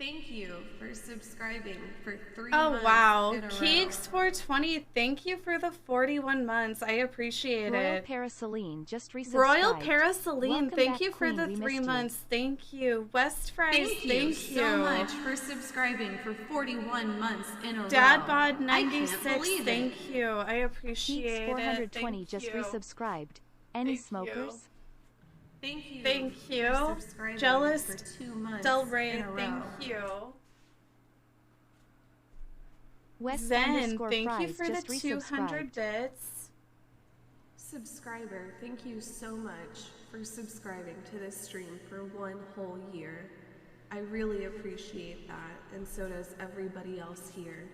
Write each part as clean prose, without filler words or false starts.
Thank you for subscribing for 3 Oh, months wow. in a row. Keeks420, thank you for the 41 months. I appreciate Royal it. Paraceline just resubscribed. Royal Paraceline, Welcome thank back, you for Queen. the We 3 missed months. Thank you. West Fries, Thank you so much for subscribing for 41 months in a row. Dadbod96, thank you. I appreciate it. Keeks420 just resubscribed. Any smokers? Thank you. Thank you. For subscribing Jealous for 2 months Del Rey, in a row. thank you. West Zen, thank you Fries for the just 200 resubscribed. bits. Subscriber, thank you so much for subscribing to this stream for 1 whole year. I really appreciate that, and so does everybody else here.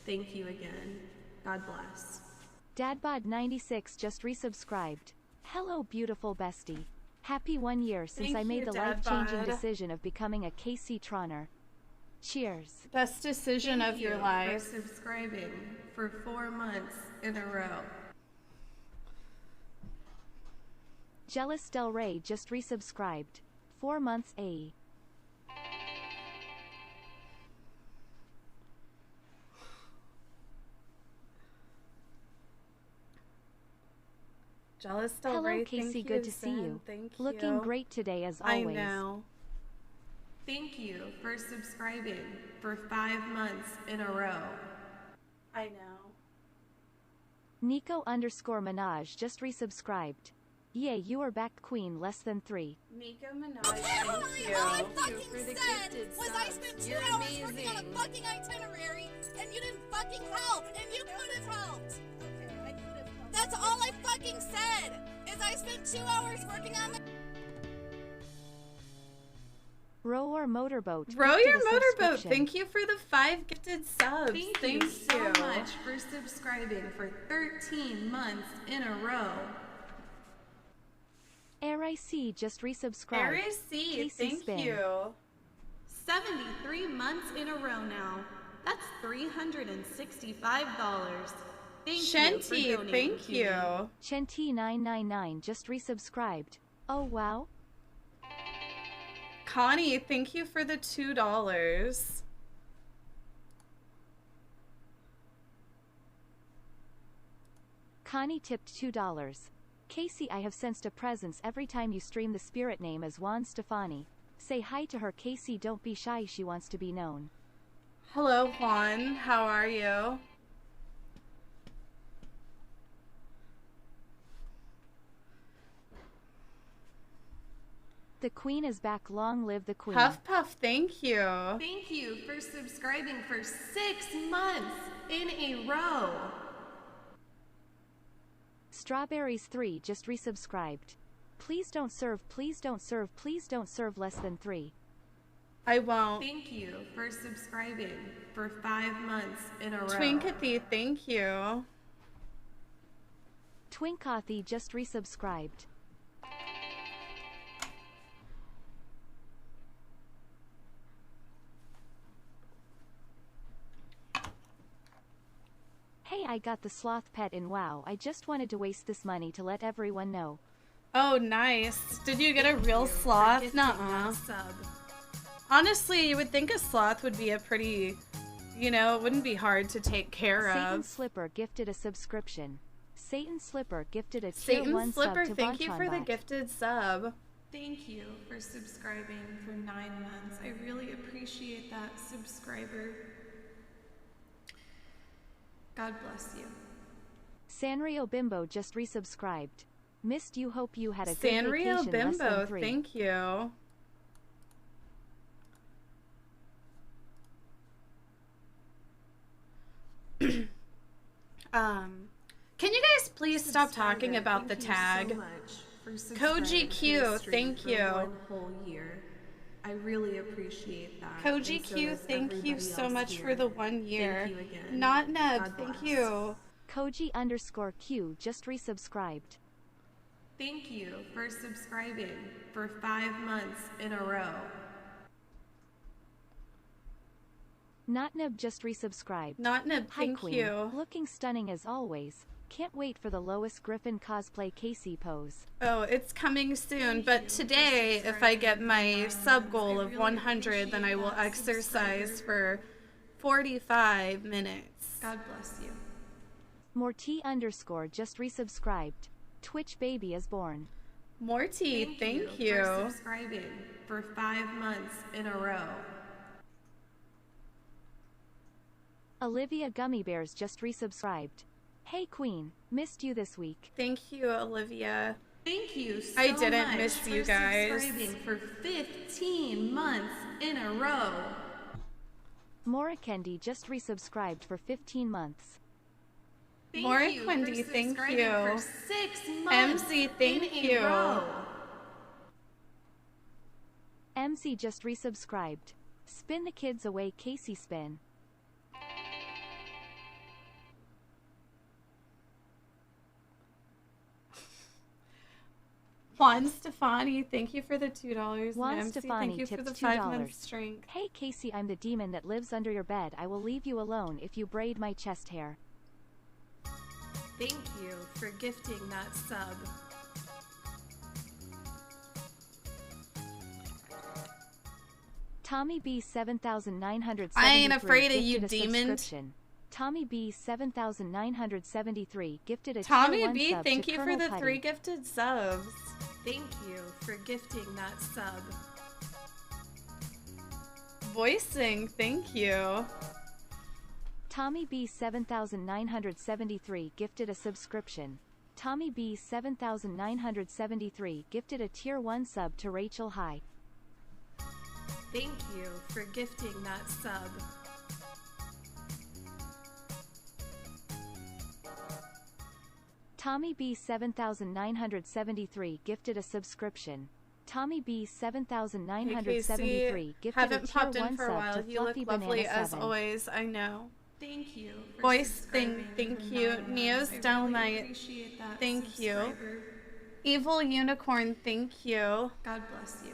Thank you again. God bless. Dadbod96 just resubscribed. Hello, beautiful bestie. Happy 1 year since Thank I made you, the life-changing Dadbod. decision of becoming a Kaceytroner. Cheers. Best decision Thank of your you life. for subscribing for 4 months in a row. Jealous Del Rey just resubscribed. 4 months A. Jealous Del Hello, Rey, Casey. thank Good you, to see Zen. you. Thank Looking you. great today as I always. know. Thank you for subscribing for 5 months in a row. I know. Nico_Minaj just resubscribed. Yay, you are back, Queen. Less than 3. Nico Minaj, Okay, thank you. all I Thank you fucking for the said gifted was I subs. spent 2 You're hours working on a amazing. fucking itinerary, and you didn't fucking help, and you could have helped. Okay, I could have helped. That's all I fucking said, is I spent 2 hours working on the... Row or Motorboat. Row gifted Your a Motorboat, subscription. thank you for the 5 gifted subs. Thank you so much for subscribing for 13 months in a row. RIC just resubscribed. Aries C, Casey thank Spin. you. 73 months in a row now. That's $365. Thank you for Shanti, donating thank to me. you. Chenti999 just resubscribed. Oh wow. Connie, thank you for the $2. Connie tipped $2. Casey, I have sensed a presence every time you stream. The spirit name is Juan Stefani. Say hi to her, Casey. Don't be shy, she wants to be known. Hello, Juan. How are you? The Queen is back. Long live the Queen. Puff Puff, thank you. Thank you for subscribing for 6 months in a row. Strawberries 3 just resubscribed. Please don't serve, please don't serve, please don't serve. Less than 3. I won't. Thank you for subscribing for 5 months in a row. Twinkathy, thank you. Twinkathy just resubscribed. Hey, I got the sloth pet in WoW. I just wanted to waste this money to let everyone know. Oh, nice. Did you get a real sloth? Nuh-uh. Sub. Honestly, you would think a sloth would be a pretty, you know, it wouldn't be hard to take care Satan of. Slipper gifted a subscription. Satan Slipper gifted a tier Satan 1 Slipper, sub to thank you for the Vontonbot. gifted sub. Thank you for subscribing for 9 months. I really appreciate that, subscriber. God bless you. Sanrio Bimbo just resubscribed. Missed you. Hope you had a good Sanrio vacation. Less Bimbo, than 3. thank you. Can you guys please stop talking about the tag? Thank you so much for subscribing Koji to Q, this stream thank for you. 1 whole year. I really appreciate that. Koji and so Q, does thank you everybody so else much here. for the 1 year. Thank you again. Not Neb, God thank bless. you. Koji_Q just resubscribed. Thank you for subscribing for 5 months in a row. Notnib just resubscribed. Not Neb, Hi thank Queen, you. looking stunning as always. Can't wait for the Lois Griffin cosplay Casey pose. Oh, it's coming soon, but today, if I get my sub goal of 100, then I will exercise for 45 minutes. God bless you. Morty _ just resubscribed. Twitch baby is born. Morty, thank you. For subscribing for 5 months in a row. Olivia Gummy Bears just resubscribed. Hey Queen, missed you this week. Thank you, Olivia. Thank you so I didn't much miss for you guys. subscribing for 15 months in a row. Morikendi just resubscribed for 15 months. Thank you for Morikendi, thank subscribing you. For 6 months MC, thank in you. a row. MC just resubscribed. Spin the kids away, Casey spin. Juan Stefani, thank you for the $2. Juan MC, Stefani thank you for tipped the $2. 5-month strength. Hey Casey, I'm the demon that lives under your bed. I will leave you alone if you braid my chest hair. Thank you for gifting that sub. Tommy B 7973. I ain't afraid of you, gifted a demon. subscription. Tommy B 7973 gifted a Tommy tier 1 B, sub thank to you for Colonel the Putty. 3 gifted subs. Thank you for gifting that sub. Voicing, thank you. Tommy B 7973 gifted a subscription. Tommy B 7973 gifted a tier 1 sub to Rachel High. Thank you for gifting that sub. Tommy B 7973 gifted a subscription. Tommy B 7973 gifted a haven't tier popped 1 in for a sub while. to You look Fluffy lovely Banana as 7. always, I know. Thank you for Voice subscribing thing, thank for you. 9 months. Neo's I really Downlight, appreciate that thank you. subscriber. Evil Unicorn, thank you. God bless you.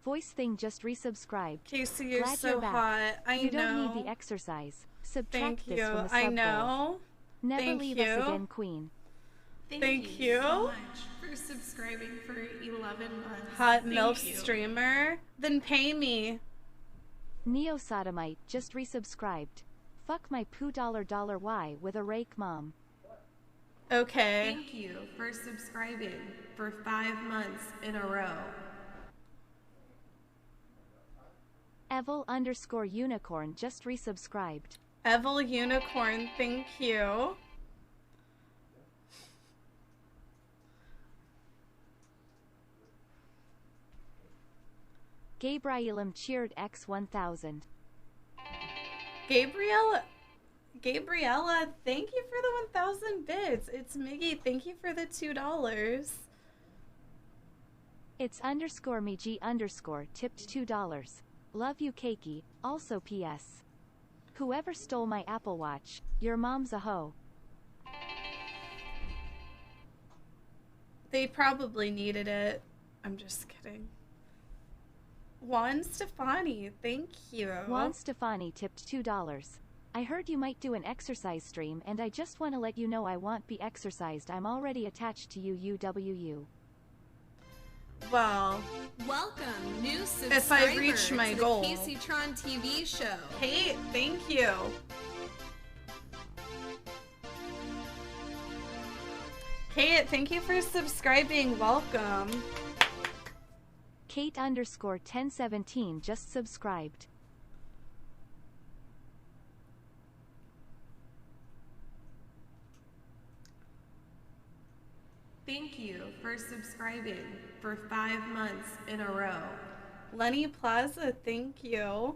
Voice thing just resubscribed. Casey, you're Glad so you're back. hot. I You know. don't need the exercise. Subtract Thank this you. from the sub I goal. know. Never Thank leave you. us again, Queen. Thank you. so much for subscribing for 11 months. Hot Thank MILF you. streamer. Then pay me. Neo Sodomite just resubscribed. Fuck my poo $$ Y with a rake mom. Okay. Thank you for subscribing for 5 months in a row. Evil _ unicorn just resubscribed. Evil Unicorn, thank you. Gabrielum cheered X1000. Gabriella, thank you for the 1,000 bits. It's Miggy, thank you for the $2. It's _Migi_ tipped $2. Love you, Cakey. Also PS. Whoever stole my Apple Watch, your mom's a hoe. They probably needed it. I'm just kidding. Juan Stefani, thank you. Juan Stefani tipped $2. I heard you might do an exercise stream and I just want to let you know I won't be exercised. I'm already attached to you UWU. Well, Welcome, new subscriber if I reach my to goal. the Kaceytron TV show. Kate, thank you. Kate, thank you for subscribing. Welcome. Kate _1017 just subscribed. Thank you for subscribing for 5 months in a row. Lenny Plaza, thank you.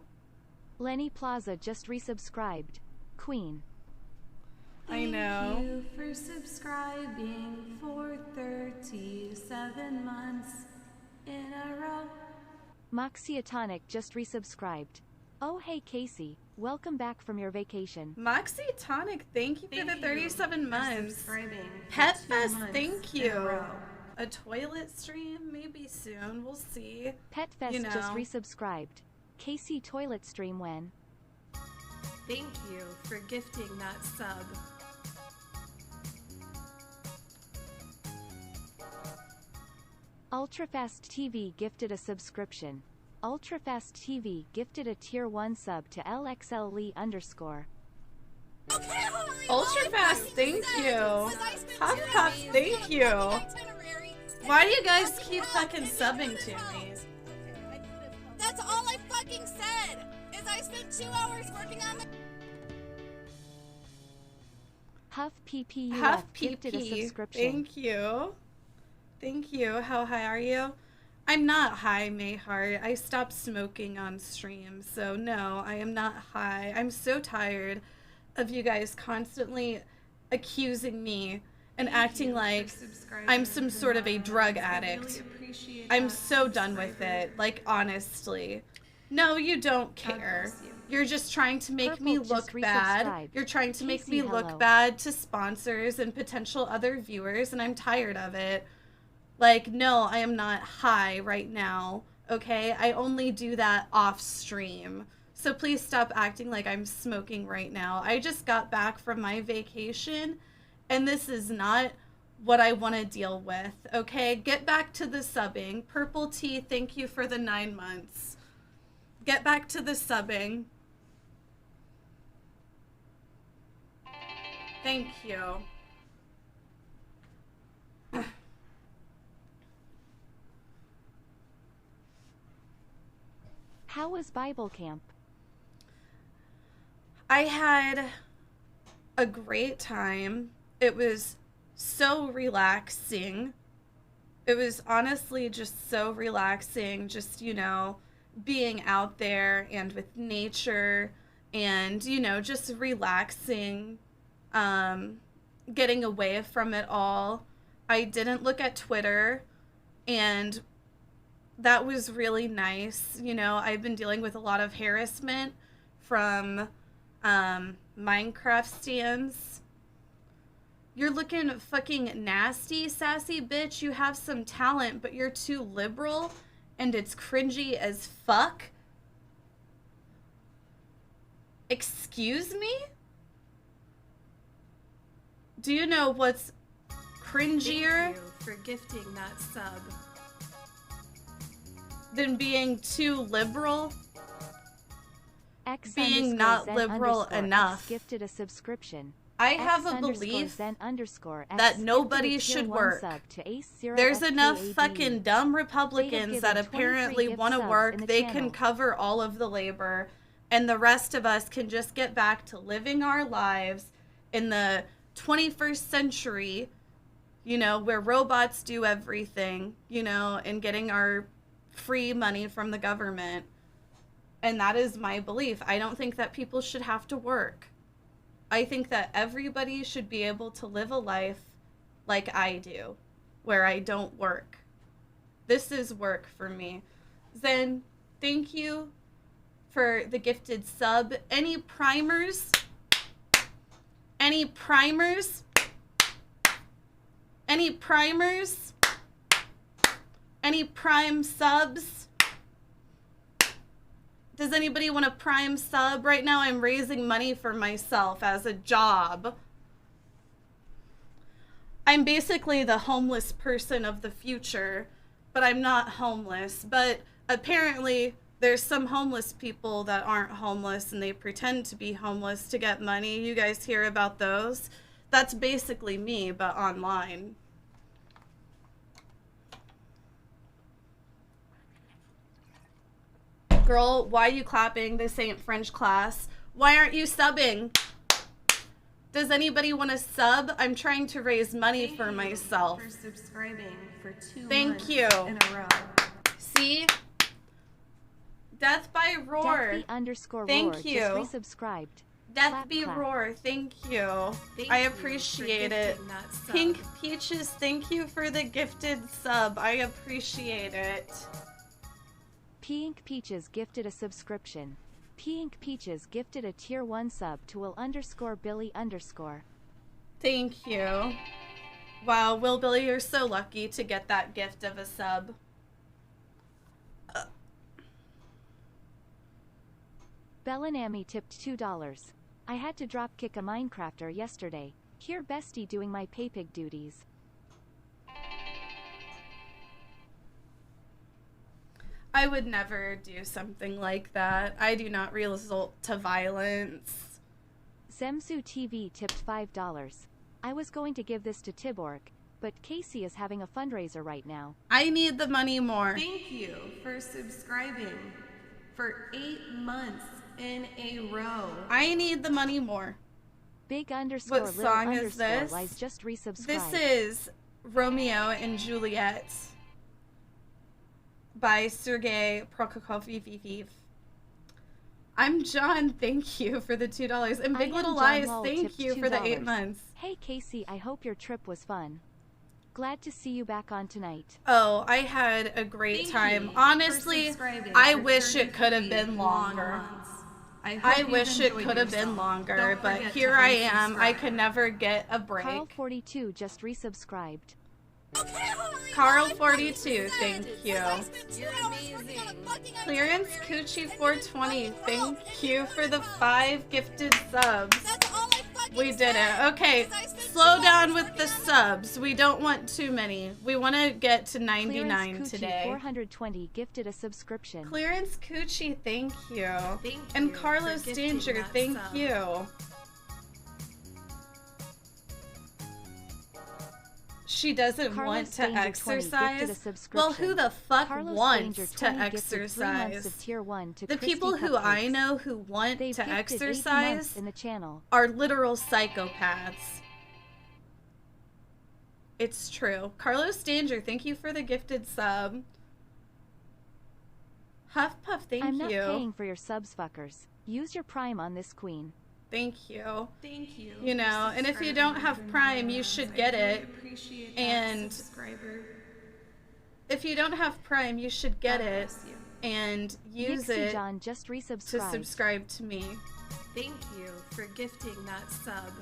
Lenny Plaza just resubscribed. Queen. I know. Thank you for subscribing for 37 months in a row. Moxie just resubscribed. Oh hey Casey, welcome back from your vacation. Moxie Tonic, thank you for Thank the 37 you for months. subscribing for Pet 2 Fest, months thank in a you. row. A toilet stream, maybe soon. We'll see. Pet Fest You just know. resubscribed. Casey toilet stream when? Thank you for gifting that sub. Ultrafast TV gifted a subscription. Ultrafast TV gifted a tier 1 sub to LXL Lee _. Okay, holy Ultrafast, thank you. Huff Puff, thank you. Why do you guys keep fucking subbing to me? That's all I fucking said. Is I spent 2 hours working on the Huff PPU Huff gifted a PP, subscription. thank you. Thank you. How high are you? I'm not high, Mayheart. I stopped smoking on stream, so no, I am not high. I'm so tired of you guys constantly accusing me and acting like I'm some sort of a drug addict. I'm so done with it, like honestly. No, you don't care. You're just trying to make me look bad. You're trying to make me look bad to sponsors and potential other viewers, and I'm tired of it. Like, no, I am not high right now, okay? I only do that off stream. So please stop acting like I'm smoking right now. I just got back from my vacation, and this is not what I want to deal with, okay? Get back to the subbing. Purple Tea, thank you for the 9 months. Get back to the subbing. Thank you. How was Bible camp? I had a great time. It was so relaxing. It was honestly just so relaxing, just, you know, being out there and with nature and, you know, just relaxing, getting away from it all. I didn't look at Twitter, and that was really nice. You know, I've been dealing with a lot of harassment from Minecraft stands. You're looking fucking nasty, sassy bitch. You have some talent, but you're too liberal, and it's cringy as fuck. Excuse me? Do you know what's cringier? Thank you for gifting that sub. Than being too liberal? X Being not _Zen liberal _ enough. X gifted a subscription. I have X a belief _Zen _ X that nobody gifted a tier should 1 work. sub to Ace0 There's enough FKAD. fucking dumb Republicans that given 23 apparently gift want to subs work. in the They channel. can cover all of the labor, and the rest of us can just get back to living our lives in the 21st century, you know, where robots do everything, you know, and getting our free money from the government. And that is my belief. I don't think that people should have to work. I think that everybody should be able to live a life like I do, where I don't work. This is work for me. Zen, thank you for the gifted sub. Any primers? Any primers? Any primers? Any prime subs? Does anybody want a prime sub? Right now I'm raising money for myself as a job. I'm basically the homeless person of the future, but I'm not homeless. But apparently there's some homeless people that aren't homeless and they pretend to be homeless to get money. You guys hear about those? That's basically me, but online. Girl, why are you clapping? This ain't French class. Why aren't you subbing? Does anybody want to sub? I'm trying to raise money for myself. For subscribing for 2 Thank months you. in a row. See? Death by Roar. Deathby _ Thank Roar you. just resubscribed. Death Clap, be clap. Roar. Thank you. Thank I you for appreciate it. gifting that sub. Pink Peaches, thank you for the gifted sub. I appreciate it. Pink Peaches gifted a subscription. Pink Peaches gifted a tier 1 sub to Will _ Billy _. Thank you. Wow, Will Billy, you're so lucky to get that gift of a sub. Bellinami tipped $2. I had to dropkick a Minecrafter yesterday. Here bestie doing my paypig duties. I would never do something like that. I do not resort to violence. Zemzu TV tipped $5. I was going to give this to Tiborg, but Casey is having a fundraiser right now. I need the money more. Thank you for subscribing for 8 months in a row. I need the money more. Big underscore What little song is underscore this? lies just resubscribed. This is Romeo and Juliet by Sergei Prokofiev. I'm John, thank you for the $2. And Big Little Lies, thank you for the 8 months. Hey Casey, I hope your trip was fun. Glad to see you back on tonight. Oh, I had a great Thank time. you Honestly, for subscribing I for wish it could have 33 been long longer. months. I hope wish you've it enjoyed could have been yourself. longer, Don't but forget here to I am. I unsubscribe. could never get a break. Carl42 just resubscribed. Okay, holy Carl42, thank you. I spent 2 hours working on a fucking Clearance itinerary, Coochie and you 420, didn't fucking thank help. you for the 5 gifted subs. That's all I fucking We did said, it. Okay, is I spent 2 slow down hours with the working on subs. We don't want too many. We want to get to 99 Clearance Coochie today. 420 gifted a subscription. Clearance Coochie, thank you. Thank And you Carlos for gifting Danger, that thank sub. you. She doesn't Carlos want to Danger 20 gifted a exercise. subscription. Well, who the fuck Carlos wants Danger to 20 gifted 3 months exercise? of tier 1 to The Crispy people who I Cupcakes. know who want They've to gifted 80 months exercise in the channel. are literal psychopaths. It's true. Carlos Danger, thank you for the gifted sub. Huff Puff, thank I'm not you. paying for your subs, fuckers. Use your Prime on this queen. Thank you. Thank you. You know, and if you don't have Prime, you should get it. Appreciate that And subscriber. if you don't have Prime, you should get God it bless you. and use Nixie it John just to resubscribed. subscribe to me. Thank you for gifting that sub.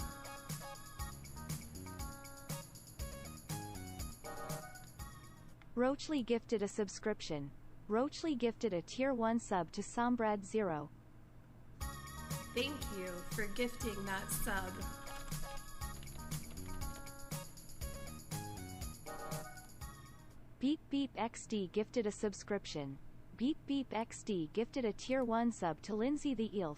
Roachley gifted a subscription. Roachley gifted a tier 1 sub to Sombrad0. Thank you for gifting that sub. Beep Beep XD gifted a subscription. Beep Beep XD gifted a tier 1 sub to Lindsay the Eelf.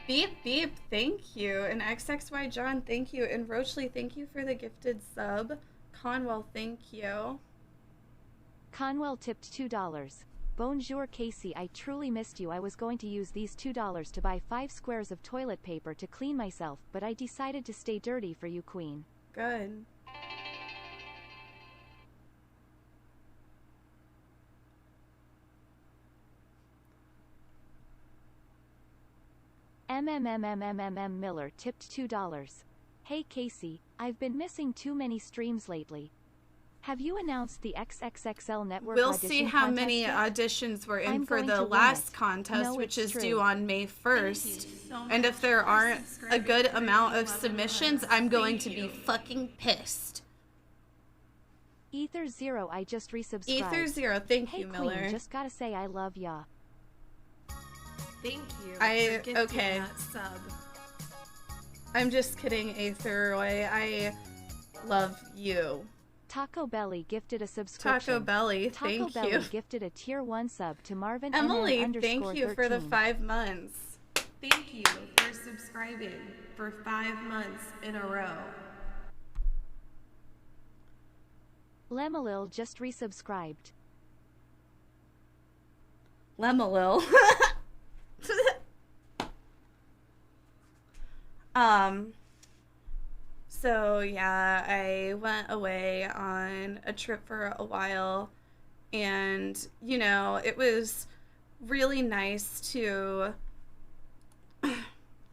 Beep Beep, thank you. And XXY John, thank you. And Roachley, thank you for the gifted sub. Conwell, thank you. Conwell tipped $2. Bonjour Casey, I truly missed you. I was going to use these $2 to buy 5 squares of toilet paper to clean myself, but I decided to stay dirty for you, queen. Good. Miller tipped $2. Hey Casey, I've been missing too many streams lately. Have you announced the XXXL network We'll audition see how contest many yet? auditions were in I'm for going the to win last it. contest, No, which it's is true. due on May 1st. And if there aren't a good amount of submissions, I'm going to be fucking pissed. Ether0, I just resubscribed. Ether0, thank Hey you, Miller. queen, just gotta say I love ya. Thank you I- for gifting okay. that sub. I'm just kidding, Aetheroy. I love you. Taco Belly gifted a subscription. Taco Belly, Taco thank Belly you. gifted a tier 1 sub to Marvin Emily, NN thank you for the 13. 5 months. Thank you for subscribing for 5 months in a row. Lemalil just resubscribed. Lemalil. So yeah, I went away on a trip for a while, and you know, it was really nice to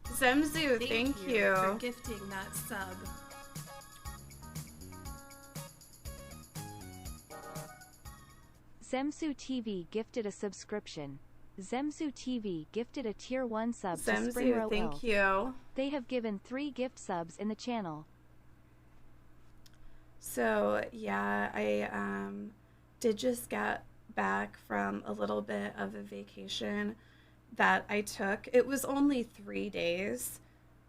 Zemzu, thank you. for gifting that sub. Zemsu TV gifted a subscription. Zemsu TV gifted a tier 1 sub to Spring Zemzu, Row thank Elf. you. They have given 3 gift subs in the channel. So yeah, I did just get back from a little bit of a vacation that I took. It was only 3 days.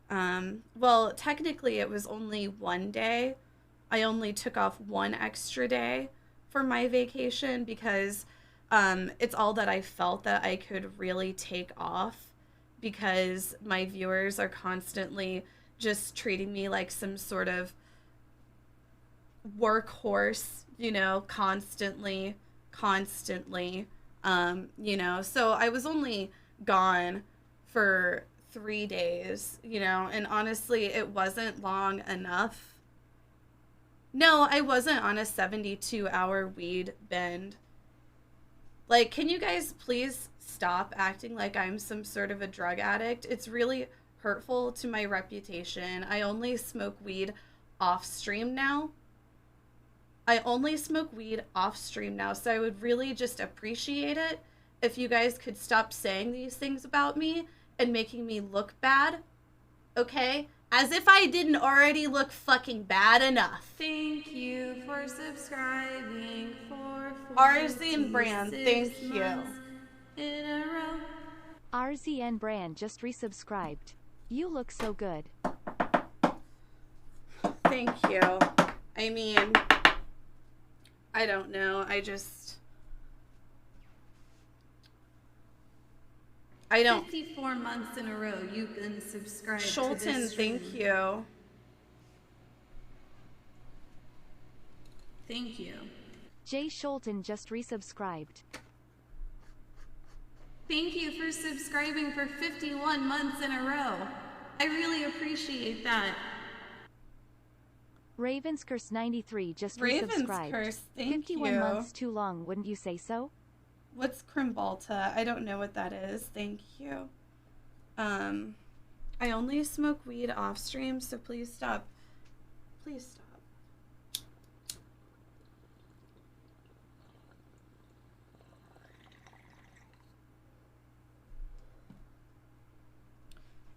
Well, technically it was only 1 day. I only took off 1 extra day for my vacation because it's all that I felt that I could really take off because my viewers are constantly just treating me like some sort of workhorse, you know, constantly. You know, so I was only gone for 3 days, you know, and honestly, it wasn't long enough. No, I wasn't on a 72-hour weed bend. Like, can you guys please stop acting like I'm some sort of a drug addict? It's really hurtful to my reputation. I only smoke weed off stream now. I only smoke weed off stream now, so I would really just appreciate it if you guys could stop saying these things about me and making me look bad, okay? As if I didn't already look fucking bad enough. Thank you for subscribing for RZN Brand, thank you. months in a row. RZN Brand just resubscribed. You look so good. Thank you. I mean, I don't know. I don't. 54 months in a row you've been subscribed to Schulten, this stream. thank you. Thank you. Jay Schulten just resubscribed. Thank you for subscribing for 51 months in a row. I really appreciate that. Raven's Curse 93 just Raven's resubscribed. Curse, thank 51 you. months too long, wouldn't you say so? What's Crimbalta? I don't know what that is. Thank you. I only smoke weed off stream, so please stop. Please stop.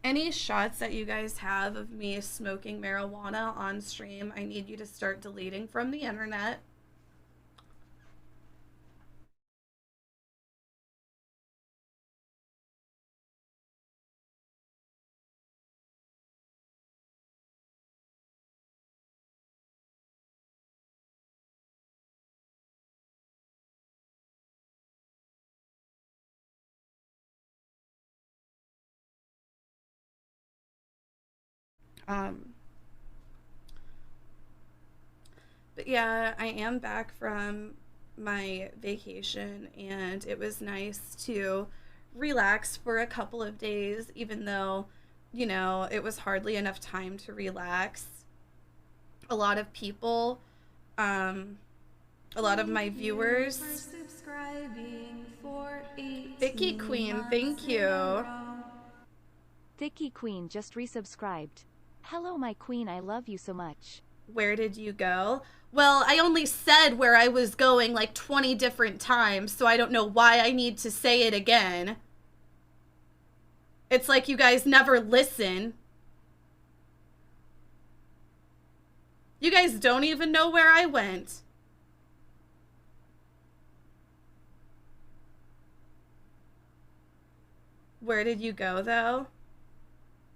Any shots that you guys have of me smoking marijuana on stream, I need you to start deleting from the internet. But yeah, I am back from my vacation and it was nice to relax for a couple of days, even though, you know, it was hardly enough time to relax. A lot of people, a lot of my viewers. For subscribing for 18 Vicky Queen, months thank in a you. row. Dicky Queen just resubscribed. Hello my queen, I love you so much. Where did you go? Well, I only said where I was going like 20 different times, so I don't know why I need to say it again. It's like you guys never listen. You guys don't even know where I went. Where did you go, though?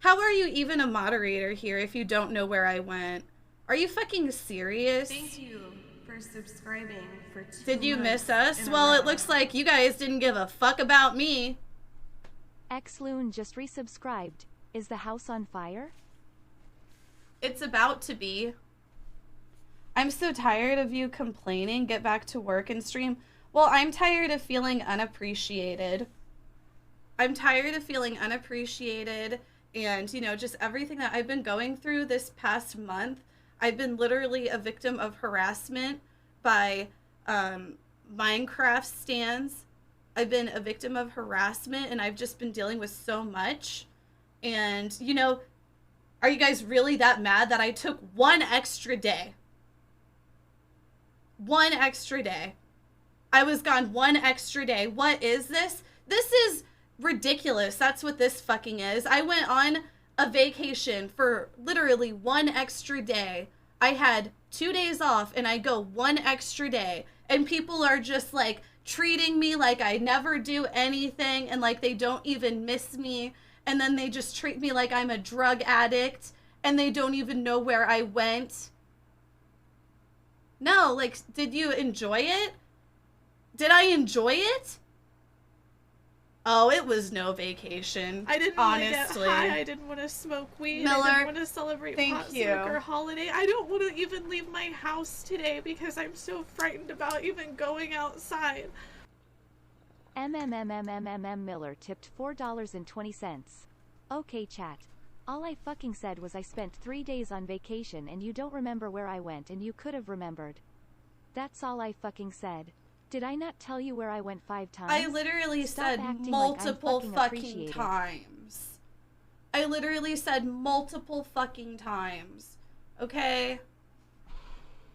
How are you even a moderator here if you don't know where I went? Are you fucking serious? Thank you for subscribing for 2 Did you months miss us? in a Well, row. it looks like you guys didn't give a fuck about me. Xloon just resubscribed. Is the house on fire? It's about to be. I'm so tired of you complaining. Get back to work and stream. Well, I'm tired of feeling unappreciated. I'm tired of feeling unappreciated and, you know, just everything that I've been going through this past month. I've been literally a victim of harassment by Minecraft stans. I've been a victim of harassment and I've just been dealing with so much. And, you know, are you guys really that mad that I took one extra day? One extra day. I was gone one extra day. What is this? This is ridiculous. That's what this fucking is. I went on a vacation for literally one extra day. I had 2 days off and I go one extra day. And people are just like treating me like I never do anything and like they don't even miss me. And then they just treat me like I'm a drug addict and they don't even know where I went. No, like, did you enjoy it? Did I enjoy it? Oh, it was no vacation. I didn't want to get high. I didn't want to smoke weed. Miller, I didn't want to celebrate thank you. Pot Smoker holiday. I don't want to even leave my house today because I'm so frightened about even going outside. Miller tipped $4.20. Okay, chat. All I fucking said was I spent 3 days on vacation and you don't remember where I went and you could have remembered. That's all I fucking said. Did I not tell you where I went 5 times? I literally said multiple fucking times. I literally said multiple fucking times. Okay?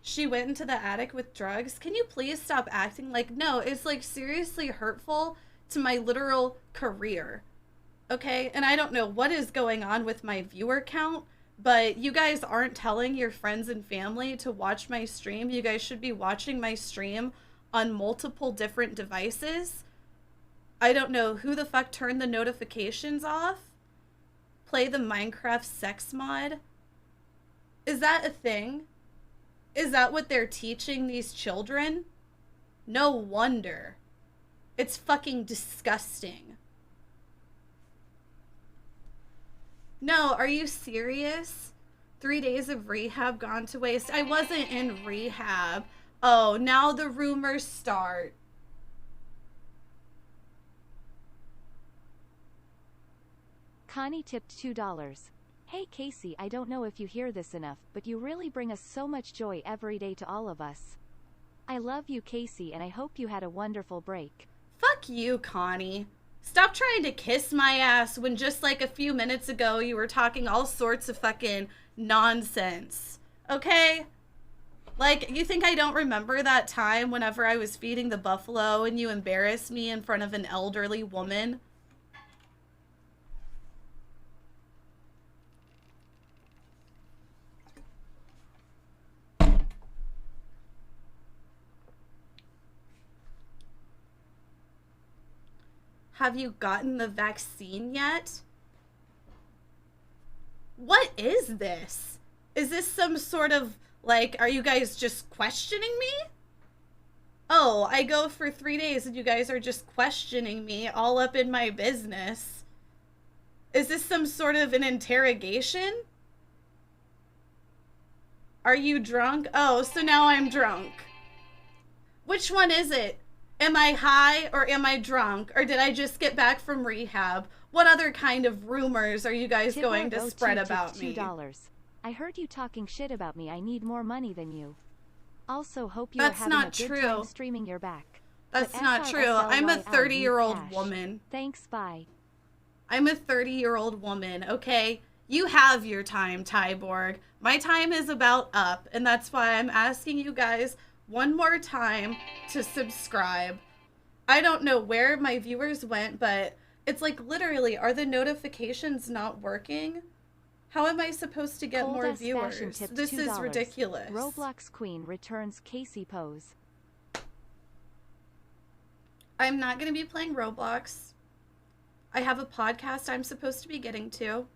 She went into the attic with drugs. Can you please stop acting like, no, it's like seriously hurtful to my literal career. Okay? And I don't know what is going on with my viewer count, but you guys aren't telling your friends and family to watch my stream. You guys should be watching my stream on multiple different devices. I don't know who the fuck turned the notifications off. Play the Minecraft sex mod. Is that a thing? Is that what they're teaching these children? No wonder. It's fucking disgusting. No, are you serious? 3 days of rehab gone to waste. I wasn't in rehab. Oh, now the rumors start. Connie tipped $2. Hey Casey, I don't know if you hear this enough, but you really bring us so much joy every day to all of us. I love you, Casey, and I hope you had a wonderful break. Fuck you, Connie. Stop trying to kiss my ass when just like a few minutes ago you were talking all sorts of fucking nonsense. Okay? Like, you think I don't remember that time whenever I was feeding the buffalo and you embarrassed me in front of an elderly woman? Have you gotten the vaccine yet? What is this? Is this some sort of, like, are you guys just questioning me? Oh, I go for 3 days and you guys are just questioning me all up in my business. Is this some sort of an interrogation? Are you drunk? Oh, so now I'm drunk. Which one is it? Am I high or am I drunk? Or did I just get back from rehab? What other kind of rumors are you guys going to spread about me? $2. I heard you talking shit about me. I need more money than you. Also hope you are having a good time streaming your back. That's not true. I'm a 30-year-old woman. Thanks, bye. I'm a 30-year-old woman, okay? You have your time, Tyborg. My time is about up, and that's why I'm asking you guys one more time to subscribe. I don't know where my viewers went, but it's like literally, are the notifications not working? How am I supposed to get more viewers? This is ridiculous. Roblox Queen returns Casey pose. I'm not going to be playing Roblox. I have a podcast I'm supposed to be getting to.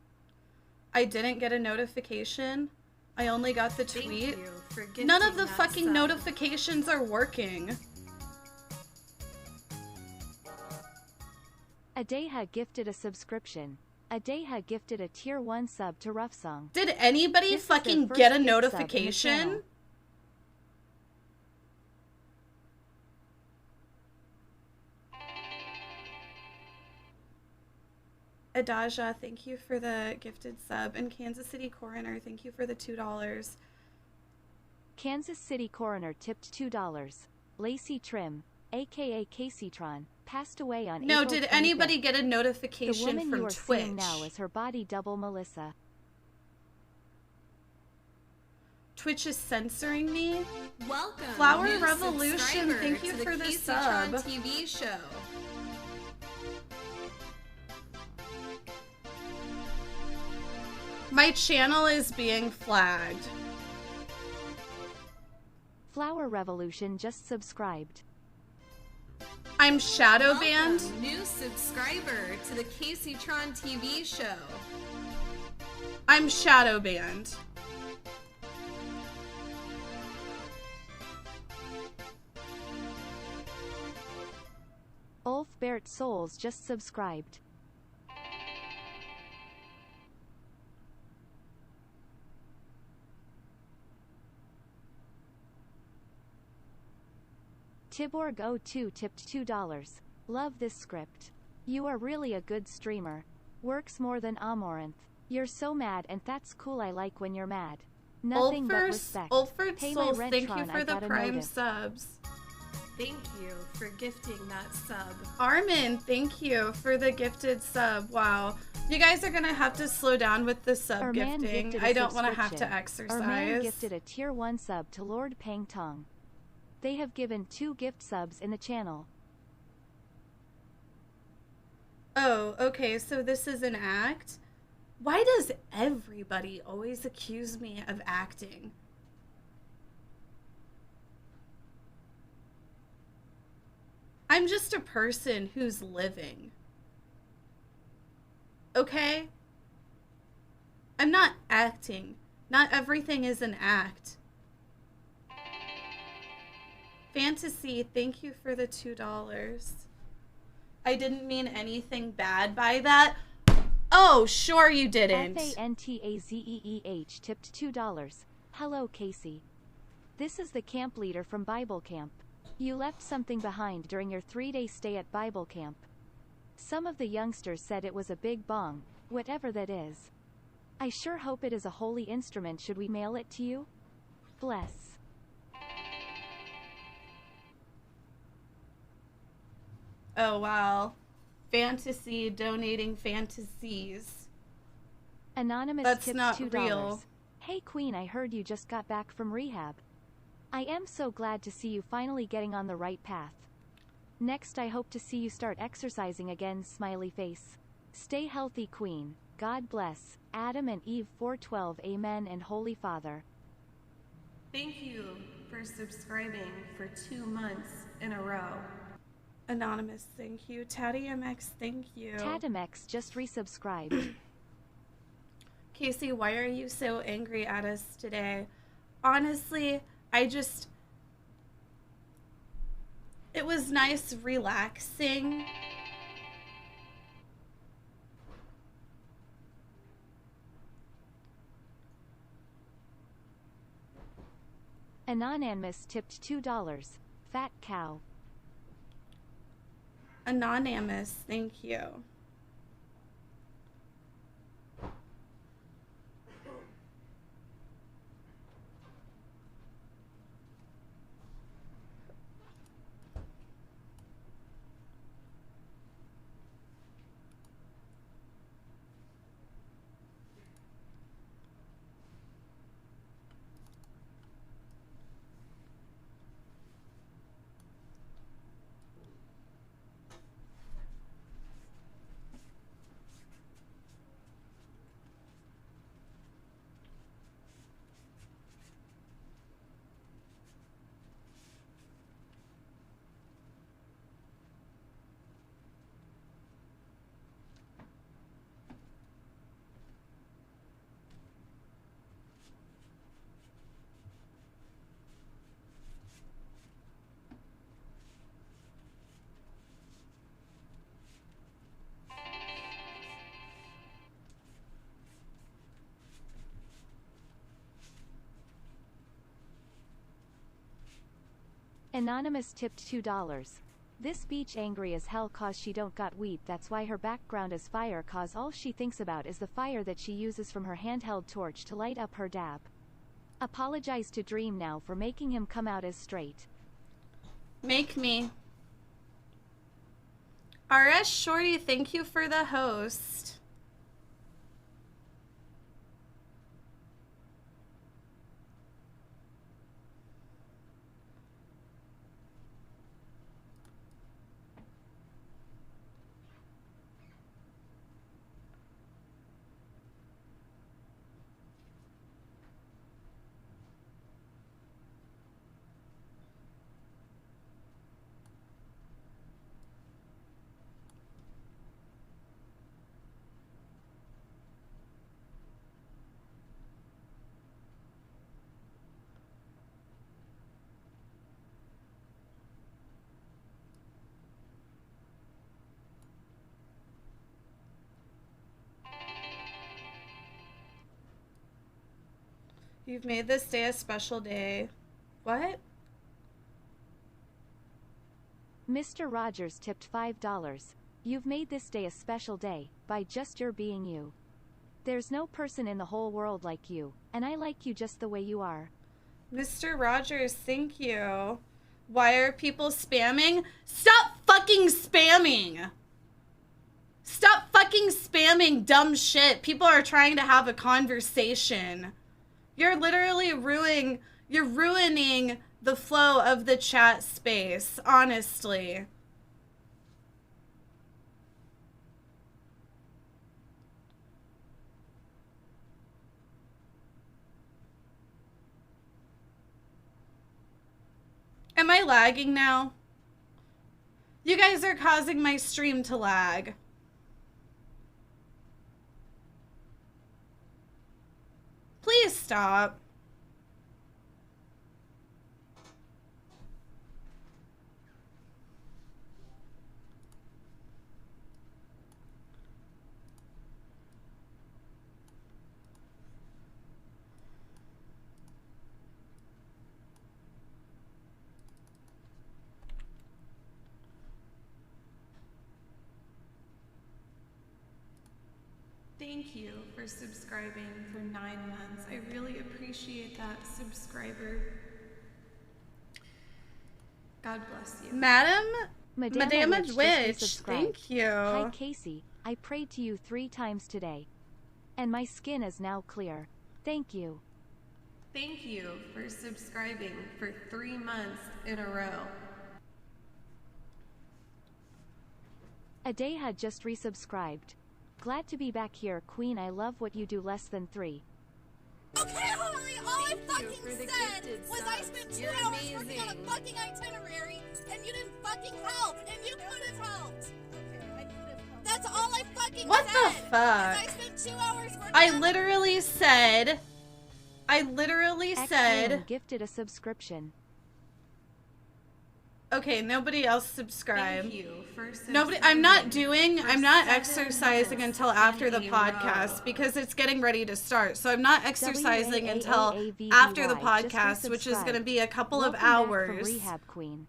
I didn't get a notification. I only got the tweet. None of the fucking notifications are working. Adeha gifted a subscription. Adeha gifted a tier 1 sub to Rough Song. Did anybody fucking get a notification? Adaja, thank you for the gifted sub. And Kansas City Coroner, thank you for the $2. Kansas City Coroner tipped $2. Lacey Trim, aka Kaceytron, passed away on April 25th. Did anybody get a notification from Twitch? The woman you are seeing now is her body double, Melissa. Twitch is censoring me? Welcome, Flower Revolution, thank you for the Kaceytron sub. TV show. My channel is being flagged. Flower Revolution just subscribed. I'm shadow banned. Welcome, new subscriber to the Kaceytron TV show. I'm shadow banned. Ulf Bert Souls just subscribed. Tiborg02 tipped $2. Love this script. You are really a good streamer. Works more than Amaranth. You're so mad and that's cool, I like when you're mad. Nothing but respect. Ulford Pay my Souls, rent, thank Tron, you for I the got a Prime notice. subs. Thank you for gifting that sub. Armin, thank you for the gifted sub. Wow. You guys are gonna have to slow down with the sub Erman gifting. gifted a I don't want to have to subscription. exercise. Erman gifted a tier 1 sub to Lord Pang Tong. They have given 2 gift subs in the channel. Oh, okay, so this is an act? Why does everybody always accuse me of acting? I'm just a person who's living. Okay? I'm not acting. Not everything is an act. Fantasy, thank you for the $2. I didn't mean anything bad by that. Oh, sure you didn't. FANTAZEEH tipped $2. Hello, Casey. This is the camp leader from Bible Camp. You left something behind during your 3-day stay at Bible Camp. Some of the youngsters said it was a big bong, whatever that is. I sure hope it is a holy instrument. Should we mail it to you? Bless. Oh, wow. Fantasy donating fantasies. Anonymous That's tipped not $2. real. Hey Queen, I heard you just got back from rehab. I am so glad to see you finally getting on the right path. Next I hope to see you start exercising again, smiley face. Stay healthy, Queen. God bless. Adam and Eve 412. Amen and Holy Father. Thank you for subscribing for 2 months in a row. Anonymous, thank you. TaddyMX, thank you. Tadamex just resubscribed. Casey, why are you so angry at us today? Honestly, it was nice relaxing. Anonymous tipped $2. Fat cow. Anonymous, thank you. Anonymous tipped $2. This beach angry as hell cause she don't got weed, that's why her background is fire cause all she thinks about is the fire that she uses from her handheld torch to light up her dab. Apologize to Dream now for making him come out as straight. Make me. RS Shorty, thank you for the host. You've made this day a special day. What? Mr. Rogers tipped $5. You've made this day a special day, by just your being you. There's no person in the whole world like you, and I like you just the way you are. Mr. Rogers, thank you. Why are people spamming? Stop fucking spamming! Stop fucking spamming dumb shit. People are trying to have a conversation. You're literally ruining the flow of the chat space, honestly. Am I lagging now? You guys are causing my stream to lag. Please stop. Thank you for subscribing for 9 months. I really appreciate that, subscriber. God bless you. Madame Witch, thank you. Hi Casey, I prayed to you 3 times today. And my skin is now clear. Thank you. Thank you for subscribing for 3 months in a row. A day had just resubscribed. Glad to be back here, Queen. I love what you do. Less than 3. Okay, Holly, all I fucking said was I spent 2 hours working on a fucking itinerary, and you didn't fucking help, and you could have helped. Okay, I could have helped. That's all I fucking What said. the fuck? I spent 2 hours working I on literally said, X-Moon gifted a subscription. okay, nobody else subscribe. Thank you for Nobody, I'm not subscribing I'm not for 7 exercising months until after the in a podcast row. because it's getting ready to start. So I'm not exercising until WAAAVVY after the just podcast, which is going to resubscribed. be a couple of Welcome back from hours. Rehab Queen.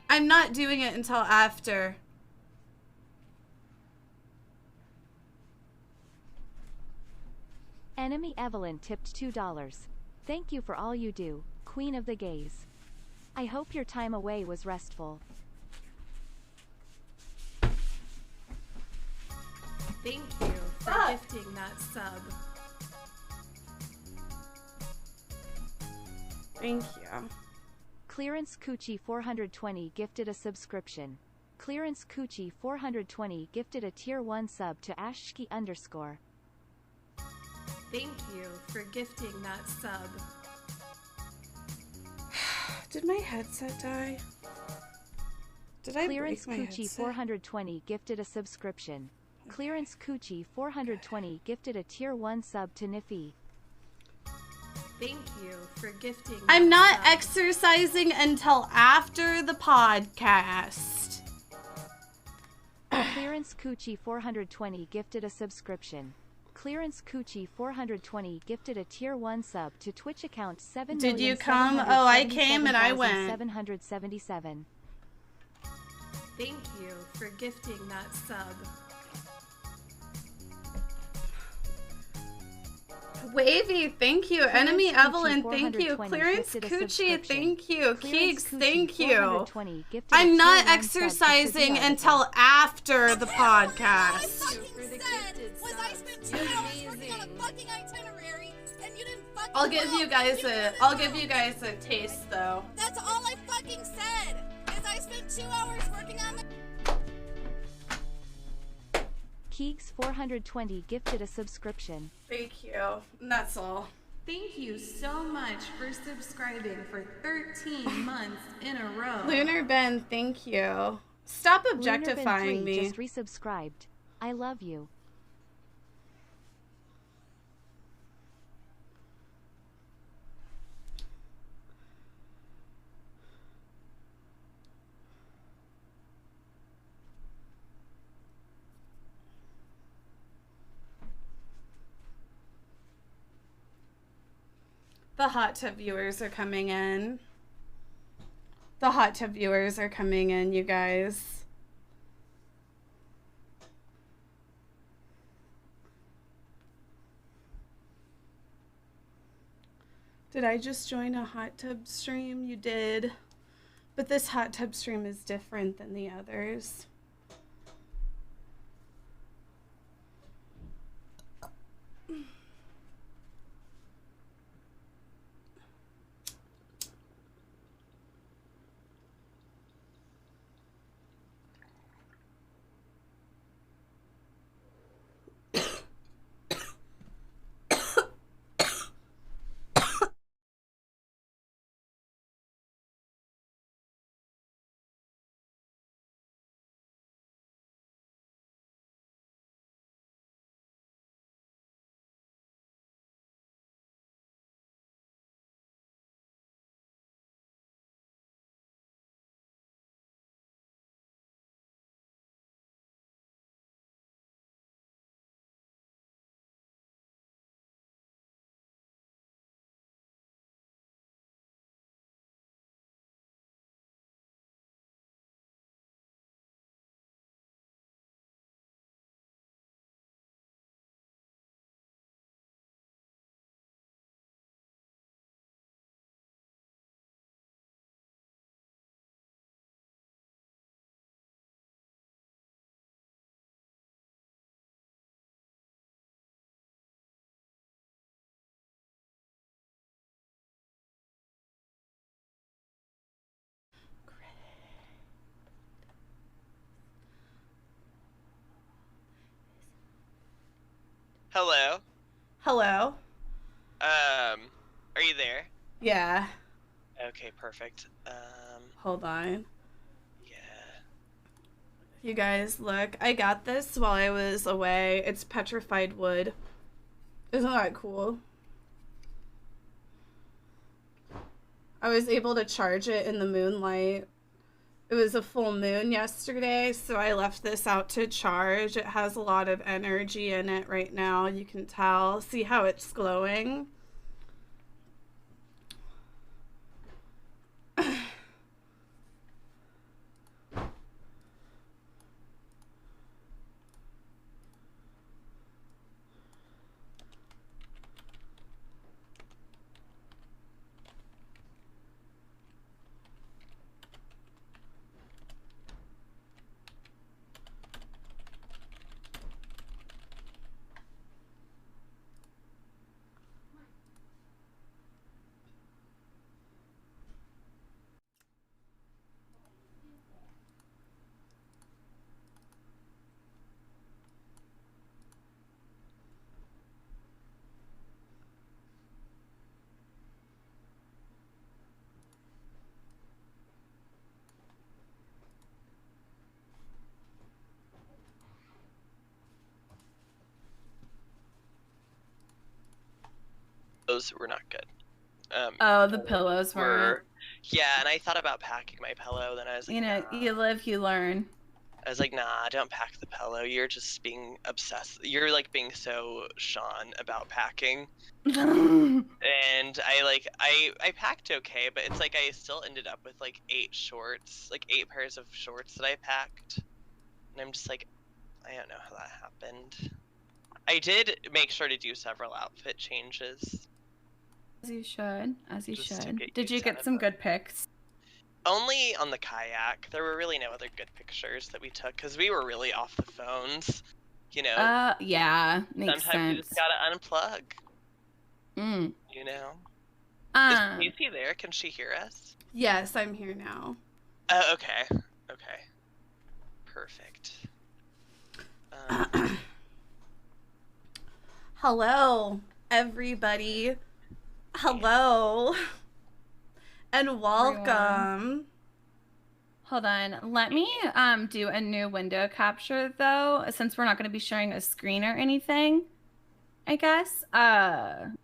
I'm not doing it until after. Enemy Evelyn tipped $2. Thank you for all you do, Queen of the Gays. I hope your time away was restful. Thank you for gifting that sub. Thank you. Clearance Coochie 420 gifted a subscription. Clearance Coochie 420 gifted a tier 1 sub to Ashki _. Thank you for gifting that sub. Did my headset die? Did I Clearance break my Coochie headset? 420 gifted a subscription. Clearance Coochie 420 gifted a tier 1 sub to Nifi. Thank you for gifting I'm that not sub. exercising until after the podcast. Clearance Coochie 420 gifted a subscription. Clearance Coochie 420 gifted a tier 1 sub to Twitch account 7. Did you come? Oh, I came and I went. 777. Thank you for gifting that sub. Wavy, thank you. Enemy Coochie Evelyn, thank you. 420 Clearance gifted a Coochie, subscription. thank you. Clearance Keeks, Coochie thank you. 420 gifted a I'm tier not 1 sub to exercising Sevilla. until after the Okay, Holly, all I podcast. fucking For the said gifted was I subs. spent 2 You're hours working on a amazing. fucking itinerary, and you didn't fucking I'll give help, you guys and you a could have I'll give helped. you guys a taste though. That's all I fucking said. Is I spent 2 hours working on the Keeks 420 gifted a subscription. Thank you. And that's all. Thank you so much for subscribing for 13 months in a row. Lunar Ben, thank you. Stop Lunar Ben objectifying 3 me. just resubscribed. I love you. The hot tub viewers are coming in. The hot tub viewers are coming in, you guys. Did I just join a hot tub stream? You did. But this hot tub stream is different than the others. Hello. Hello. Are you there? Yeah. Okay, perfect. Hold on. Yeah. You guys, look. I got this while I was away. It's petrified wood. Isn't that cool? I was able to charge it in the moonlight. It was a full moon yesterday, so I left this out to charge. It has a lot of energy in it right now. You can tell. See how it's glowing? Those were not good. The pillows were. Yeah, and I thought about packing my pillow. Then I was like, You know, nah. you live, you learn. I was like, nah, don't pack the pillow. You're just being obsessed. You're like being so Sean about packing. And I packed okay, but it's like I still ended up with like 8 pairs of shorts that I packed. And I'm just like, I don't know how that happened. I did make sure to do several outfit changes. As you should. As you Just to should. get Did you used get to some it. good pics? Only on the kayak. There were really no other good pictures that we took because we were really off the phones. You know. Yeah, makes Sometimes you sense. just gotta unplug. Mm. You know. Is Um, Casey there? Can she hear us? Yes, I'm here now. Okay. Okay. Perfect. Hello, everybody. Hello. And welcome. hold on. Let me do a new window capture though, since we're not going to be sharing a screen or anything. I guess. Hold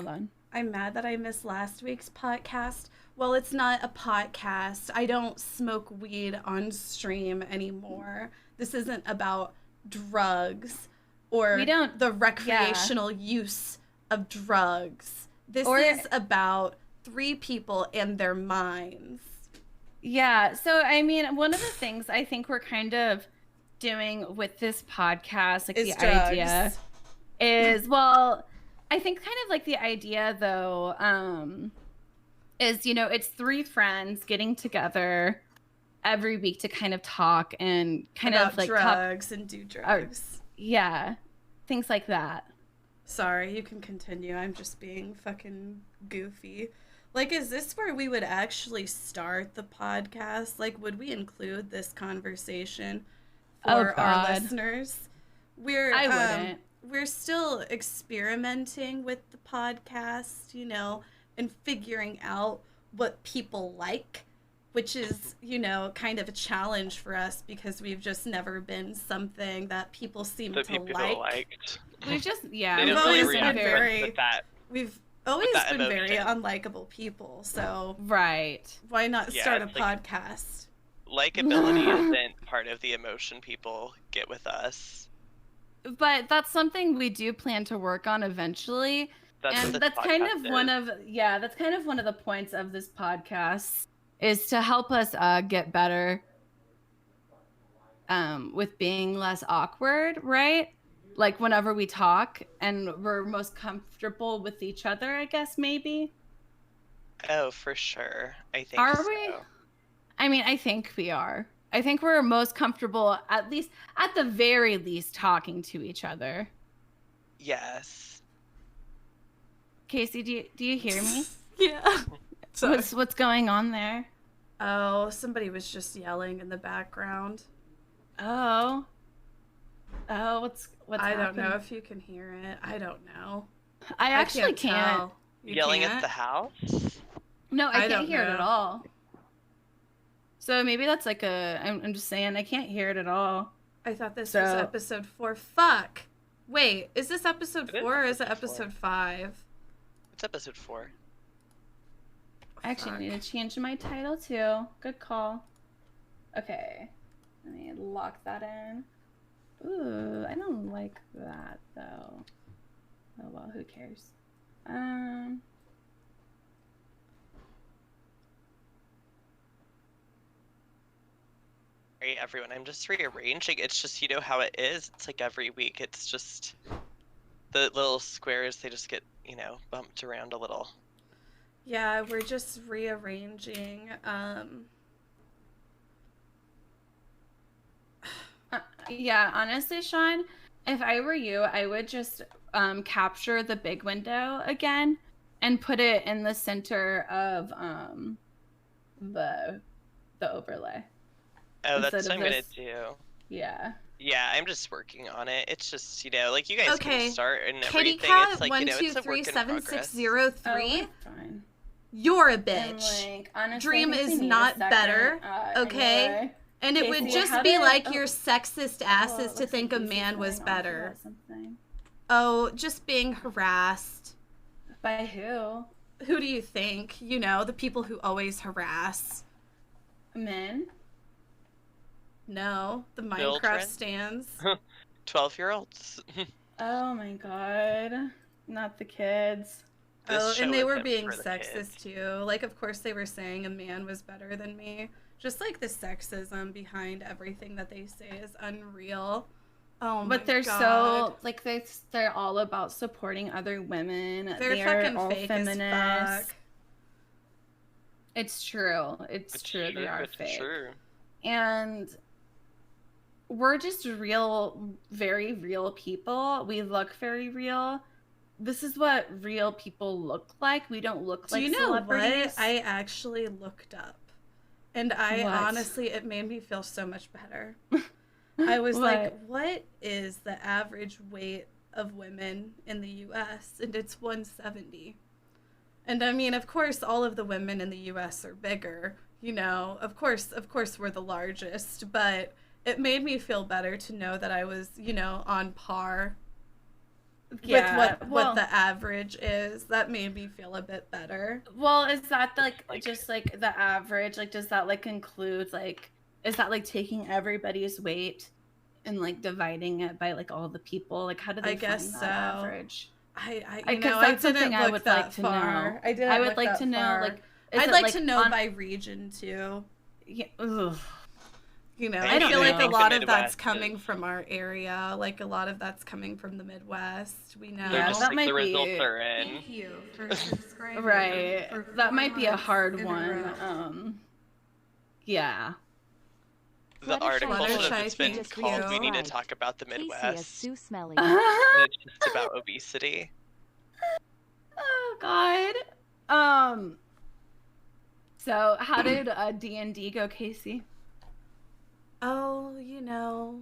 on. I'm mad that I missed last week's podcast. Well, it's not a podcast. I don't smoke weed on stream anymore. This isn't about drugs or We don't- the recreational use of drugs. This is about 3 people and their minds. Yeah. So, I mean, one of the things I think we're kind of doing with this podcast, like the drugs. idea is, well, I think kind of like the idea though, is, you know, it's 3 friends getting together every week to kind of talk and kind about of like drugs and do drugs. Yeah. Things like that. Sorry, you can continue. I'm just being fucking goofy. Like, is this where we would actually start the podcast? Like, would we include this conversation for our listeners? I wouldn't. We're still experimenting with the podcast, you know, and figuring out what people like, which is, you know, kind of a challenge for us because we've just never been something that people seem to like. Liked. We just, We've always been very, we've always been very unlikable people, so right. Why not start a podcast? Likability isn't part of the emotion people get with us. But that's something we do plan to work on eventually. That's kind of one of the points of this podcast is to help us get better with being less awkward, right? Like whenever we talk and we're most comfortable with each other, I guess maybe. Oh, for sure. I think Are so. we? I mean, I think we are. I think we're most comfortable, at the very least, talking to each other. Yes. Casey, do you hear me? Yeah. What's going on there? Oh, somebody was just yelling in the background. Oh, what's I don't know if you can hear it. I don't know. I actually can't. Yelling at the house? No, I can't hear it at all. So maybe that's like I'm just saying I can't hear it at all. I thought this was episode 4. Fuck. Wait, is this episode 4 or is it episode 5? It's episode 4. I actually need to change my title too. Good call. Okay. Let me lock that in. Ooh, I don't like that though. Oh well, who cares? Sorry, everyone. I'm just rearranging. It's just, you know how it is. It's like every week. It's just the little squares. They just get, you know, bumped around a little. Yeah, we're just rearranging. Yeah, honestly, Sean, if I were you, I would just capture the big window again and put it in the center of the overlay. Oh, that's what I'm gonna do. Yeah. Yeah, I'm just working on it. It's just, you know, like you guys can start and Kitty everything. Cat It's like, you know, it's a work in progress. 1237603. Fine. You're a bitch. Like, honestly, Dream is not better. Okay. Anyway. And it would just be like your sexist asses to think a man was better. Oh, just being harassed. By who? Who do you think? You know, the people who always harass. Men? No, the Minecraft stands. 12-year-olds. Oh my god. Not the kids. And they were being sexist too. Like, of course they were saying a man was better than me. Just like the sexism behind everything that they say is unreal. Oh my god. But they're so like they're all about supporting other women. They're fucking all fake feminists. As fuck. It's true. It's true. They are fake. True. And we're just real, very real people. We look very real. This is what real people look like. We don't look like celebrities. Do you know what? I actually looked up. And honestly, it made me feel so much better. I was like, what is the average weight of women in the U.S.? And it's 170. And I mean, of course, all of the women in the U.S. are bigger. You know, of course, we're the largest. But it made me feel better to know that I was, you know, on par with what the average is. That made me feel a bit better. Well, is that just like the average? Like, does that like include like, is that like taking everybody's weight and like dividing it by like all the people? Like, how do they find that average? I that's didn't something look I would that like to far. know. I didn't. I would look like that to know, far. like, is I'd it, like like, to know on... by region too. Yeah, ugh. You know, I I don't feel like know. a lot The of that's Midwest coming is- from our area. Like a lot of that's coming from the Midwest. We know. They're Yeah, just that like might the results be- are in. Thank you for subscribing. Right. for That 4 might be a months hard in a one. row. Yeah. The article Fluttershy, should have just been thank called "We Need to you. Talk About the Casey is Midwest." so smelly. And it's just about obesity. Oh God. So how did D&D go, Casey? Oh, you know,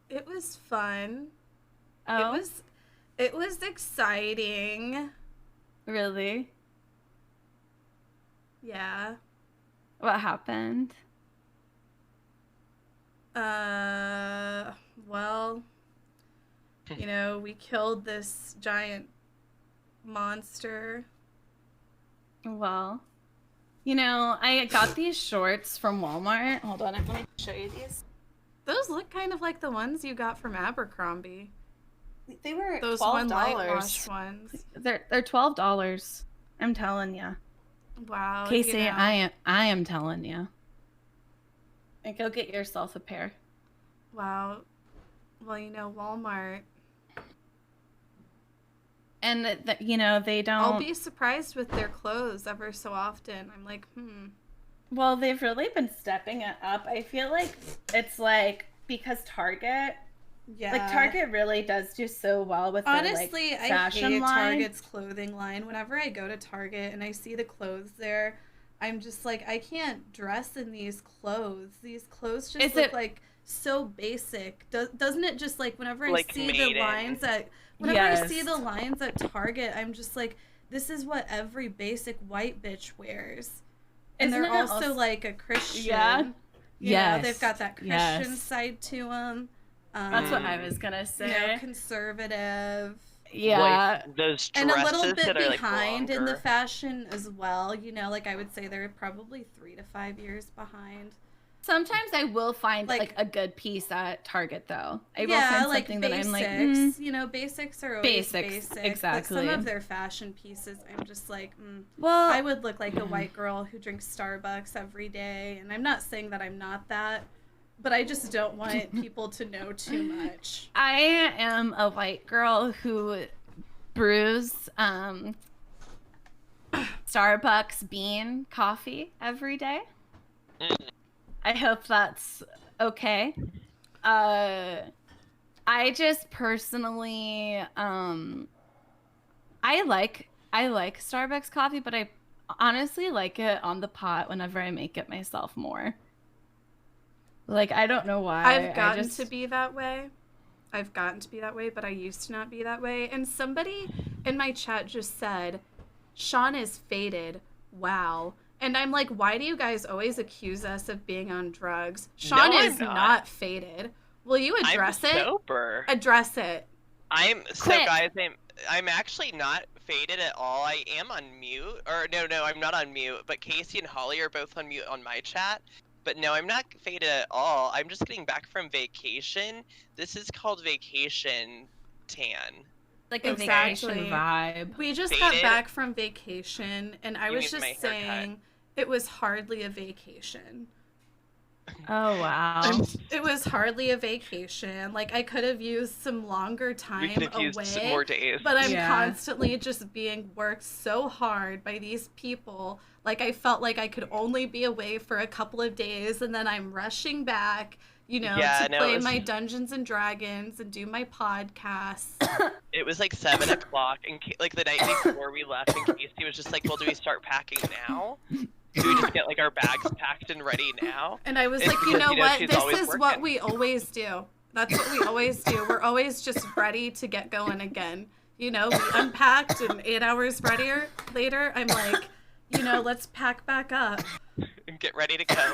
it was fun. Oh, It was exciting. really? Yeah. What happened? Well, you know, we killed this giant monster. Well, you know, I got these shorts from Walmart. Hold on, let me show you these. Those look kind of like the ones you got from Abercrombie. They were Those $12. whitewash ones. They're $12. I'm telling you, Wow. Casey. you know. I am telling you. And go get yourself a pair. Wow. Well, you know, Walmart. And you know, they don't. I'll be surprised with their clothes ever so often. I'm like, Well, they've really been stepping it up. I feel like it's like because Target, Yeah. like Target really does do so well with their, Honestly, like, I fashion hate line. Target's clothing line. Whenever I go to Target and I see the clothes there, I'm just like, I can't dress in these clothes. These clothes just Is look it- like so basic. Doesn't it just like whenever I Like see the maiden. lines at I see Yes. the lines at Target, I'm just like, this is what every basic white bitch wears. And Isn't they're it also also- like a Christian. Yeah. You know, Yes. they've got that Christian Yes. side to them. That's what I was gonna You say. know, conservative. Yeah. Like those And dresses a little bit that are like behind in the longer. fashion as well. You know, like I would say they're probably 3 to 5 years behind. Sometimes I will find Like- like a good piece at Target though. I will Yeah, find like something basics. that I'm like, You know, basics are always Basics, basic. exactly. But some of their fashion pieces, I'm just like, well, I would look like a white girl who drinks Starbucks every day. And I'm not saying that I'm not that, but I just don't want people to know too much. I am a white girl who brews Starbucks bean coffee every day. I hope that's okay. I just personally I like Starbucks coffee, but I honestly like it on the pot whenever I make it myself more. Like, I don't know why. I've I gotten just... to be that way. I've gotten to be that way, but I used to not be that way. And somebody in my chat just said, Sean is faded. Wow. And I'm like, why do you guys always accuse us of being on drugs? Sean No, I'm is not. not faded. Will you address I'm it? sober. Address it. Quit. Guys, I'm actually not faded at all. I am on mute. Or no, I'm not on mute. But Casey and Holly are both on mute on my chat. But no, I'm not faded at all. I'm just getting back from vacation. This is called vacation tan. like a Exactly. vacation vibe. We just got Faded? back from vacation, and I You was mean my just haircut. saying it was hardly a vacation. Oh wow. It was hardly a vacation. Like, I could have used some longer We time could have used away. some more days. But I'm Yeah. constantly just being worked so hard by these people. Like, I felt like I could only be away for a couple of days, and then I'm rushing back, you know, Yeah, to no, play it was- my Dungeons and Dragons and do my podcast. It was like 7 o'clock, and like the night before we left, and Casey was just like, "Well, do we start packing now? Do we just get like our bags packed and ready now?" And I was It's like, you because, know what? she's This always is what working. we always do. That's what we always do. We're always just ready to get going again. You know, we unpacked, and 8 hours later, I'm like, you know, let's pack back up. And get ready to go.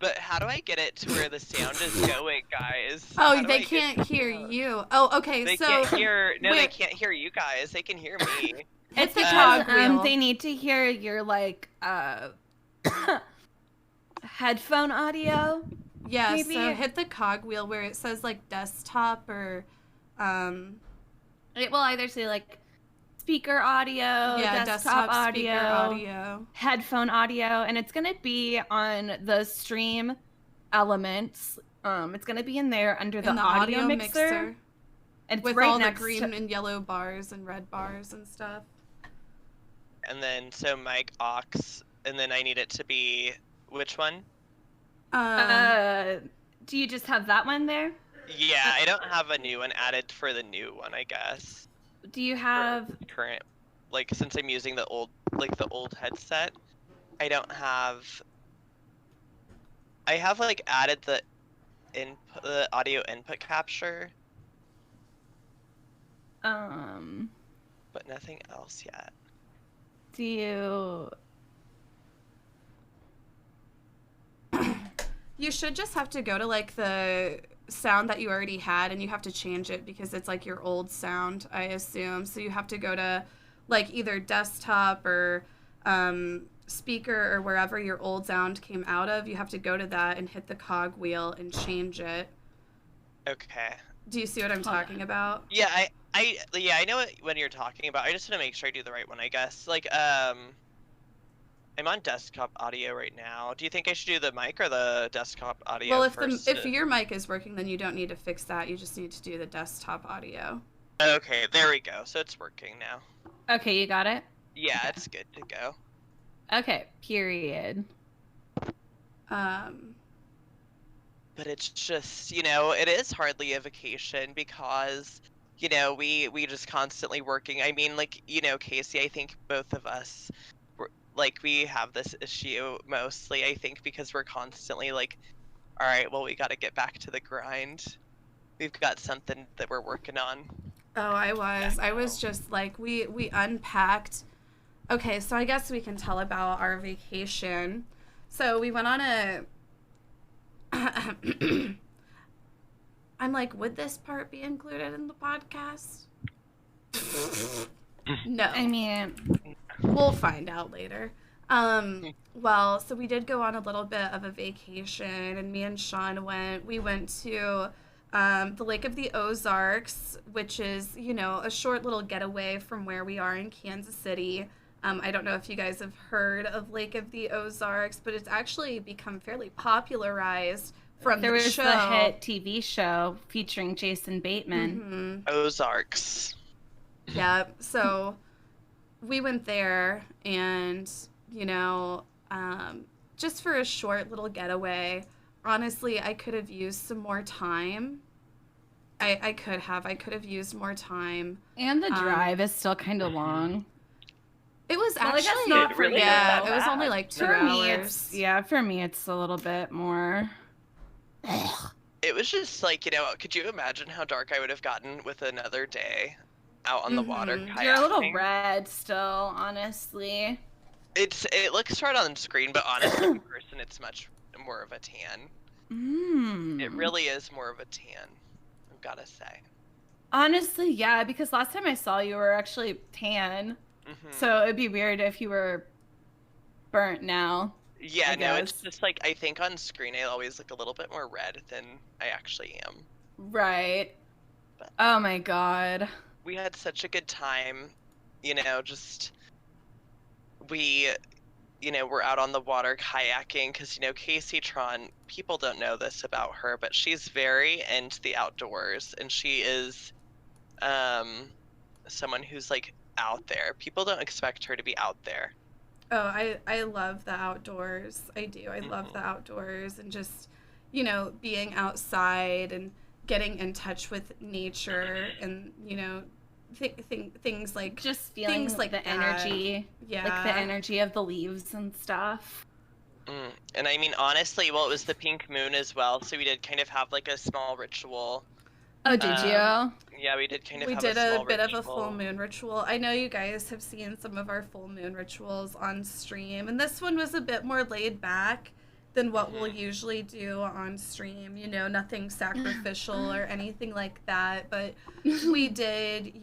But how do I get it to where the sound is going, guys? How Oh, do they I get- can't hear you. Oh, okay. They so can't hear. No, they wait. can't hear you guys. They can hear me. It's the because cogwheel. they need to hear your like headphone audio. Yeah, Maybe- so hit the cogwheel where it says like desktop or It will either say like speaker audio, desktop audio, speaker audio, headphone audio, and it's gonna be on the stream elements. It's gonna be in there under the audio mixer. And with right all next the green and yellow bars and red bars and stuff. And then so mic aux, and then I need it to be which one? Do you just have that one there? Yeah, I don't have a new one added for the new one, I guess. Do you have current, like, since I'm using the old headset, I don't have. I have like added the audio input capture. But nothing else yet. Do you? You should just have to go to like the sound that you already had, and you have to change it because it's like your old sound, I assume. So you have to go to like either desktop or speaker or wherever your old sound came out of. You have to go to that and hit the cog wheel and change it. Okay. Do you see what I'm talking about? Yeah, I know what you're talking about. I just want to make sure I do the right one, I guess. Like, I'm on desktop audio right now. Do you think I should do the mic or the desktop audio well, first? If your mic is working, then you don't need to fix that. You just need to do the desktop audio. Okay, there we go. So it's working now. Okay, you got it? Yeah, it's good to go. Okay, period. But it's just, it is hardly a vacation because, we just constantly working. I mean, like, Casey, I think both of us, we have this issue mostly, I think, because we're constantly like, all right, well, we got to get back to the grind. We've got something that we're working on. Oh, I was just like, we unpacked. Okay, so I guess we can tell about our vacation. So we went on a I'm like, would this part be included in the podcast? No. I mean, we'll find out later. Well, so we did go on a little bit of a vacation, and me and Sean we went to the Lake of the Ozarks, which is, a short little getaway from where we are in Kansas City. I don't know if you guys have heard of Lake of the Ozarks, but it's actually become fairly popularized from there the was show. the hit TV show featuring Jason Bateman. Mm-hmm. Ozarks. Yeah, so we went there, and, just for a short little getaway. Honestly, I could have used some more time. I could have used more time. And the drive is still kind of long. It was actually not for really you. Yeah, it was only like 2 hours. For me, it's a little bit more. It was just like, could you imagine how dark I would have gotten with another day out on the water kayaking? You're a little red still, honestly. It looks hard on screen, but honestly, in person, it's much more of a tan. It really is more of a tan, I've got to say. Honestly, yeah, because last time I saw you were actually tan. Mm-hmm. So it'd be weird if you were burnt now. Yeah, no, it's just like, I think on screen I always look a little bit more red than I actually am. Right. But oh my god. We had such a good time, just, we're out on the water kayaking because, Kaceytron, people don't know this about her, but she's very into the outdoors, and she is someone who's, like, out there. People don't expect her to be out there. Oh, I love the outdoors. I do. I love the outdoors, and just, being outside and getting in touch with nature, and, things like just feeling things like the that. Energy. Yeah. Like the energy of the leaves and stuff. And I mean, honestly, well, it was the pink moon as well, so we did kind of have like a small ritual. Oh, did you? Yeah, we did kind of have a small bit ritual. of a full moon ritual. I know you guys have seen some of our full moon rituals on stream, and this one was a bit more laid back than what we'll usually do on stream. Nothing sacrificial or anything like that, but we did,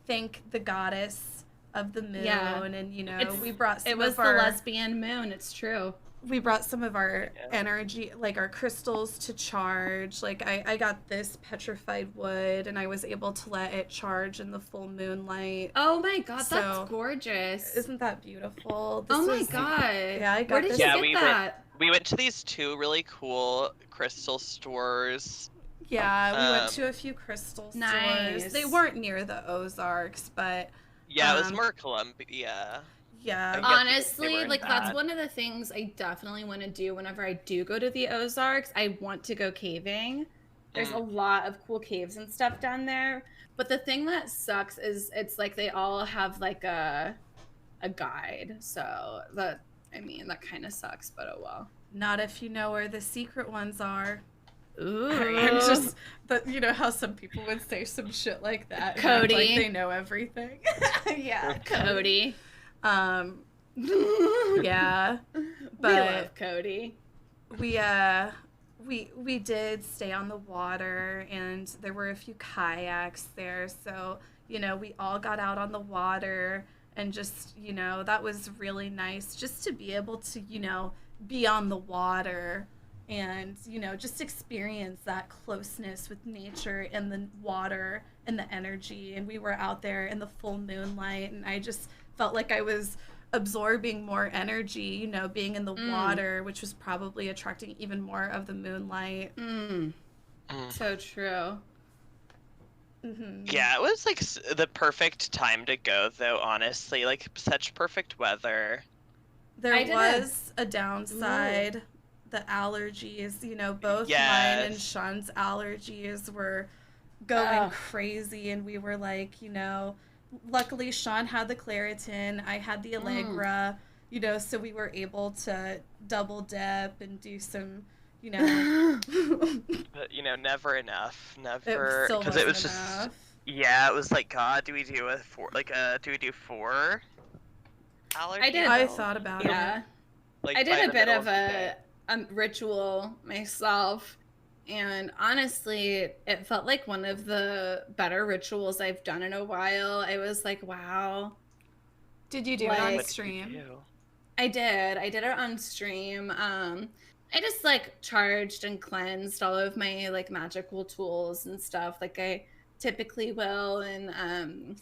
thank the goddess of the moon, and we brought some it was of our... the lesbian moon. It's true. we brought some of our energy, like our crystals, to charge. Like I got this petrified wood, and I was able to let it charge in the full moonlight. Oh my god, So, that's gorgeous. Isn't that beautiful? Oh my god. Yeah, I got Where did this. you get that? We went to these 2 really cool crystal stores. Yeah, we went to a few crystal stores. They weren't near the Ozarks, but yeah, it was more Columbia. Yeah. Honestly, like that's one of the things I definitely want to do whenever I do go to the Ozarks. I want to go caving. There's a lot of cool caves and stuff down there. But the thing that sucks is it's like they all have like a guide. So that kind of sucks, but oh well. Not if you know where the secret ones are. Ooh. I'm just, but you know how some people would say some shit like that. Cody. Like they know everything. Yeah. Cody. Yeah. But we love Cody. We did stay on the water, and there were a few kayaks there. So, you know, we all got out on the water, and just, you know, that was really nice just to be able to, you know, be on the water and, you know, just experience that closeness with nature and the water and the energy. And we were out there in the full moonlight, and I just felt like I was absorbing more energy, you know, being in the water, which was probably attracting even more of the moonlight. So true. Yeah, it was like the perfect time to go, though, honestly. Like, such perfect weather. There was a downside. Ooh. The allergies, you know, both mine and Sean's allergies were going crazy, and we were like, you know, luckily Sean had the Claritin, I had the Allegra, you know, so we were able to double dip and do some, you know. But, you know, never enough. Never. Because it was just, yeah, it was like, God, do we do do we do 4 allergies? I thought about it. Like, I did a bit of a ritual myself, and honestly it felt like one of the better rituals I've done in a while. I was like, wow. Did you do it on stream? I did it on stream. I just like charged and cleansed all of my like magical tools and stuff like I typically will, and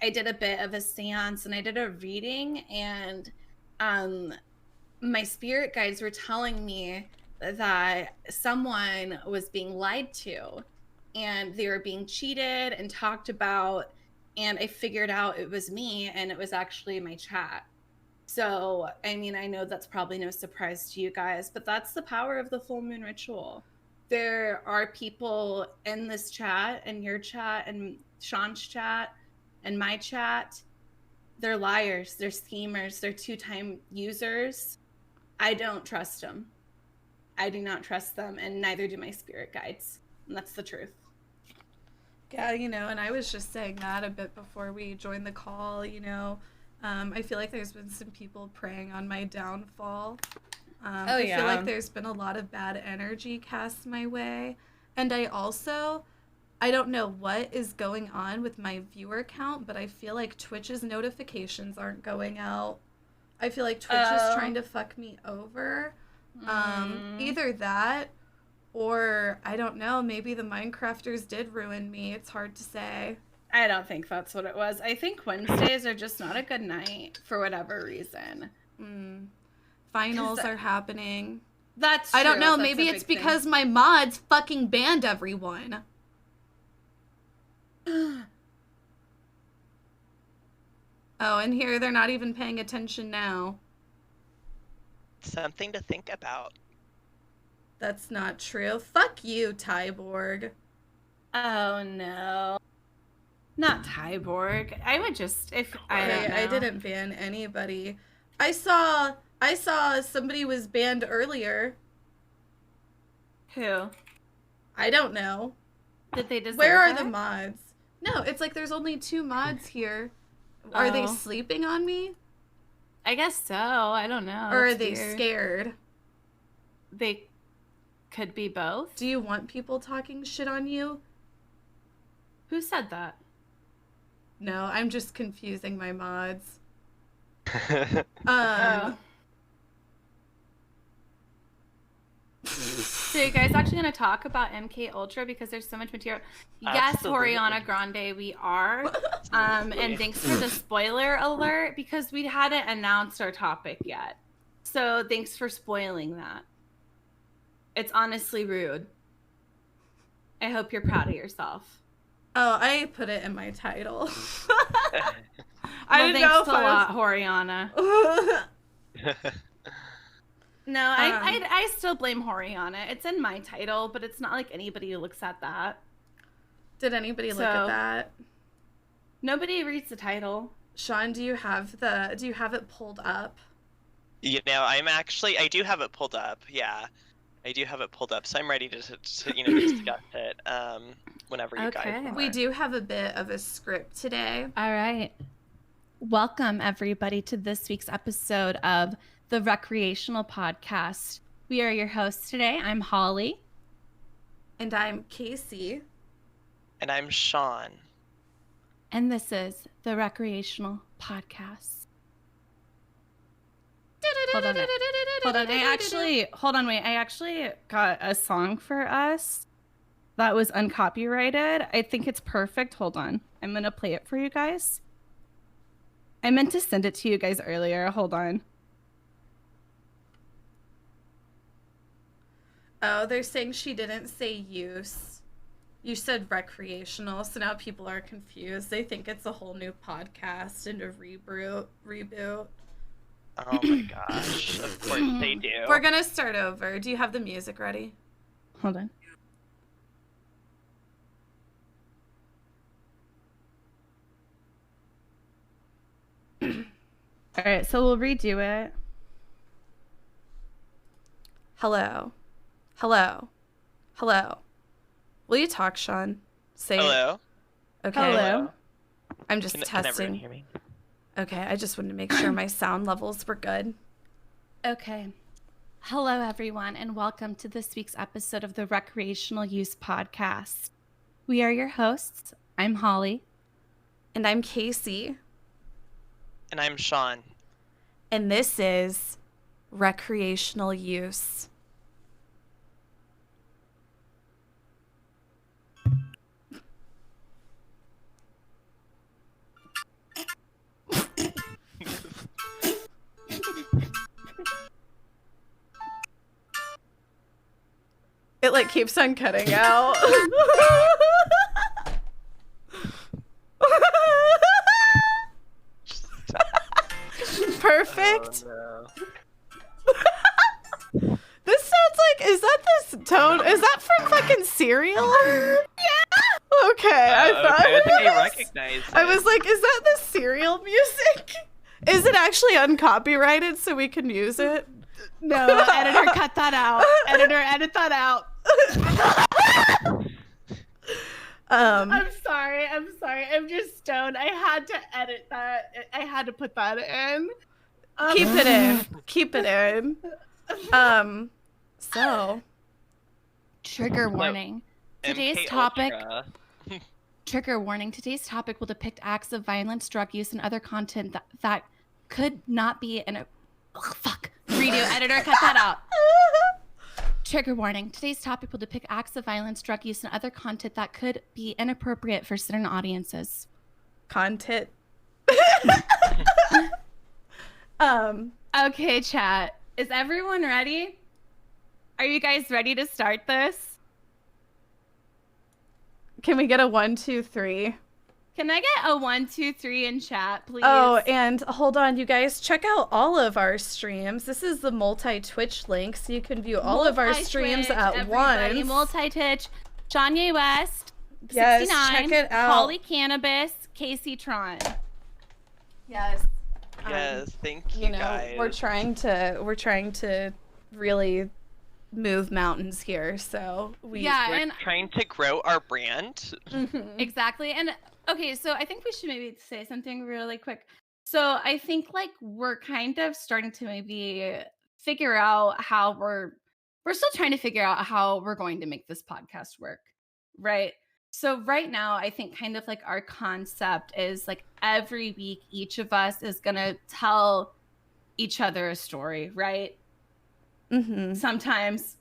I did a bit of a seance, and I did a reading, and my spirit guides were telling me that someone was being lied to, and they were being cheated and talked about, and I figured out it was me, and it was actually my chat. So, I mean, I know that's probably no surprise to you guys, but that's the power of the full moon ritual. There are people in this chat, and your chat, and Sean's chat, and my chat. They're liars, they're schemers, they're 2-time users. I don't trust them. I do not trust them, and neither do my spirit guides. And that's the truth. Yeah, you know, and I was just saying that a bit before we joined the call, you know. I feel like there's been some people preying on my downfall. I feel like there's been a lot of bad energy cast my way. And I don't know what is going on with my viewer count, but I feel like Twitch's notifications aren't going out. I feel like Twitch is trying to fuck me over. Either that, or I don't know, maybe the Minecrafters did ruin me. It's hard to say. I don't think that's what it was. I think Wednesdays are just not a good night for whatever reason. Finals are happening. That's true. I don't know, maybe it's because my mods fucking banned everyone. Oh, and here they're not even paying attention now. Something to think about. That's not true. Fuck you, Tyborg. Oh no. Not Tyborg. I would just I didn't ban anybody. I saw somebody was banned earlier. Who? I don't know. Did they deserve Where are that? the mods? No, it's like there's only 2 mods here. Are they sleeping on me? I guess so. I don't know. Or are they scared? They could be both. Do you want people talking shit on you? Who said that? No, I'm just confusing my mods. So you guys actually going to talk about MK Ultra because there's so much material? Absolutely. Yes, Oriana Grande, we are. And thanks for the spoiler alert because we hadn't announced our topic yet. So thanks for spoiling that. It's honestly rude. I hope you're proud of yourself. Oh, I put it in my title. I didn't know if a lot, Horiana. No, I still blame Horiana. It's in my title, but it's not like anybody looks at that. Did anybody look at that? Nobody reads the title. Sean, do you have it pulled up? You know, I do have it pulled up. Yeah, I do have it pulled up, so I'm ready to discuss it. Whenever you guys are. We do have a bit of a script today. All right. Welcome everybody to this week's episode of the Recreational Podcast. We are your hosts today. I'm Holly. And I'm Casey. And I'm Sean. And this is the Recreational Podcast. Hold on. I actually got a song for us that was uncopyrighted. I think it's perfect. Hold on. I'm going to play it for you guys. I meant to send it to you guys earlier. Hold on. Oh, they're saying she didn't say use. You said recreational, so now people are confused. They think it's a whole new podcast and a reboot. Oh my gosh. Of course they do. We're going to start over. Do you have the music ready? Hold on. All right, so we'll redo it. Hello. Hello. Hello. Will you talk, Sean? Say hello. It. Okay. Hello. I'm just testing. Can everyone hear me? Okay, I just wanted to make sure my sound levels were good. Okay. Hello, everyone, and welcome to this week's episode of the Recreational Use Podcast. We are your hosts. I'm Holly. And I'm Casey. And I'm Sean. And this is Recreational Use. It like keeps on cutting out. Perfect. Oh, no. This sounds like, is that this tone? Is that from fucking Serial? Yeah. Okay, I thought. Okay, I think I recognize it. I was like, is that the Serial music? Is it actually uncopyrighted so we can use it? No, editor, cut that out. Editor, edit that out. I'm sorry. I'm just stoned. I had to edit that. I had to put that in. Keep it in. Keep it in. So. Trigger warning. Today's topic. Trigger warning. Today's topic will depict acts of violence, drug use, and other content that could not be in a. Oh, fuck. Redo. Editor, cut that out. Trigger warning. Today's topic will depict acts of violence, drug use, and other content that could be inappropriate for certain audiences. Content. Okay, chat. Is everyone ready? Are you guys ready to start this? Can we get a 1, 2, 3? Can I get a 1, 2, 3 in chat, please? Oh, and hold on, you guys. Check out all of our streams. This is the multi-Twitch link, so you can view all of our streams at once. Multi-Twitch. Shanye West, 69. Yes, check it out. Holly Cannabis, Kaceytron. Yes. Yes, thank you, guys. We're trying to really move mountains here, so we're trying to grow our brand. Mm-hmm. Exactly. And okay, so I think we should maybe say something really quick. So I think like we're kind of starting to maybe figure out how we're still trying to figure out how we're going to make this podcast work, right? So right now, I think kind of like our concept is like every week, each of us is going to tell each other a story, right? Mm-hmm. Sometimes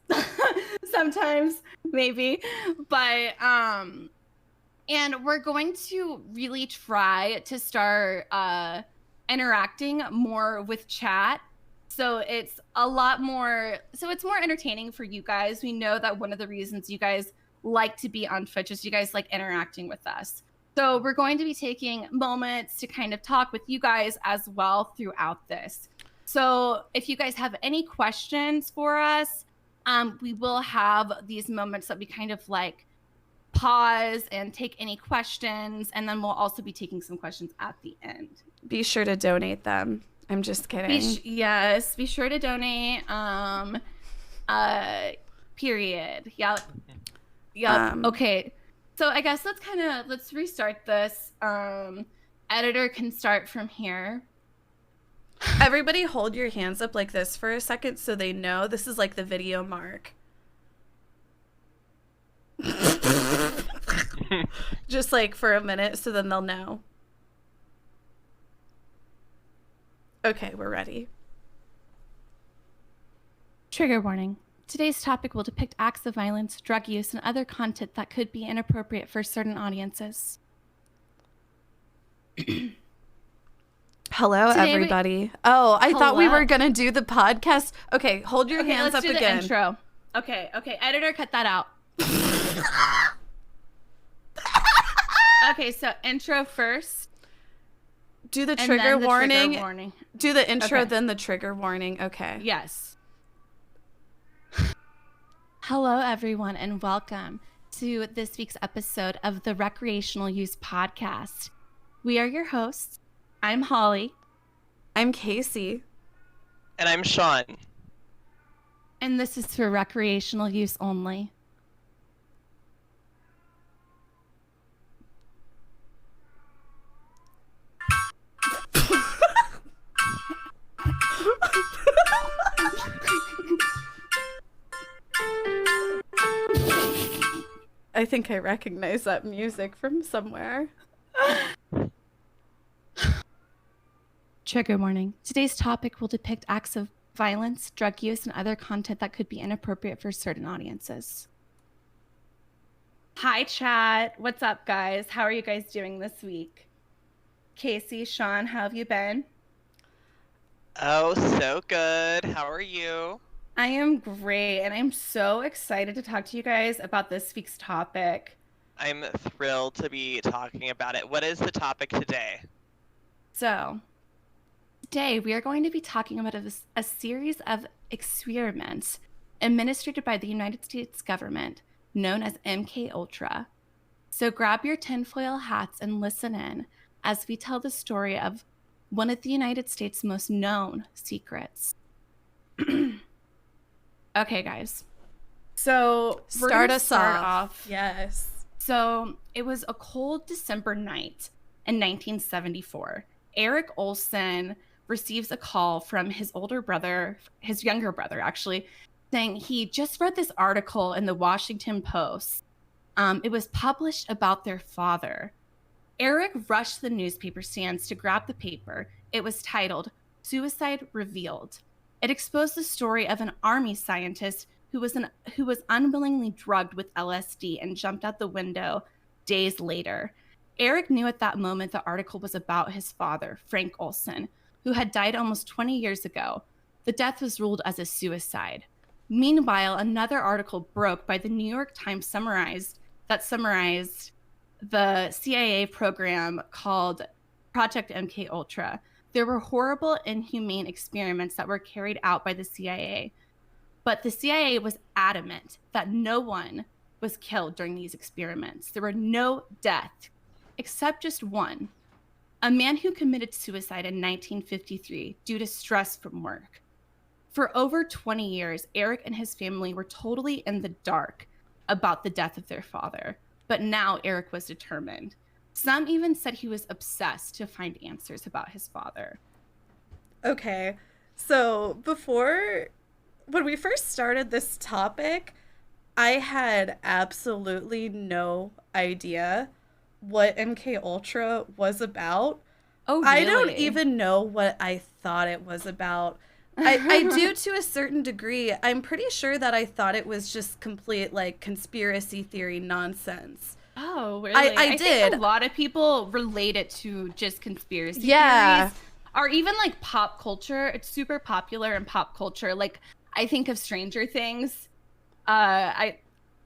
sometimes, maybe. But and we're going to really try to start interacting more with chat. So it's a lot more, so it's more entertaining for you guys. We know that one of the reasons you guys like to be on Twitch is you guys like interacting with us. So we're going to be taking moments to kind of talk with you guys as well throughout this. So if you guys have any questions for us, we will have these moments that we kind of like pause and take any questions, and then we'll also be taking some questions at the end. Be sure to donate them. I'm just kidding. Yes, be sure to donate. Period. Yep. Okay. So I guess let's restart this. Editor can start from here. Everybody hold your hands up like this for a second so they know this is like the video mark. Just like for a minute so then they'll know. Okay, we're ready. Trigger warning. Today's topic will depict acts of violence, drug use, and other content that could be inappropriate for certain audiences. Hello, Today everybody. I thought we were going to do the podcast. Okay, hold your hands up let's do again. The intro. Okay. Editor, cut that out. Okay, so intro first. Do the trigger warning. Trigger warning. Do the intro, Okay. then the trigger warning. Okay. Yes. Hello, everyone, and welcome to this week's episode of the Recreational Use Podcast. We are your hosts. I'm Holly. I'm Casey. And I'm Sean. And this is for recreational use only. I think I recognize that music from somewhere. Trigger warning. Today's topic will depict acts of violence, drug use, and other content that could be inappropriate for certain audiences. Hi, chat. What's up, guys? How are you guys doing this week? Casey, Sean, how have you been? Oh, so good. How are you? I am great, and I'm so excited to talk to you guys about this week's topic. I'm thrilled to be talking about it. What is the topic today? So, today we are going to be talking about a series of experiments administered by the United States government known as MK Ultra. So grab your tinfoil hats and listen in as we tell the story of one of the United States' most known secrets. Okay, guys. So Start us off. Yes. So it was a cold December night in 1974. Eric Olson receives a call from his younger brother, actually, saying he just read this article in the Washington Post. It was published about their father. Eric rushed to the newspaper stands to grab the paper. It was titled "Suicide Revealed." It exposed the story of an army scientist who was unwillingly drugged with LSD and jumped out the window days later. Eric knew at that moment the article was about his father, Frank Olson, who had died almost 20 years ago. The death was ruled as a suicide. Meanwhile, another article broke by the New York Times summarized the CIA program called Project MK Ultra. There were horrible, inhumane experiments that were carried out by the CIA. But the CIA was adamant that no one was killed during these experiments. There were no deaths, except just one. A man who committed suicide in 1953 due to stress from work. For over 20 years, Eric and his family were totally in the dark about the death of their father. But now Eric was determined. Some even said he was obsessed to find answers about his father. Okay, so when we first started this topic, I had absolutely no idea what MK Ultra was about. Oh, really? I don't even know what I thought it was about. I do to a certain degree. I'm pretty sure that I thought it was just complete like conspiracy theory nonsense. Oh, really? I did. Think a lot of people relate it to just conspiracy theories. Or even like pop culture. It's super popular in pop culture. Like I think of Stranger Things. I'm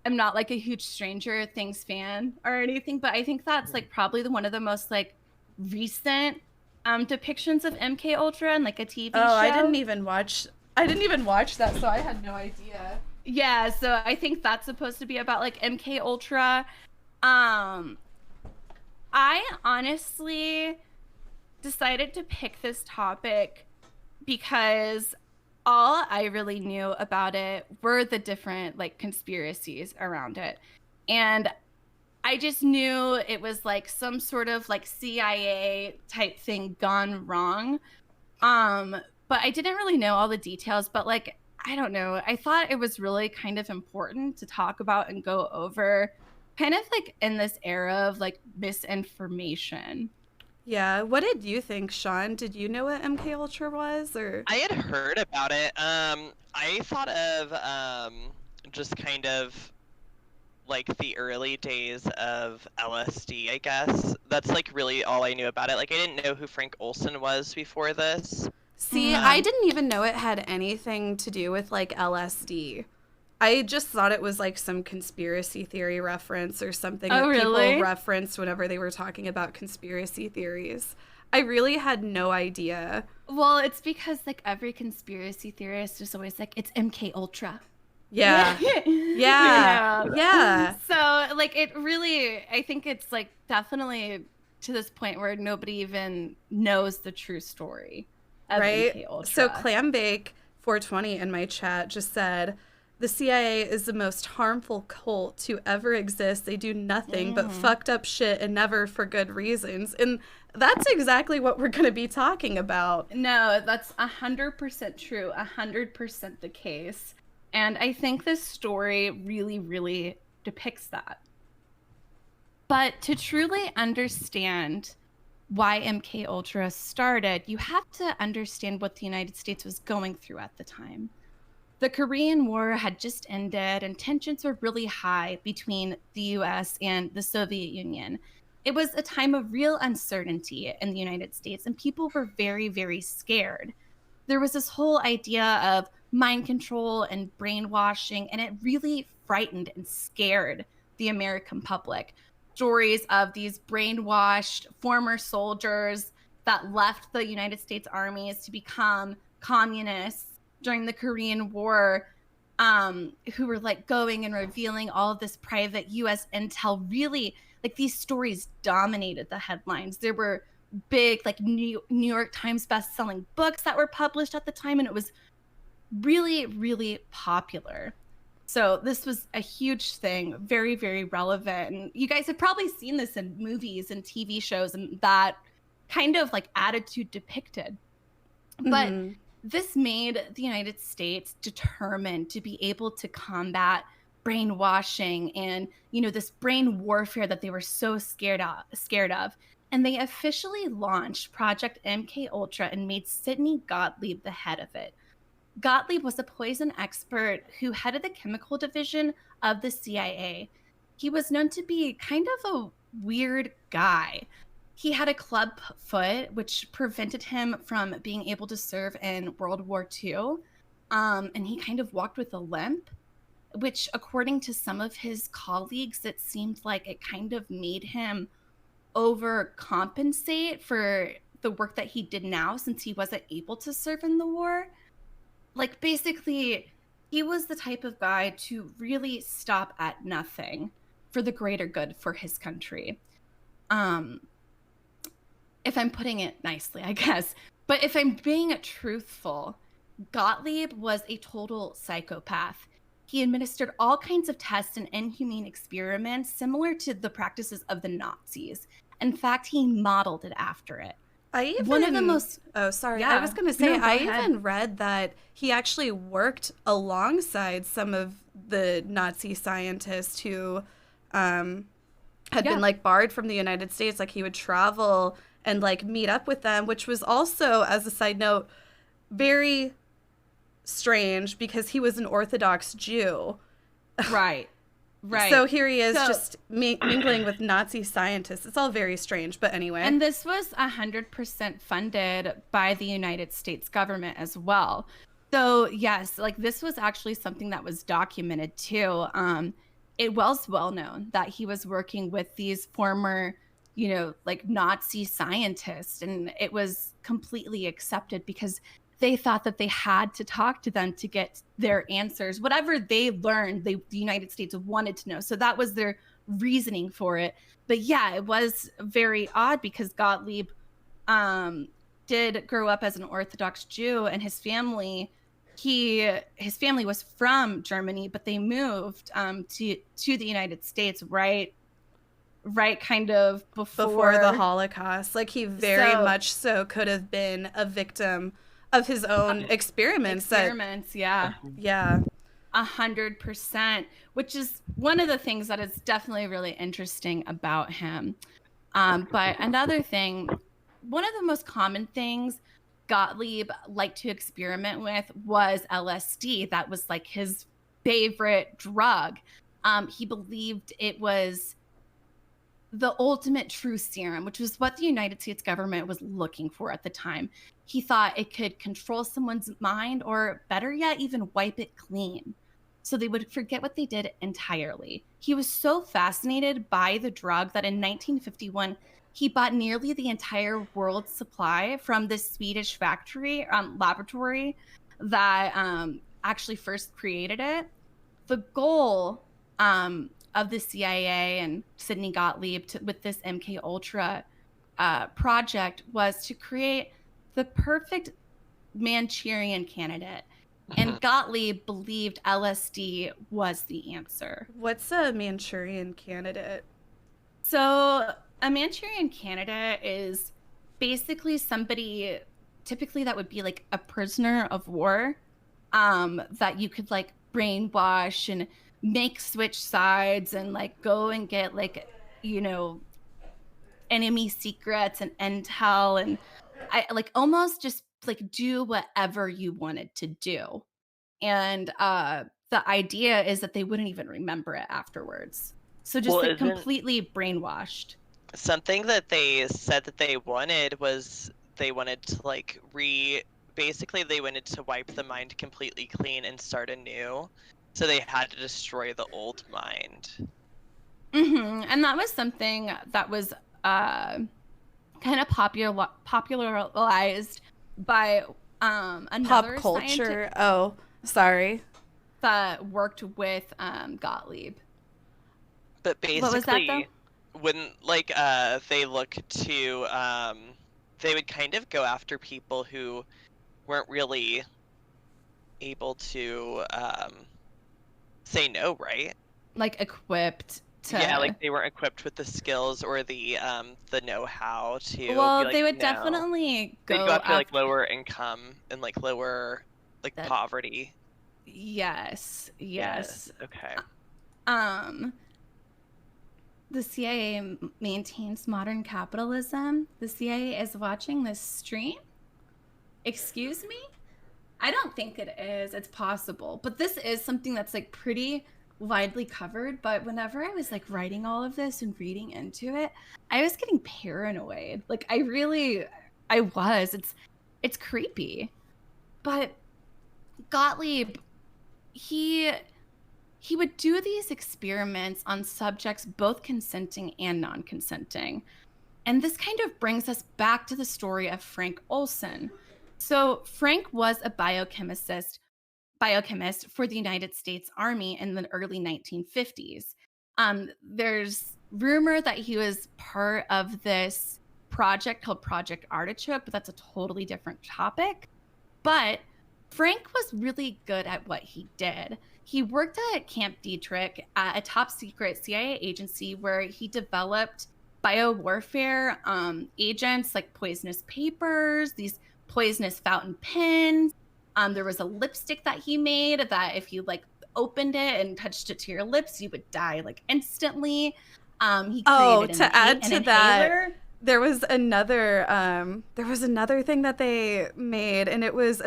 not like a huge Stranger Things fan or anything, but I think that's like probably one of the most like recent depictions of MK Ultra and like a TV show. I didn't even watch that, so I had no idea. Yeah, so I think that's supposed to be about like MK Ultra. I honestly decided to pick this topic because all I really knew about it were the different like conspiracies around it. And I just knew it was like some sort of like CIA type thing gone wrong. But I didn't really know all the details, but like, I don't know. I thought it was really kind of important to talk about and go over kind of like in this era of like misinformation. Yeah. What did you think, Sean? Did you know what MK Ultra was, or? I had heard about it. I thought of just kind of like the early days of LSD, I guess. That's like really all I knew about it. Like I didn't know who Frank Olson was before this. See, I didn't even know it had anything to do with like LSD. I just thought it was like some conspiracy theory reference or something that people referenced whenever they were talking about conspiracy theories. I really had no idea. Well, it's because like every conspiracy theorist is always like, it's MK Ultra. Yeah. Yeah. So like it really, I think it's like definitely to this point where nobody even knows the true story of MK Ultra. So Clambake 420 in my chat just said, the CIA is the most harmful cult to ever exist. They do nothing but fucked up shit and never for good reasons. And that's exactly what we're going to be talking about. No, that's 100% true. 100% the case. And I think this story really, really depicts that. But to truly understand why MK Ultra started, you have to understand what the United States was going through at the time. The Korean War had just ended and tensions were really high between the US and the Soviet Union. It was a time of real uncertainty in the United States and people were very, very scared. There was this whole idea of mind control and brainwashing, and it really frightened and scared the American public. Stories of these brainwashed former soldiers that left the United States armies to become communists during the Korean War, who were like going and revealing all of this private US intel. Really, like these stories dominated the headlines. There were big like New York Times best-selling books that were published at the time, and it was really, really popular. So this was a huge thing, very, very relevant. And you guys have probably seen this in movies and TV shows and that kind of like attitude depicted. But this made the United States determined to be able to combat brainwashing and, you know, this brain warfare that they were so scared of. And they officially launched Project MK Ultra and made Sidney Gottlieb the head of it. Gottlieb was a poison expert who headed the chemical division of the CIA. He was known to be kind of a weird guy. He had a club foot, which prevented him from being able to serve in World War II. And he kind of walked with a limp, which according to some of his colleagues, it seemed like it kind of made him overcompensate for the work that he did now since he wasn't able to serve in the war. Like basically, he was the type of guy to really stop at nothing for the greater good for his country. If I'm putting it nicely, I guess. But if I'm being truthful, Gottlieb was a total psychopath. He administered all kinds of tests and inhumane experiments similar to the practices of the Nazis. In fact, he modeled it after it. One of the most... Oh, sorry. Yeah. I was going to say, I even read that he actually worked alongside some of the Nazi scientists who had been, like, barred from the United States. Like, he would travel and, like, meet up with them, which was also, as a side note, very strange because he was an Orthodox Jew. Right. Right. So here he is just mingling with Nazi scientists. It's all very strange, but anyway. And this was 100% funded by the United States government as well. So yes, like this was actually something that was documented too. It was well known that he was working with these former, you know, like Nazi scientists, and it was completely accepted because they thought that they had to talk to them to get their answers. Whatever they learned, the United States wanted to know. So that was their reasoning for it. But yeah, it was very odd because Gottlieb did grow up as an Orthodox Jew, and his family was from Germany, but they moved to the United States right kind of before the Holocaust. Like he very much so could have been a victim of his own experiments. Yeah. 100%, which is one of the things that is definitely really interesting about him. But another thing, one of the most common things Gottlieb liked to experiment with was LSD. That was like his favorite drug. He believed it was the ultimate true serum, which was what the United States government was looking for at the time. He thought it could control someone's mind, or better yet, even wipe it clean, so they would forget what they did entirely. He was so fascinated by the drug that in 1951, he bought nearly the entire world's supply from this Swedish laboratory that actually first created it. The goal of the CIA and Sidney Gottlieb with this MK Ultra project was to create the perfect Manchurian candidate. And Gottlieb believed LSD was the answer. What's a Manchurian candidate? So a Manchurian candidate is basically somebody, typically that would be like a prisoner of war, that you could like brainwash and make switch sides and like go and get like, you know, enemy secrets and intel, and I like almost just like do whatever you wanted to do. And the idea is that they wouldn't even remember it afterwards. So just like completely brainwashed. Something that they said that they wanted was they wanted to like basically they wanted to wipe the mind completely clean and start anew. So they had to destroy the old mind. And that was something that was kind of popularized by another pop culture. Oh, sorry. That worked with Gottlieb. But basically, what was that, though? When like they look to they would kind of go after people who weren't really able to say no, right? Like equipped to... Yeah, like they weren't equipped with the skills or the know-how to. Well, like, they would definitely go after like lower income and like lower like poverty. Yes. Okay. The CIA maintains modern capitalism. The CIA is watching this stream? Excuse me? I don't think it is. It's possible. But this is something that's like pretty widely covered. But whenever I was like writing all of this and reading into it, I was getting paranoid. Like I was. It's creepy. But Gottlieb, he would do these experiments on subjects both consenting and non-consenting. And this kind of brings us back to the story of Frank Olson. So Frank was a biochemist for the United States Army in the early 1950s. There's rumor that he was part of this project called Project Artichoke, but that's a totally different topic. But Frank was really good at what he did. He worked at Camp Dietrich, a top secret CIA agency where he developed biowarfare agents like poisonous papers, these poisonous fountain pens. There was a lipstick that he made that if you like opened it and touched it to your lips, you would die like instantly. He created to add to that, there was another thing that they made, and it was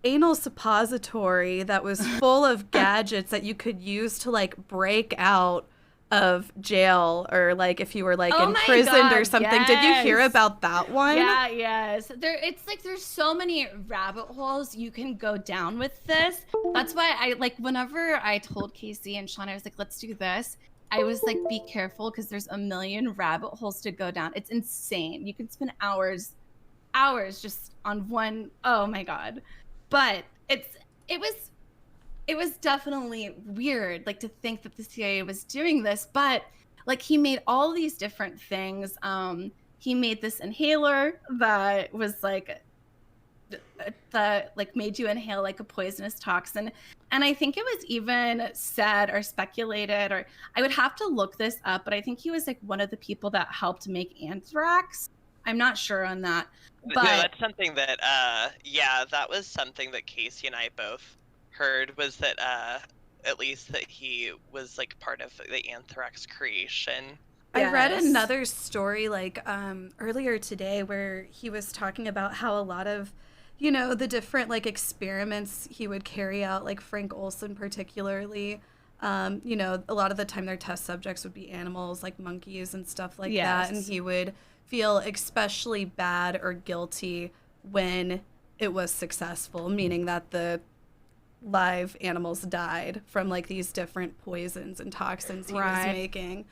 anal suppository that was full of gadgets that you could use to like break out of jail, or like if you were like imprisoned or something. Yes. Did you hear about that one? Yeah, yes. It's like there's so many rabbit holes you can go down with this. That's why I like whenever I told Casey and Sean, I was like, let's do this. I was like, be careful because there's a million rabbit holes to go down. It's insane. You can spend hours just on one. Oh my God. But it was definitely weird, like to think that the CIA was doing this, but like he made all these different things. He made this inhaler that was like that like made you inhale like a poisonous toxin. And I think it was even said or speculated, or I would have to look this up, but I think he was like one of the people that helped make anthrax. I'm not sure on that. But no, that's something that that was something that Casey and I both heard, was that at least that he was like part of the anthrax creation. I read another story like earlier today where he was talking about how a lot of, you know, the different like experiments he would carry out, like Frank Olson particularly, you know, a lot of the time their test subjects would be animals like monkeys and stuff like that, and he would feel especially bad or guilty when it was successful, meaning that the live animals died from like these different poisons and toxins he was making.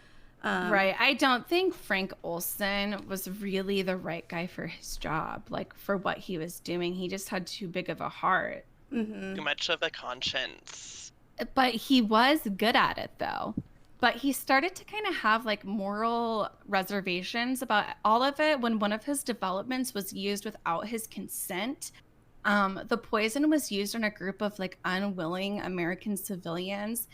Right. I don't think Frank Olson was really the right guy for his job, like for what he was doing. He just had too big of a heart. Mm-hmm. Too much of a conscience. But he was good at it, though. But he started to kind of have like moral reservations about all of it when one of his developments was used without his consent. The poison was used on a group of like unwilling American civilians,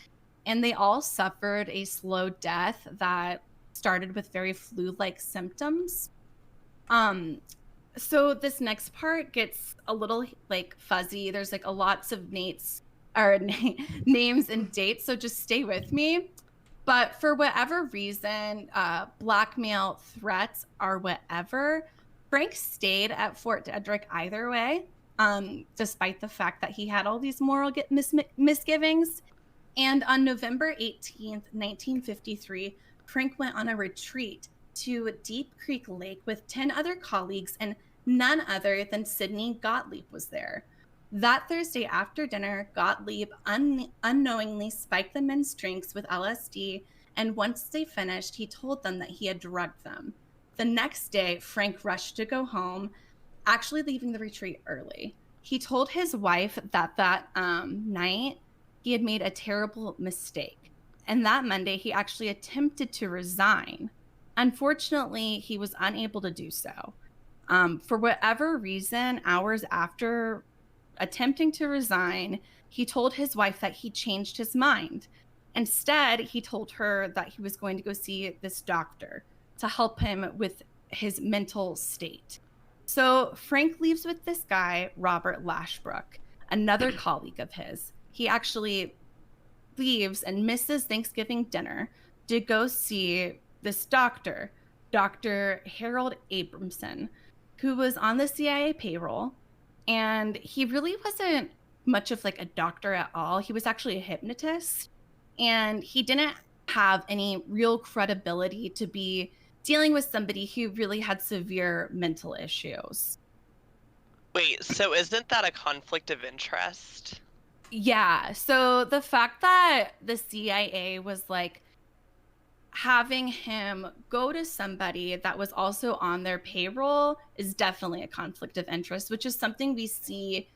and they all suffered a slow death that started with very flu-like symptoms. So this next part gets a little like fuzzy. There's like lots of names and dates, so just stay with me. But for whatever reason, blackmail, threats, or whatever, Frank stayed at Fort Detrick either way, despite the fact that he had all these moral misgivings. And on November 18th, 1953, Frank went on a retreat to Deep Creek Lake with 10 other colleagues, and none other than Sidney Gottlieb was there. That Thursday after dinner, Gottlieb unknowingly spiked the men's drinks with LSD, and once they finished, he told them that he had drugged them. The next day, Frank rushed to go home, actually leaving the retreat early. He told his wife that night he had made a terrible mistake, and that Monday he actually attempted to resign. Unfortunately, he was unable to do so. For whatever reason, hours after attempting to resign, he told his wife that he changed his mind. Instead, he told her that he was going to go see this doctor to help him with his mental state. So Frank leaves with this guy, Robert Lashbrook, another colleague of his. He actually leaves and misses Thanksgiving dinner to go see this doctor, Dr. Harold Abramson, who was on the CIA payroll. And he really wasn't much of like a doctor at all. He was actually a hypnotist, and he didn't have any real credibility to be dealing with somebody who really had severe mental issues. Wait, so isn't that a conflict of interest? Yeah. So the fact that the CIA was like having him go to somebody that was also on their payroll is definitely a conflict of interest, which is something we see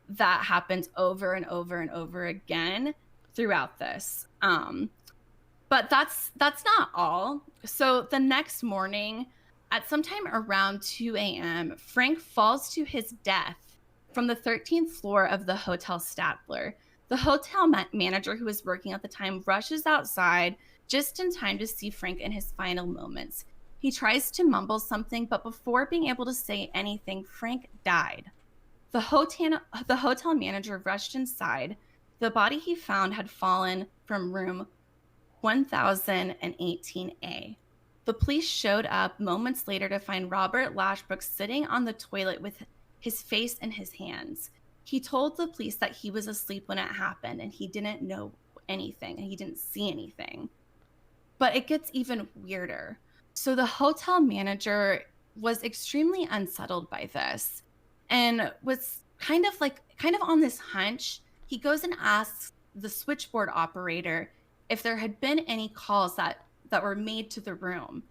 that happens over and over and over again throughout this. But that's not all. So the next morning, at sometime around 2 a.m., Frank falls to his death from the 13th floor of the Hotel Statler. The hotel manager who was working at the time rushes outside just in time to see Frank in his final moments. He tries to mumble something, but before being able to say anything, Frank died. The hotel manager rushed inside. The body he found had fallen from room 1018A. The police showed up moments later to find Robert Lashbrook sitting on the toilet with his face in his hands. He told the police that he was asleep when it happened and he didn't know anything and he didn't see anything. But it gets even weirder. So the hotel manager was extremely unsettled by this and was kind of on this hunch. He goes and asks the switchboard operator if there had been any calls that were made to the room.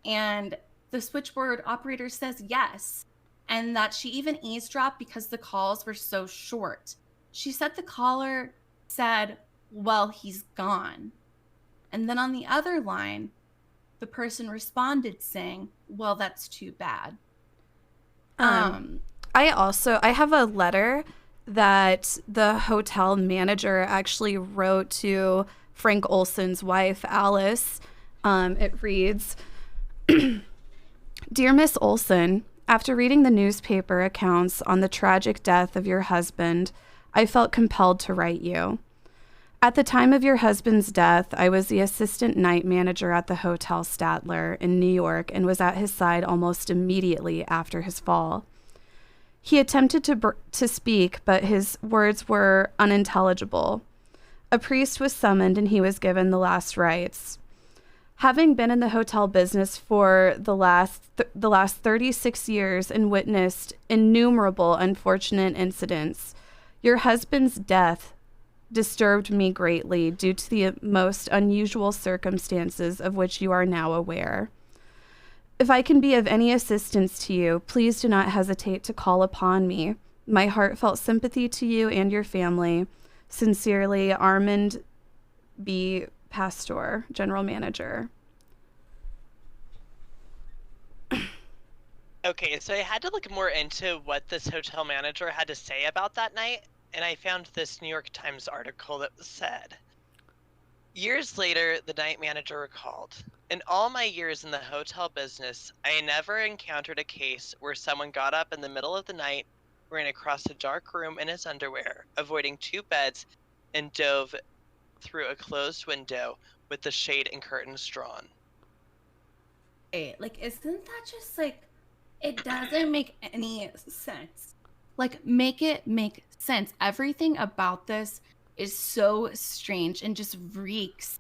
And the switchboard operator says yes, and that she even eavesdropped because the calls were so short. She said the caller said, "Well, he's gone." And then on the other line, the person responded saying, "Well, that's too bad." I have a letter that the hotel manager actually wrote to Frank Olson's wife, Alice. It reads, "Dear Miss Olson, after reading the newspaper accounts on the tragic death of your husband, I felt compelled to write you. At the time of your husband's death, I was the assistant night manager at the Hotel Statler in New York and was at his side almost immediately after his fall. He attempted to speak, but his words were unintelligible. A priest was summoned and he was given the last rites. Having been in the hotel business for the last 36 years and witnessed innumerable unfortunate incidents, your husband's death disturbed me greatly due to the most unusual circumstances of which you are now aware. If I can be of any assistance to you, please do not hesitate to call upon me. My heartfelt sympathy to you and your family. Sincerely, Armand B. Pastor, General Manager." Okay, so I had to look more into what this hotel manager had to say about that night, and I found this New York Times article that said, "Years later, the night manager recalled, in all my years in the hotel business, I never encountered a case where someone got up in the middle of the night, ran across a dark room in his underwear, avoiding two beds, and dove through a closed window with the shade and curtains drawn." Like, isn't that just like, it doesn't make any sense. Like, make it make sense. Everything about this is so strange and just reeks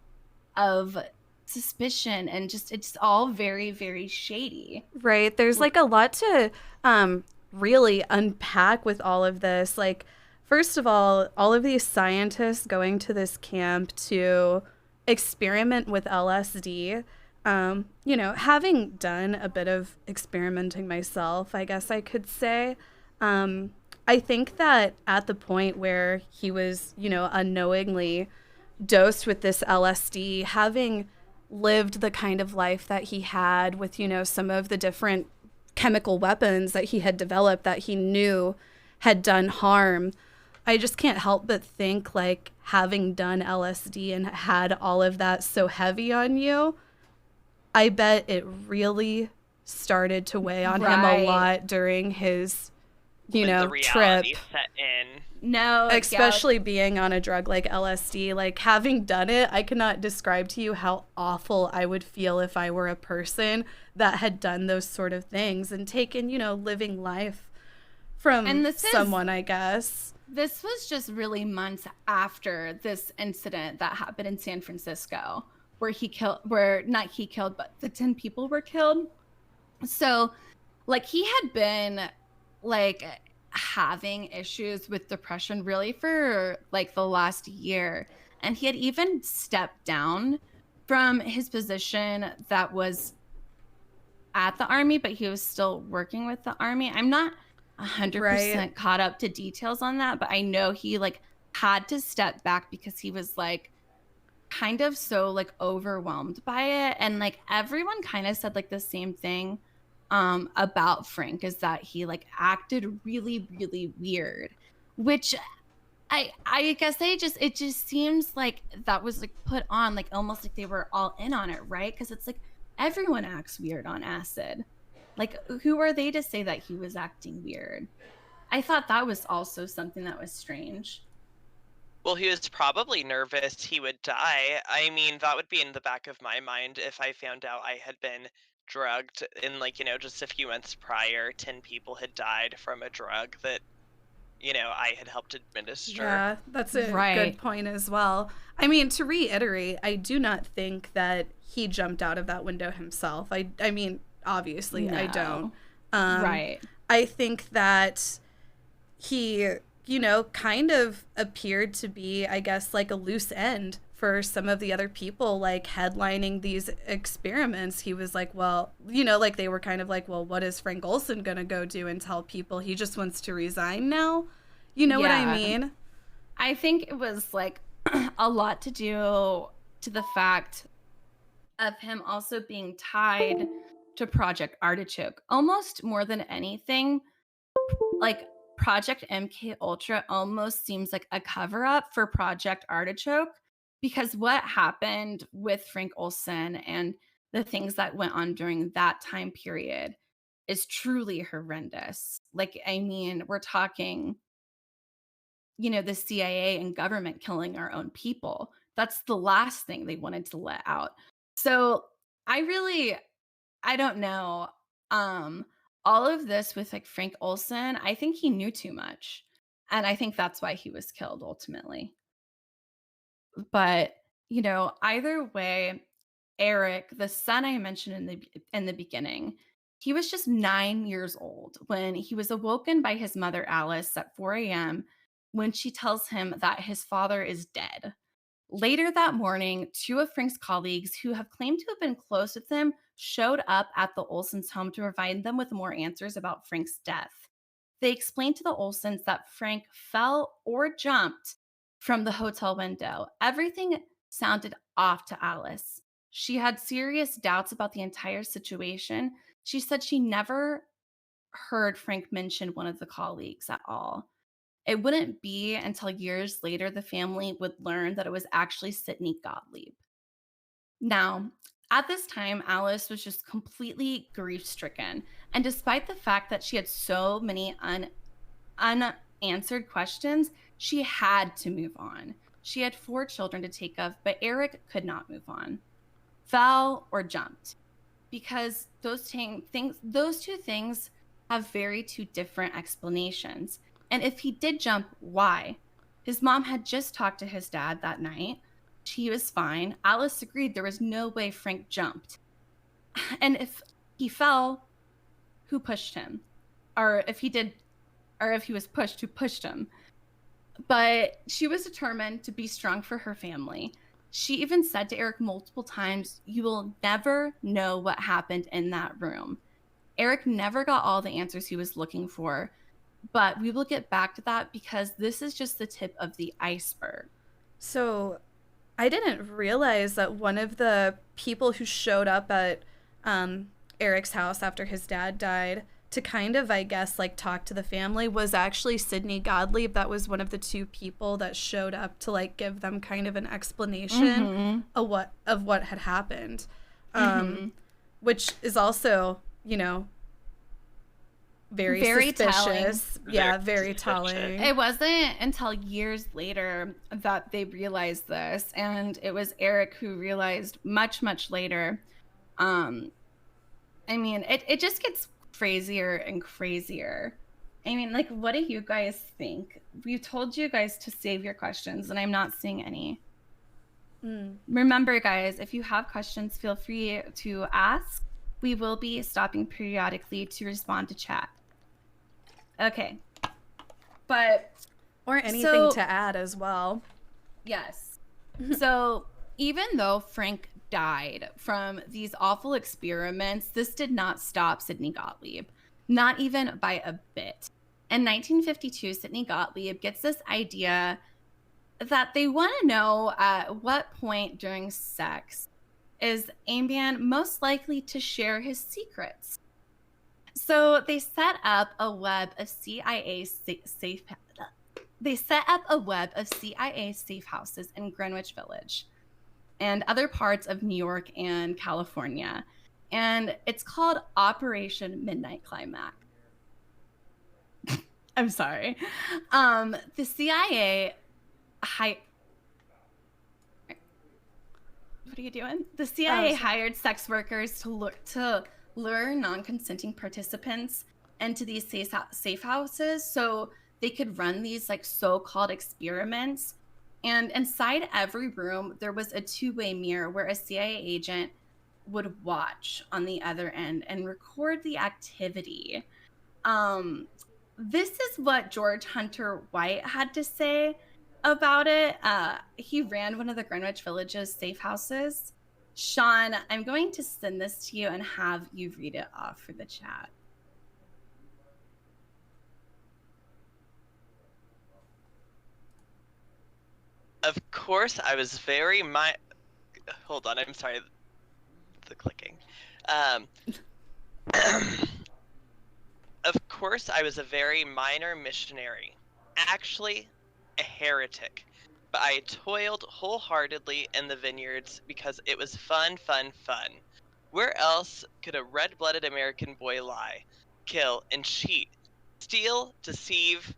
of suspicion and just, it's all very, very shady. Right. There's like a lot to really unpack with all of this. Like, first of all of these scientists going to this camp to experiment with LSD, having done a bit of experimenting myself, I guess I could say, I think that at the point where he was, unknowingly dosed with this LSD, having lived the kind of life that he had with, some of the different chemical weapons that he had developed that he knew had done harm, I just can't help but think, like, having done LSD and had all of that so heavy on you, I bet it really started to weigh on him a lot during his, When the trip. reality set in. No, Especially being on a drug like LSD. Like, having done it, I cannot describe to you how awful I would feel if I were a person that had done those sort of things and taken, living life from someone, I guess. This was just really months after this incident that happened in San Francisco, where not he killed, but the 10 people were killed. So, like, he had been, like, having issues with depression really for, like, the last year. And he had even stepped down from his position that was at the Army, but he was still working with the Army. I'm not 100% caught up to details on that, but I know he, like, had to step back because he was, like, kind of so, like, overwhelmed by it. And, like, everyone kind of said, like, the same thing about Frank, is that he, like, acted really, really weird, which I guess it just seems like that was, like, put on, like, almost like they were all in on it, right? Because it's like everyone acts weird on acid. Like, who are they to say that he was acting weird? I thought that was also something that was strange. Well, he was probably nervous he would die. I mean, that would be in the back of my mind if I found out I had been drugged in, like, just a few months prior, 10 people had died from a drug that I had helped administer. Yeah, that's a good point as well. I mean, to reiterate, I do not think that he jumped out of that window himself. I mean, obviously, I don't. Right. I think that he, kind of appeared to be, I guess, like a loose end for some of the other people, like headlining these experiments. He was like, well, like they were kind of like, well, what is Frank Olson going to go do and tell people? He just wants to resign now. You know what I mean? I think it was like a lot to do to the fact of him also being tied to Project Artichoke. Almost more than anything, like Project MK Ultra almost seems like a cover-up for Project Artichoke, because what happened with Frank Olson and the things that went on during that time period is truly horrendous. Like, I mean, we're talking, the CIA and government killing our own people. That's the last thing they wanted to let out. So I don't know. All of this with like Frank Olson, I think he knew too much. And I think that's why he was killed ultimately. But, either way, Eric, the son I mentioned in the beginning, he was just 9 years old when he was awoken by his mother Alice at 4 a.m. when she tells him that his father is dead. Later that morning, 2 of Frank's colleagues who have claimed to have been close with him showed up at the Olsons' home to provide them with more answers about Frank's death. They explained to the Olsons that Frank fell or jumped from the hotel window. Everything sounded off to Alice. She had serious doubts about the entire situation. She said she never heard Frank mention one of the colleagues at all. It wouldn't be until years later the family would learn that it was actually Sidney Gottlieb. Now, at this time, Alice was just completely grief-stricken. And despite the fact that she had so many unanswered questions, she had to move on. She had 4 children to take of, but Eric could not move on. Fell or jumped. Because those two things have very 2 different explanations. And if he did jump, why? His mom had just talked to his dad that night. He was fine. Alice agreed there was no way Frank jumped. And if he fell, who pushed him? Or if he was pushed, who pushed him? But she was determined to be strong for her family. She even said to Eric multiple times, "You will never know what happened in that room." Eric never got all the answers he was looking for, but we will get back to that because this is just the tip of the iceberg. So I didn't realize that one of the people who showed up at Eric's house after his dad died to kind of, I guess, like talk to the family was actually Sidney Gottlieb. That was one of the 2 people that showed up to like give them kind of an explanation of what had happened, which is also, very suspicious. Telling. Yeah, very telling. It wasn't until years later that they realized this, and it was Eric who realized much, much later. I mean, it just gets crazier and crazier. I mean, like, what do you guys think? We told you guys to save your questions, and I'm not seeing any. Remember, guys, if you have questions, feel free to ask. We will be stopping periodically to respond to chat. Okay. But... Or anything to add as well. Yes. So, even though Frank died from these awful experiments, this did not stop Sidney Gottlieb. Not even by a bit. In 1952, Sidney Gottlieb gets this idea that they want to know at what point during sex is a man most likely to share his secrets. So they set up a web of CIA safe houses in Greenwich Village and other parts of New York and California. And it's called Operation Midnight Climax. I'm sorry. The CIA What are you doing? The CIA hired sex workers to lure non-consenting participants into these safe houses so they could run these like so-called experiments. And inside every room, there was a two-way mirror where a CIA agent would watch on the other end and record the activity. This is what George Hunter White had to say about it. He ran one of the Greenwich Village's safe houses. Sean, I'm going to send this to you and have you read it off for the chat. Of course, I was very Hold on, I'm sorry. The clicking. Of course, I was a very minor missionary. Actually, a heretic. But I toiled wholeheartedly in the vineyards because it was fun, fun, fun. Where else could a red-blooded American boy lie, kill, and cheat, steal, deceive,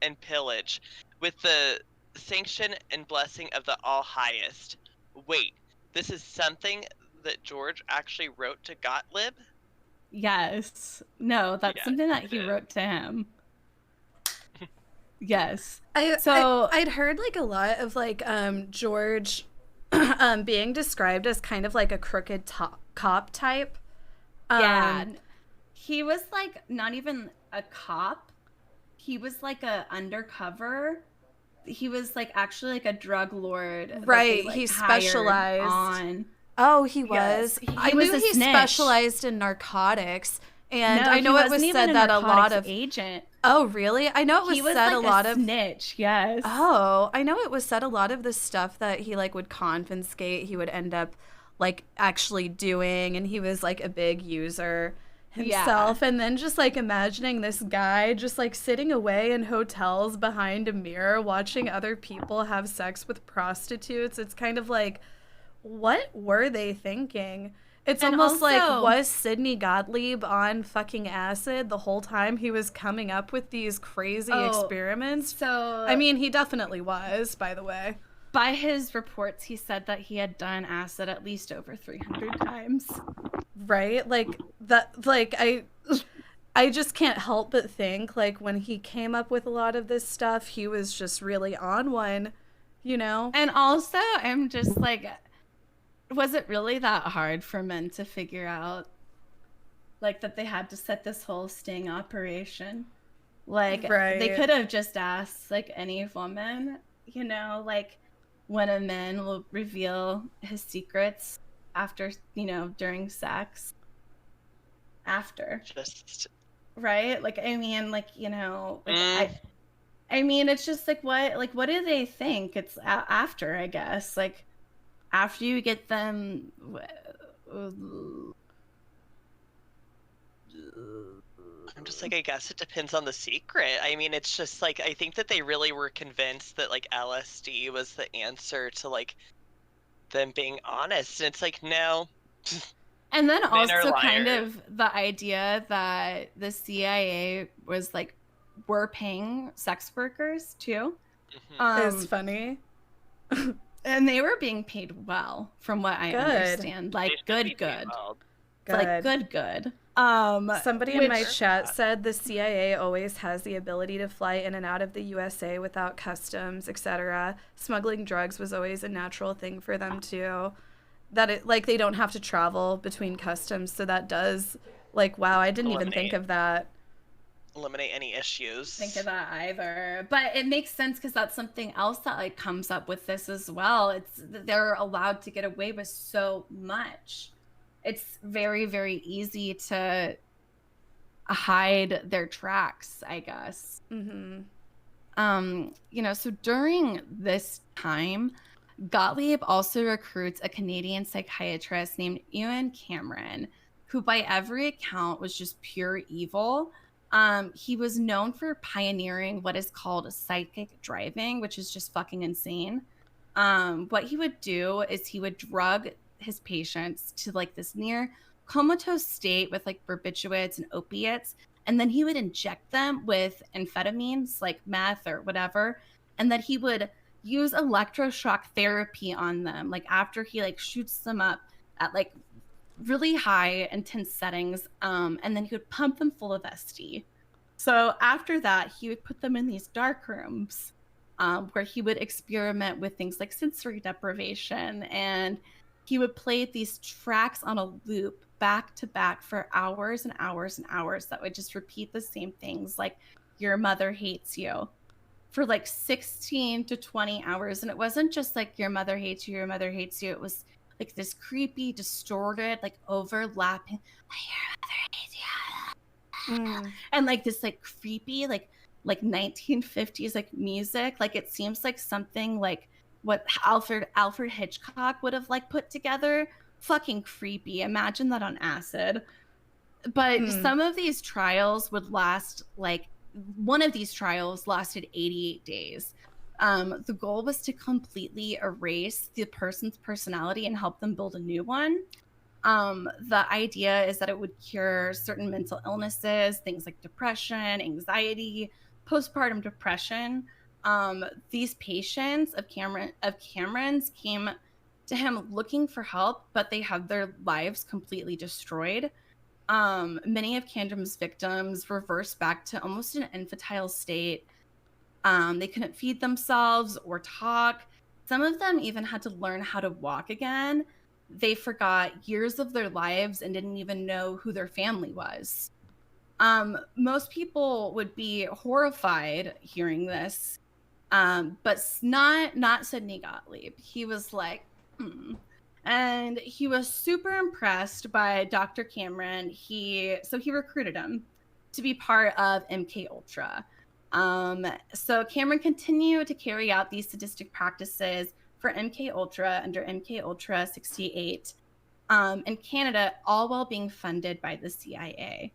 and pillage, with the sanction and blessing of the All-Highest? Wait, this is something that George actually wrote to Gottlieb? Yes. No, that's something that he wrote to him. Yes. I'd heard like a lot of like George being described as kind of like a crooked cop type. Yeah. He was like not even a cop. He was like a undercover. He was like actually like a drug lord. Right. They, like, he specialized on. Oh, he was. Yes. I knew he specialized in narcotics, and I know it was said that a lot of agent. Oh, really? I know it was said like a lot of snitch. Yes. Oh, I know it was said a lot of the stuff that he like would confiscate, he would end up like actually doing, and he was like a big user himself. And then just like imagining this guy just like sitting away in hotels behind a mirror watching other people have sex with prostitutes. It's kind of like, what were they thinking? It's almost like, was Sidney Gottlieb on fucking acid the whole time he was coming up with these crazy experiments? So I mean, he definitely was, by the way. By his reports, he said that he had done acid at least over 300 times. Right? Like that. Like I just can't help but think like when he came up with a lot of this stuff, he was just really on one, you know? And also, I'm just like, was it really that hard for men to figure out like that they had to set this whole sting operation? Like, they could have just asked like any woman, you know, like when a man will reveal his secrets after, you know, during sex. After. Just right? Like, I mean, like, you know, like, I mean, it's just like what do they think? It's after, I guess. Like, after you get them. I'm just like, I guess it depends on the secret. I mean, it's just like, I think that they really were convinced that like LSD was the answer to like them being honest. And it's like, no. And then also kind of the idea that the CIA was like, were paying sex workers too. It's funny. And they were being paid well, from what I understand. Like, good. Like, good. Somebody in my chat said the CIA always has the ability to fly in and out of the USA without customs, etc. Smuggling drugs was always a natural thing for them too. That it like they don't have to travel between customs, so that does like, wow, I didn't even think of that. Eliminate any issues. Think of that either, but it makes sense because that's something else that like comes up with this as well. It's they're allowed to get away with so much. It's very, very easy to hide their tracks, I guess. You know, so during this time, Gottlieb also recruits a Canadian psychiatrist named Ewan Cameron, who by every account was just pure evil. He was known for pioneering what is called psychic driving, which is just fucking insane. What he would do is he would drug his patients to like this near comatose state with like barbiturates and opiates, and then he would inject them with amphetamines like meth or whatever, and then he would use electroshock therapy on them, like after he like shoots them up at like really high intense settings, and then he would pump them full of SD. So after that, he would put them in these dark rooms where he would experiment with things like sensory deprivation, and he would play these tracks on a loop back to back for hours and hours and hours that would just repeat the same things, like your mother hates you, for like 16 to 20 hours. And it wasn't just like your mother hates you, your mother hates you. It was like this creepy, distorted, like overlapping, your mother hates you. And like this like creepy, like 1950s like music. Like it seems like something like what Alfred Hitchcock would have like put together. Fucking creepy. Imagine that on acid. But some of these trials would last like, one of these trials lasted 88 days. The goal was to completely erase the person's personality and help them build a new one. The idea is that it would cure certain mental illnesses, things like depression, anxiety, postpartum depression. These patients of Cameron's came to him looking for help, but they had their lives completely destroyed. Many of Cameron's victims reversed back to almost an infantile state. They couldn't feed themselves or talk. Some of them even had to learn how to walk again. They forgot years of their lives and didn't even know who their family was. Most people would be horrified hearing this, but not Sidney Gottlieb. He was like, And he was super impressed by Dr. Cameron. So he recruited him to be part of MK Ultra. So Cameron continued to carry out these sadistic practices for MK Ultra under MK Ultra 68 in Canada, all while being funded by the CIA.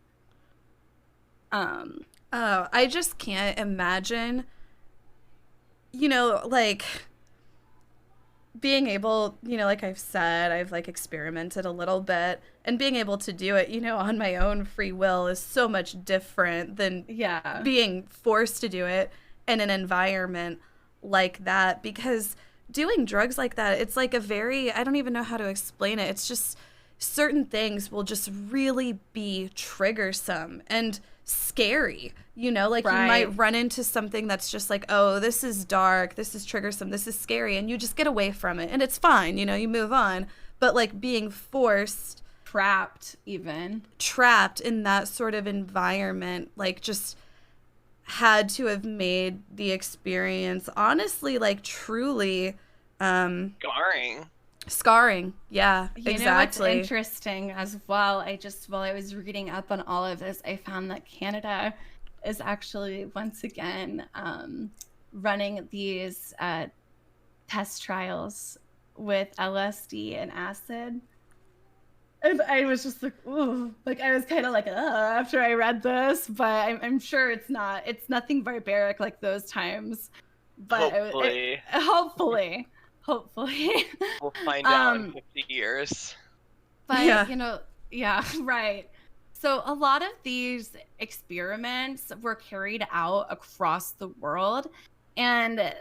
I just can't imagine, like being able, like I've said, I've like experimented a little bit, and being able to do it, on my own free will is so much different than being forced to do it in an environment like that. Because doing drugs like that, it's like I don't even know how to explain it. It's just certain things will just really be triggersome and scary, like you might run into something that's just like, oh, this is dark, this is triggersome, this is scary, and you just get away from it and it's fine, you move on. But like being trapped in that sort of environment, like just had to have made the experience honestly like truly scarring. Yeah, exactly. What's interesting as well, while I was reading up on all of this, I found that Canada is actually once again running these test trials with LSD and acid. And I was just like, ooh, like I was kind of like, after I read this, but I'm sure it's nothing barbaric like those times. But hopefully. We'll find out in 50 years. But, yeah, right. So a lot of these experiments were carried out across the world. And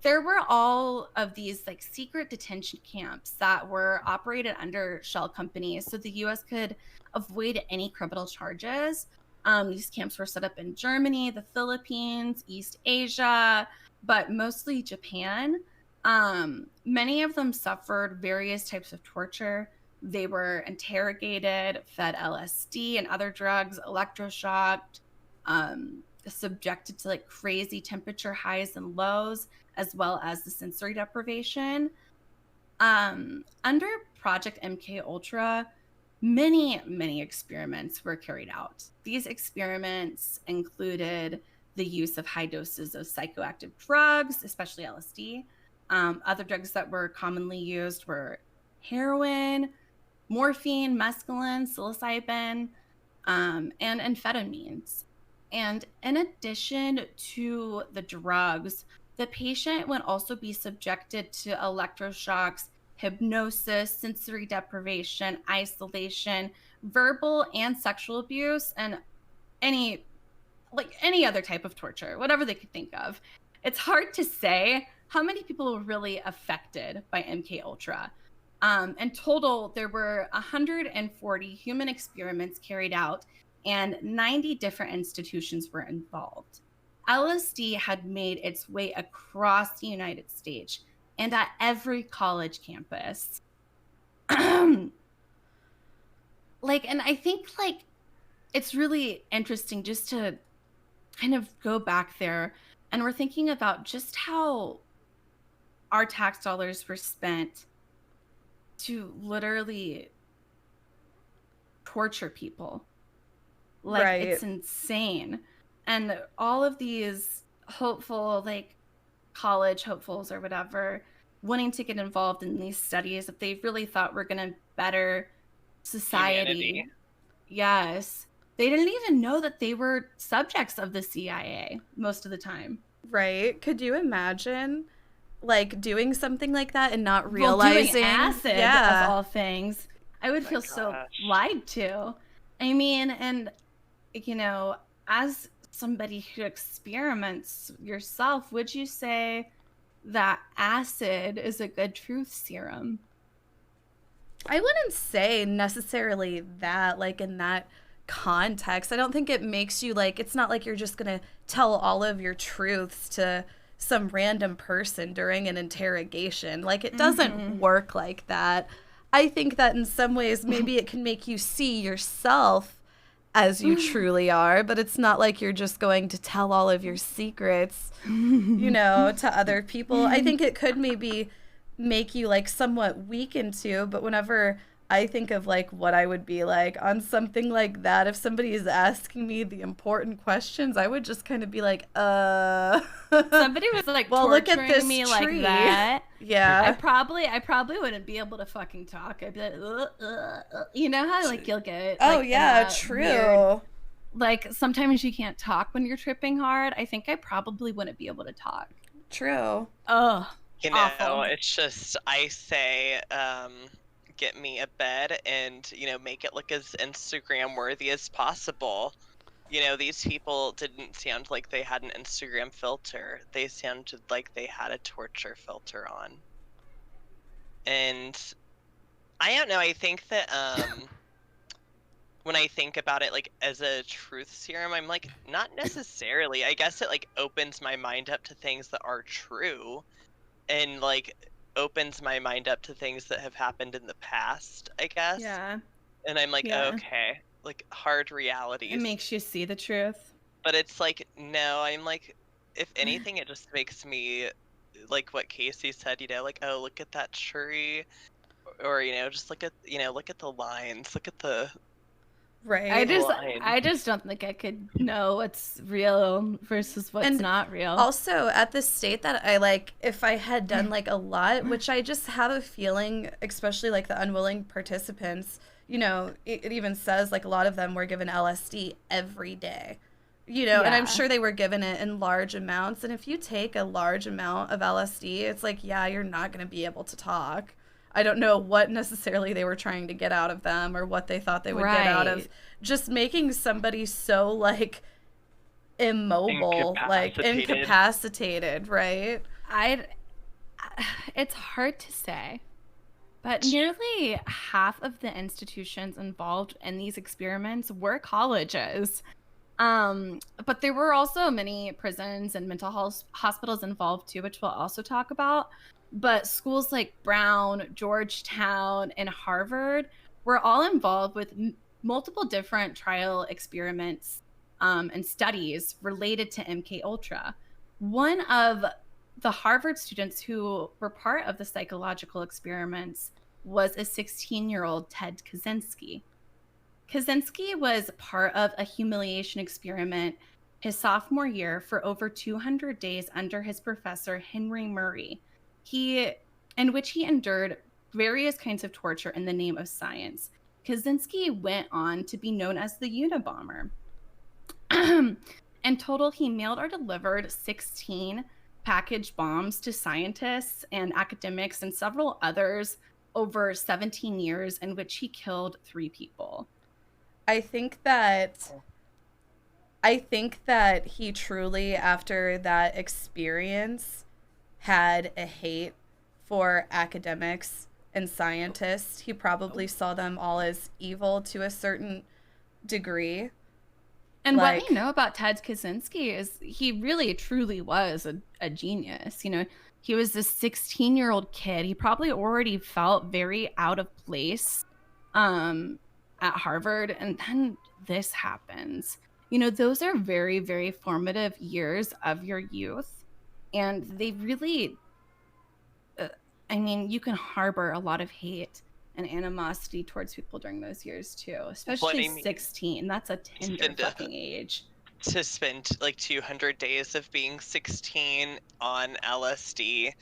there were all of these like secret detention camps that were operated under shell companies so the U.S. could avoid any criminal charges. These camps were set up in Germany, the Philippines, East Asia, but mostly Japan. Many of them suffered various types of torture. They were interrogated, fed LSD and other drugs, electroshocked, subjected to like crazy temperature highs and lows, as well as the sensory deprivation. Under Project MK Ultra, many experiments were carried out. These experiments included the use of high doses of psychoactive drugs, especially LSD. Other drugs that were commonly used were heroin, morphine, mescaline, psilocybin, and amphetamines. And in addition to the drugs, the patient would also be subjected to electroshocks, hypnosis, sensory deprivation, isolation, verbal and sexual abuse, and any other type of torture, whatever they could think of. It's hard to say how many people were really affected by MK Ultra. In total, there were 140 human experiments carried out and 90 different institutions were involved. LSD had made its way across the United States and at every college campus. And I think it's really interesting just to kind of go back there, and we're thinking about just how our tax dollars were spent to literally torture people. Right. It's insane. And all of these hopeful, college hopefuls or whatever, wanting to get involved in these studies that they really thought were going to better society. Humanity. Yes. They didn't even know that they were subjects of the CIA most of the time. Right. Could you imagine doing something like that and not realizing? Doing acid, yeah. of all things. I would feel so lied to. I mean, and as somebody who experiments yourself, would you say that acid is a good truth serum? I wouldn't say necessarily that, in that context. I don't think it makes you it's not like you're just going to tell all of your truths to some random person during an interrogation. It doesn't work like that. I think that in some ways, maybe it can make you see yourself as you truly are, but it's not like you're just going to tell all of your secrets, to other people. I think it could maybe make you somewhat weak into, but whenever I think of what I would be on something like that, if somebody is asking me the important questions, I would just kind of be somebody was well, look at this me tree. Like that. Yeah. I probably wouldn't be able to fucking talk. I'd be you know how you'll get oh yeah, true. Weird, sometimes you can't talk when you're tripping hard. I think I probably wouldn't be able to talk. True. Oh, awful. It's just, I say, get me a bed and make it look as Instagram worthy as possible. These people didn't sound like they had an Instagram filter. They sounded like they had a torture filter on. And I don't know, I think that when I think about it as a truth serum, I'm not necessarily. I guess it opens my mind up to things that are true, and opens my mind up to things that have happened in the past, I guess. Yeah. And I'm okay, hard realities. It makes you see the truth. But it's no, I'm if anything, it just makes me what Casey said, oh, look at that tree, or just look at the lines, look at the right. I just don't think I could know what's real versus what's not real. Also, at the state that I if I had done a lot, which I just have a feeling, especially the unwilling participants, it even says a lot of them were given LSD every day, and I'm sure they were given it in large amounts. And if you take a large amount of LSD, it's yeah, you're not going to be able to talk. I don't know what necessarily they were trying to get out of them or what they thought they would get out of just making somebody so immobile, incapacitated, right? It's hard to say, but nearly half of the institutions involved in these experiments were colleges. But there were also many prisons and mental health hospitals involved too, which we'll also talk about. But schools like Brown, Georgetown, and Harvard were all involved with multiple different trial experiments and studies related to MKUltra. One of the Harvard students who were part of the psychological experiments was a 16-year-old Ted Kaczynski. Kaczynski was part of a humiliation experiment his sophomore year for over 200 days under his professor, Henry Murray, in which he endured various kinds of torture in the name of science. Kaczynski went on to be known as the Unabomber. In total, he mailed or delivered 16 package bombs to scientists and academics and several others over 17 years, in which he killed 3 people. I think that he truly, after that experience, had a hate for academics and scientists. He probably saw them all as evil to a certain degree. And Like- what we know about Ted Kaczynski is he really truly was a genius. You know, he was this 16-year-old kid. He probably already felt very out of place at Harvard, and then this happens. You know, those are very, very formative years of your youth, and they really I mean, you can harbor a lot of hate and animosity towards people during those years too, especially 16. That's a tender fucking age. To spend like 200 days of being 16 on LSD.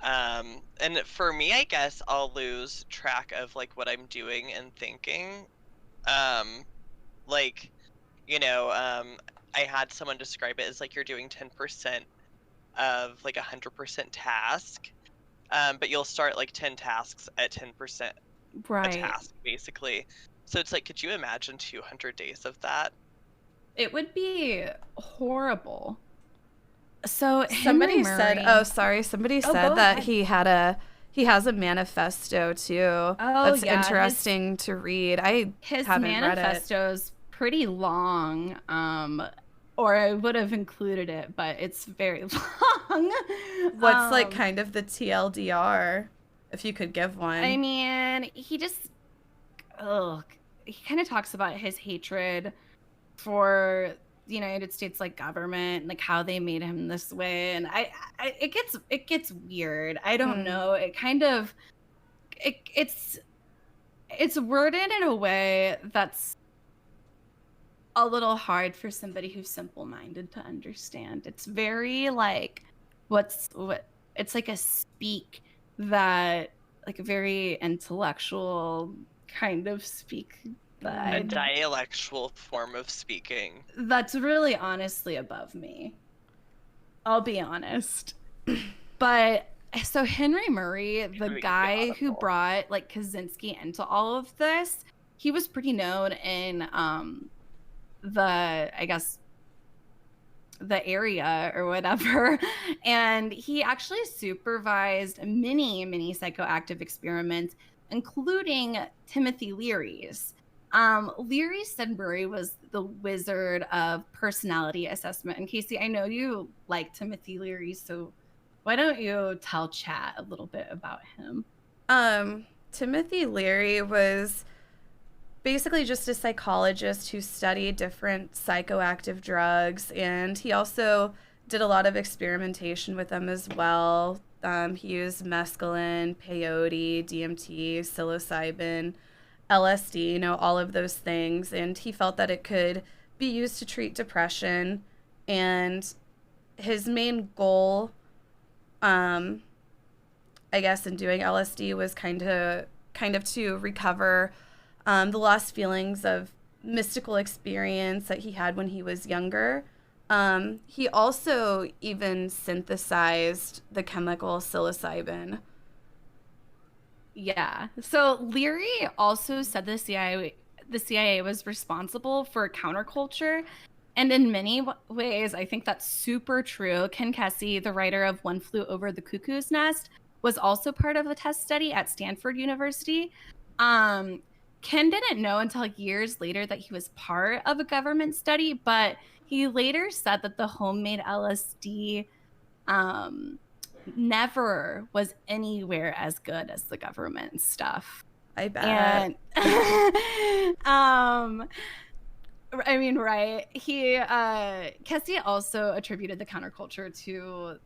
And for me, I guess I'll lose track of like what I'm doing and thinking. Like, you know, I had someone describe it as like you're doing 10% of like 100% task. But you'll start like 10 tasks at 10% a task, basically. So it's like, could you imagine 200 days of that? It would be horrible. So somebody said that he has a manifesto too. That's interesting to read. His haven't read it. manifesto's pretty long. Or I would have included it, but it's very long. What's like kind of the TLDR, if you could give one? I mean, he kind of talks about his hatred for the United States like government, like how they made him this way, and it gets weird. I don't know. It kind of it's worded in a way that's a little hard for somebody who's simple-minded to understand. It's very like it's like a speak that like a very intellectual kind of speak. A dialectual form of speaking. That's really honestly above me. I'll be honest. But so Henry Murray, the guy who brought like Kaczynski into all of this, he was pretty known in the area or whatever, and he actually supervised many psychoactive experiments, including Timothy Leary's. Leary said Murray was the wizard of personality assessment. And Casey, I know you like Timothy Leary, so why don't you tell chat a little bit about him? Timothy Leary was basically just a psychologist who studied different psychoactive drugs, and he also did a lot of experimentation with them as well. He used mescaline, peyote, DMT, psilocybin, LSD, all of those things, and he felt that it could be used to treat depression. And his main goal, I guess, in doing LSD was kind of to recover the lost feelings of mystical experience that he had when he was younger. He also even synthesized the chemical psilocybin. Yeah. So Leary also said the CIA was responsible for counterculture. And in many ways, I think that's super true. Ken Kesey, the writer of One Flew Over the Cuckoo's Nest, was also part of a test study at Stanford University. Ken didn't know until years later that he was part of a government study, but he later said that the homemade LSD never was anywhere as good as the government stuff. I bet. And, I mean, right. Kesey also attributed the counterculture to,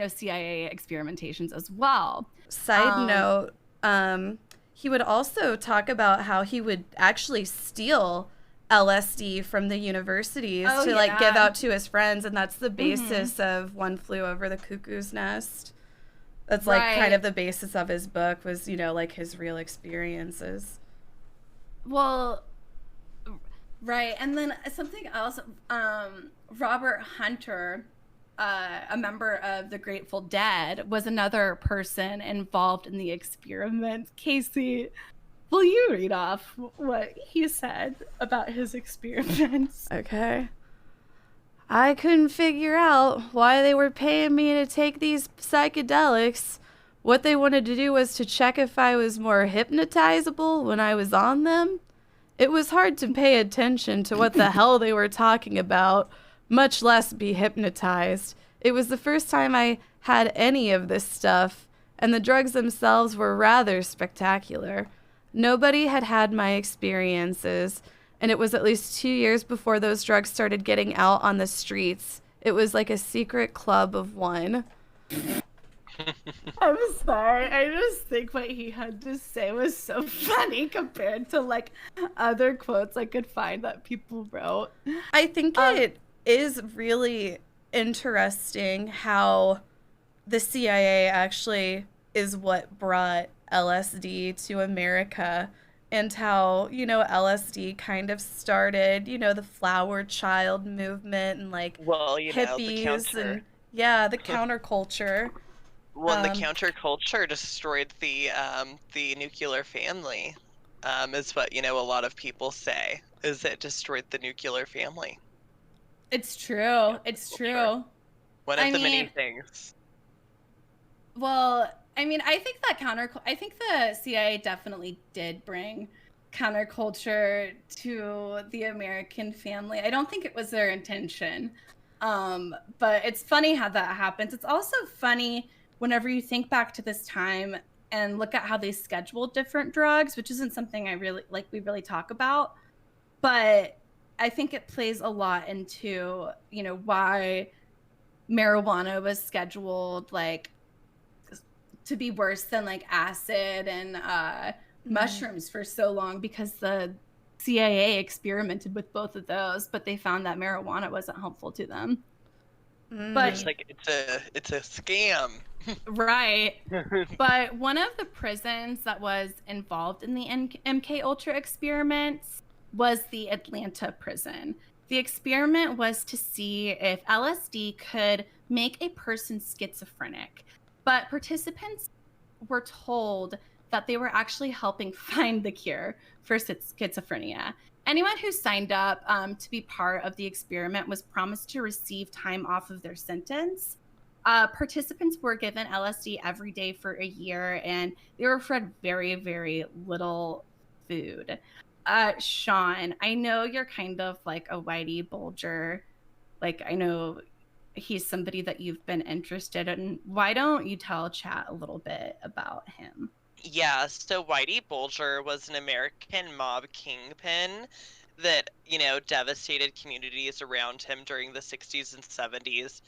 CIA experimentations as well. Side note, he would also talk about how he would actually steal LSD from the universities to give out to his friends, and that's the basis of One Flew Over the Cuckoo's Nest. That's kind of the basis of his book was, his real experiences. Well, right. And then something else, Robert Hunter, a member of the Grateful Dead, was another person involved in the experiment. Casey, will you read off what he said about his experiments? Okay. I couldn't figure out why they were paying me to take these psychedelics. What they wanted to do was to check if I was more hypnotizable when I was on them. It was hard to pay attention to what the hell they were talking about, much less be hypnotized. It was the first time I had any of this stuff, and the drugs themselves were rather spectacular. Nobody had had my experiences, and it was at least 2 years before those drugs started getting out on the streets. It was like a secret club of one. I'm sorry. I just think what he had to say was so funny compared to like other quotes I could find that people wrote. I think it is really interesting how the CIA actually is what brought LSD to America, and how, you know, LSD kind of started, you know, the flower child movement and like hippies and the counterculture. Well, and the counterculture destroyed the nuclear family, is what, you know, a lot of people say, is it destroyed the nuclear family. It's true. It's true. One of the many things. Well, I mean, I think the CIA definitely did bring counterculture to the American family. I don't think it was their intention. But it's funny how that happens. It's also funny whenever you think back to this time and look at how they scheduled different drugs, which isn't something we really talk about. But I think it plays a lot into, you know, why marijuana was scheduled like to be worse than like acid and mushrooms for so long, because the CIA experimented with both of those, but they found that marijuana wasn't helpful to them. But it's like it's a scam. Right. But one of the prisons that was involved in the MK Ultra experiments was the Atlanta prison. The experiment was to see if LSD could make a person schizophrenic, but participants were told that they were actually helping find the cure for schizophrenia. Anyone who signed up to be part of the experiment was promised to receive time off of their sentence. Participants were given LSD every day for a year, and they were fed very, very little food. Sean, I know you're kind of like a Whitey Bulger. Like, I know he's somebody that you've been interested in. Why don't you tell chat a little bit about him? Yeah, so Whitey Bulger was an American mob kingpin that, you know, devastated communities around him during the 60s and 70s.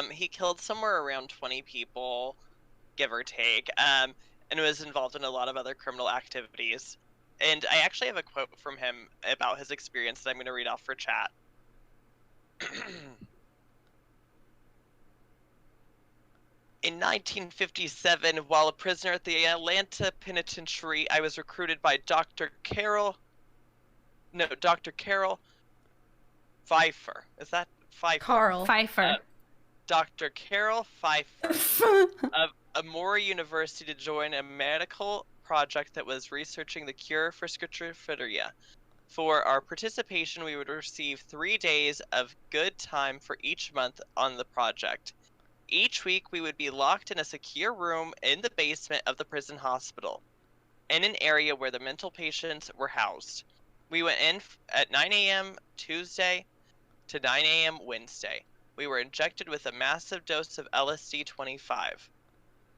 He killed somewhere around 20 people, give or take, and was involved in a lot of other criminal activities. And I actually have a quote from him about his experience that I'm going to read off for chat. In 1957, while a prisoner at the Atlanta Penitentiary, I was recruited by Dr. Carol Pfeiffer. Is that Pfeiffer? Carl Pfeiffer. Dr. Carol Pfeiffer of Emory University to join a medical project that was researching the cure for schizophrenia. For our participation, we would receive 3 days of good time for each month on the project. Each week, we would be locked in a secure room in the basement of the prison hospital, in an area where the mental patients were housed. We went in at 9 a.m. Tuesday to 9 a.m. Wednesday. We were injected with a massive dose of LSD 25.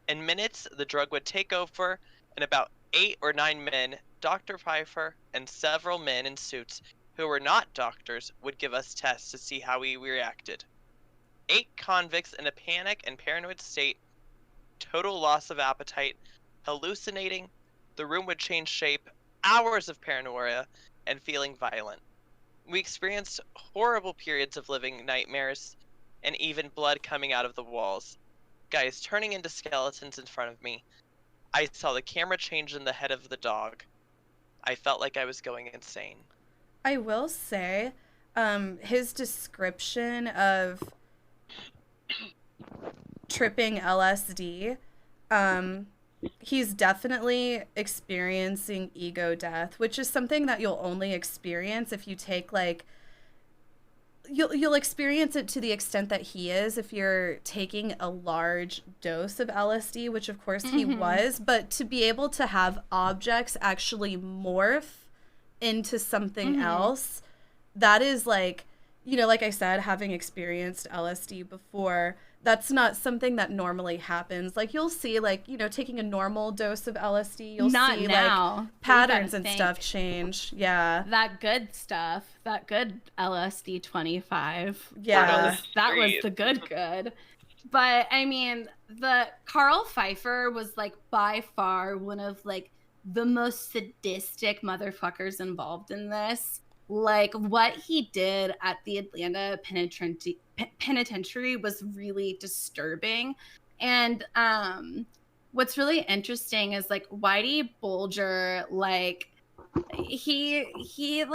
In minutes, the drug would take over, and about 8 or 9 men, Dr. Pfeiffer, and several men in suits who were not doctors would give us tests to see how we reacted. 8 convicts in a panic and paranoid state, total loss of appetite, hallucinating, the room would change shape, hours of paranoia, and feeling violent. We experienced horrible periods of living nightmares, and even blood coming out of the walls. Guys turning into skeletons in front of me. I saw the camera change in the head of the dog. I felt like I was going insane. I will say, his description of tripping LSD, he's definitely experiencing ego death, which is something that you'll only experience if you take like you'll experience it to the extent that he is if you're taking a large dose of LSD, which of course he was, but to be able to have objects actually morph into something else, that is like, you know, like I said, having experienced LSD before, that's not something that normally happens. Like, you'll see, like, you know, taking a normal dose of LSD, you'll see like patterns and stuff change. Yeah. That good stuff, that good LSD 25. Yeah. That was the good. But I mean, the Carl Pfeiffer was like by far one of like the most sadistic motherfuckers involved in this. Like, what he did at the Atlanta penitentiary was really disturbing. And what's really interesting is like Whitey Bulger, like he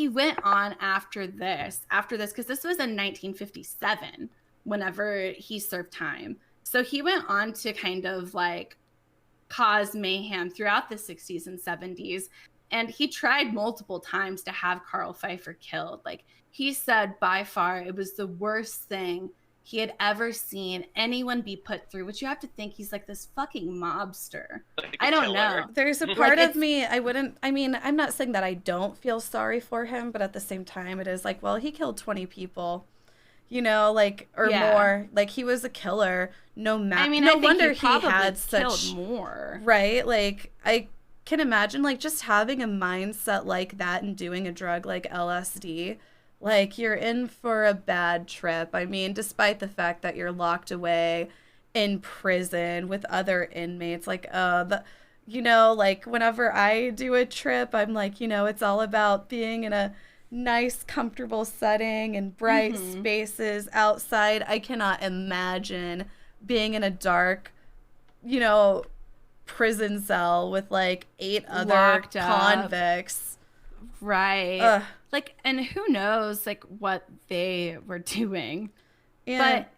went on after this because this was in 1957 whenever he served time. So he went on to kind of like cause mayhem throughout the 60s and 70s. And he tried multiple times to have Carl Pfeiffer killed. Like, he said by far it was the worst thing he had ever seen anyone be put through, which you have to think he's like this fucking mobster. Like I don't killer. know. There's a part of me, I'm not saying that I don't feel sorry for him, but at the same time it is like, well, he killed 20 people, you know, like, or more. Like, he was a killer. No wonder he had such more. Right? Like, I can imagine like just having a mindset like that and doing a drug like LSD, like, you're in for a bad trip. I mean, despite the fact that you're locked away in prison with other inmates, like, you know, like, whenever I do a trip, I'm like, you know, it's all about being in a nice, comfortable setting and bright spaces outside. I cannot imagine being in a dark, you know, prison cell with like 8 other convicts. Right. Ugh. Like, and who knows like what they were doing. And but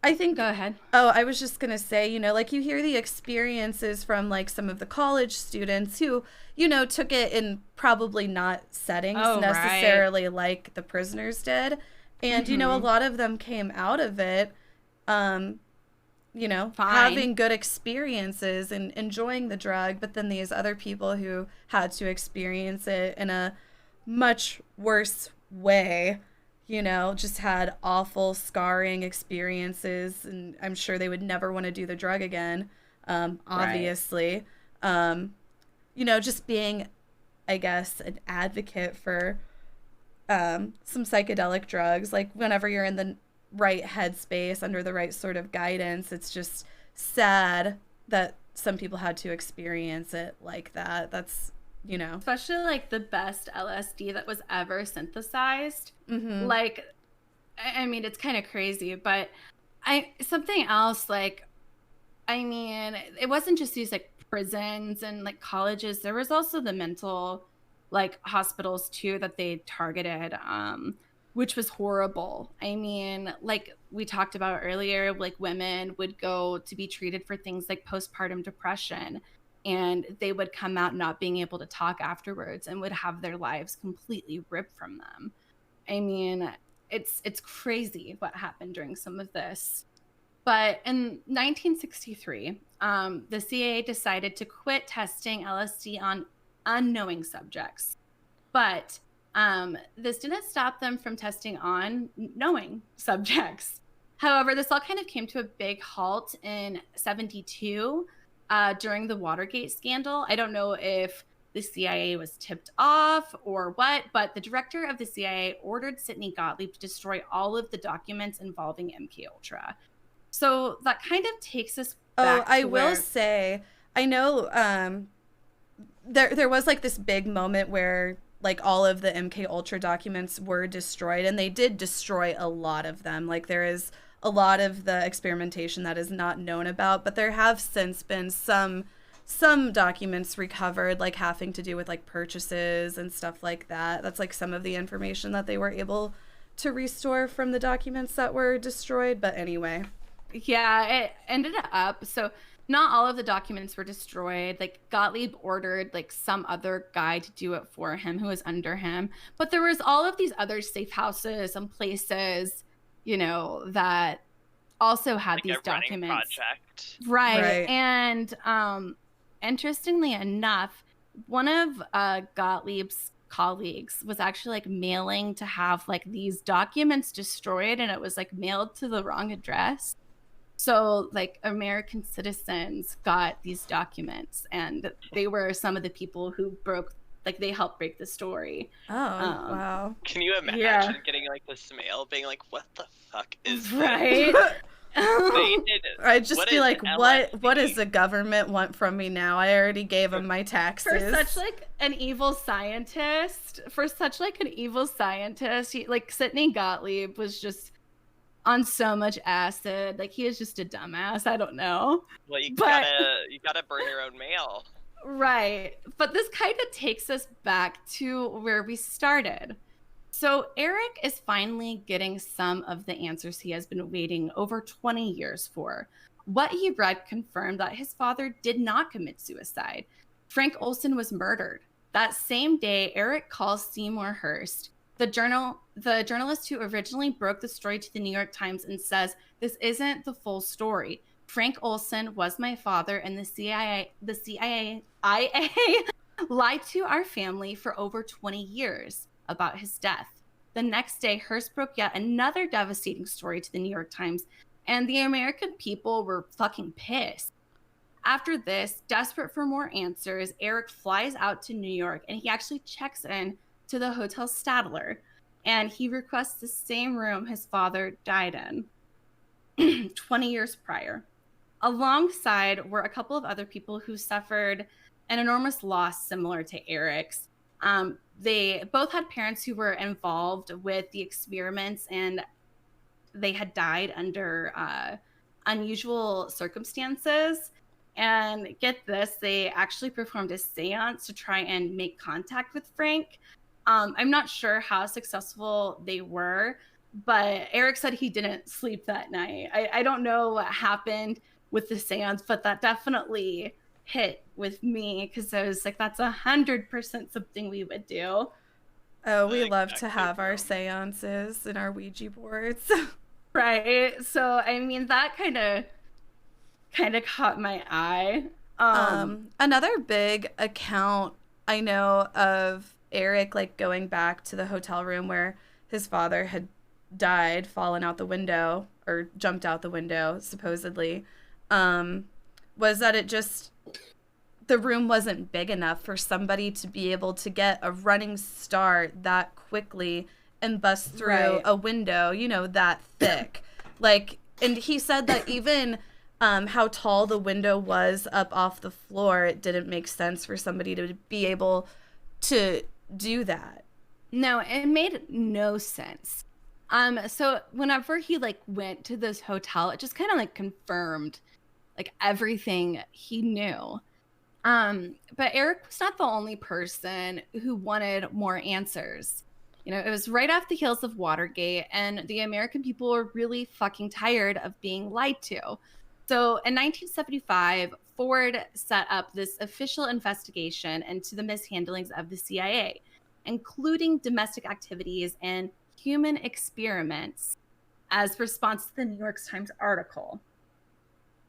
I think, go ahead. Oh, I was just gonna say, you know, like, you hear the experiences from like some of the college students who, you know, took it in probably not settings necessarily like the prisoners did. And you know, a lot of them came out of it you know, having good experiences and enjoying the drug, but then these other people who had to experience it in a much worse way, you know, just had awful scarring experiences, and I'm sure they would never want to do the drug again, obviously. You know, just being, I guess, an advocate for some psychedelic drugs, like, whenever you're in the right headspace, under the right sort of guidance, it's just sad that some people had to experience it like that. That's, you know, especially like the best LSD that was ever synthesized. Like, I mean, it's kind of crazy, but something else, like, I mean, it wasn't just these like prisons and like colleges. There was also the mental like hospitals too that they targeted, which was horrible. I mean, like we talked about earlier, like, women would go to be treated for things like postpartum depression, and they would come out not being able to talk afterwards and would have their lives completely ripped from them. I mean, it's crazy what happened during some of this. But in 1963, the CIA decided to quit testing LSD on unknowing subjects. But this didn't stop them from testing on knowing subjects. However, this all kind of came to a big halt in 1972 during the Watergate scandal. I don't know if the CIA was tipped off or what, but the director of the CIA ordered Sidney Gottlieb to destroy all of the documents involving MKUltra. So that kind of takes us back to will say, I know there was like this big moment where like all of the MKUltra documents were destroyed, and they did destroy a lot of them. Like, there is a lot of the experimentation that is not known about, but there have since been some documents recovered, like having to do with like purchases and stuff like that. That's like some of the information that they were able to restore from the documents that were destroyed. But anyway. Yeah, it ended up, so not all of the documents were destroyed. Like, Gottlieb ordered like some other guy to do it for him who was under him. But there was all of these other safe houses and places, you know, that also had like these documents. Project. Right. And interestingly enough, one of Gottlieb's colleagues was actually like mailing to have like these documents destroyed, and it was like mailed to the wrong address. So like American citizens got these documents, and they were some of the people who they helped break the story. Oh, wow. Can you imagine getting like this mail being like, what the fuck is right? I'd just be like, what does the government want from me now? I already gave them my taxes. For such like an evil scientist, like Sidney Gottlieb was just on so much acid. Like, he is just a dumbass. I don't know. Well, you gotta burn your own mail. Right. But this kind of takes us back to where we started. So Eric is finally getting some of the answers he has been waiting over 20 years for. What he read confirmed that his father did not commit suicide. Frank Olson was murdered. That same day, Eric calls Seymour Hearst, the journalist who originally broke the story to the New York Times, and says, "This isn't the full story. Frank Olson was my father, and the CIA lied to our family for over 20 years about his death." The next day, Hearst broke yet another devastating story to the New York Times, and the American people were fucking pissed. After this, desperate for more answers, Eric flies out to New York, and he actually checks in to the Hotel Stadler, and he requests the same room his father died in 20 years prior. Alongside were a couple of other people who suffered an enormous loss similar to Eric's. They both had parents who were involved with the experiments, and they had died under unusual circumstances. And get this, they actually performed a seance to try and make contact with Frank. I'm not sure how successful they were, but Eric said he didn't sleep that night. I don't know what happened with the seance, but that definitely hit with me, because I was like, that's 100% something we would do. Oh, we love to have our seances and our Ouija boards. Right. So, I mean, that kind of caught my eye. Another big account I know of Eric, like, going back to the hotel room where his father had died, fallen out the window, or jumped out the window, supposedly, was that the room wasn't big enough for somebody to be able to get a running start that quickly and bust through a window, that thick. Like, and he said that even how tall the window was up off the floor, it didn't make sense for somebody to be able to do that. No, it made no sense. So whenever he went to this hotel, it just kind of confirmed everything he knew. But Eric was not the only person who wanted more answers. It was right off the heels of Watergate, and the American people were really fucking tired of being lied to. So in 1975, Ford set up this official investigation into the mishandlings of the CIA, including domestic activities and human experiments, as response to the New York Times article.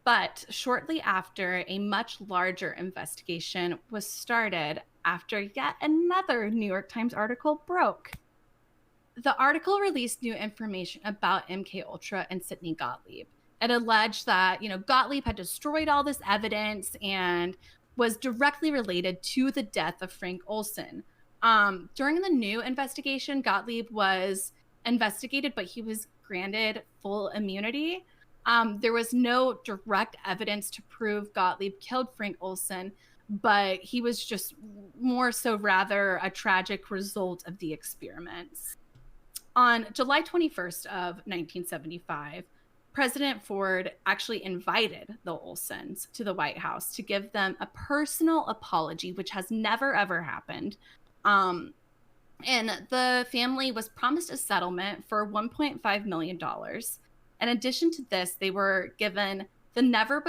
But shortly after, a much larger investigation was started after yet another New York Times article broke. The article released new information about MKUltra and Sidney Gottlieb. It alleged that, Gottlieb had destroyed all this evidence and was directly related to the death of Frank Olson. During the new investigation, Gottlieb was investigated, but he was granted full immunity. There was no direct evidence to prove Gottlieb killed Frank Olson, but he was just more so rather a tragic result of the experiments. On July 21st of 1975, President Ford actually invited the Olsons to the White House to give them a personal apology, which has never, ever happened. And the family was promised a settlement for $1.5 million. In addition to this, they were given the never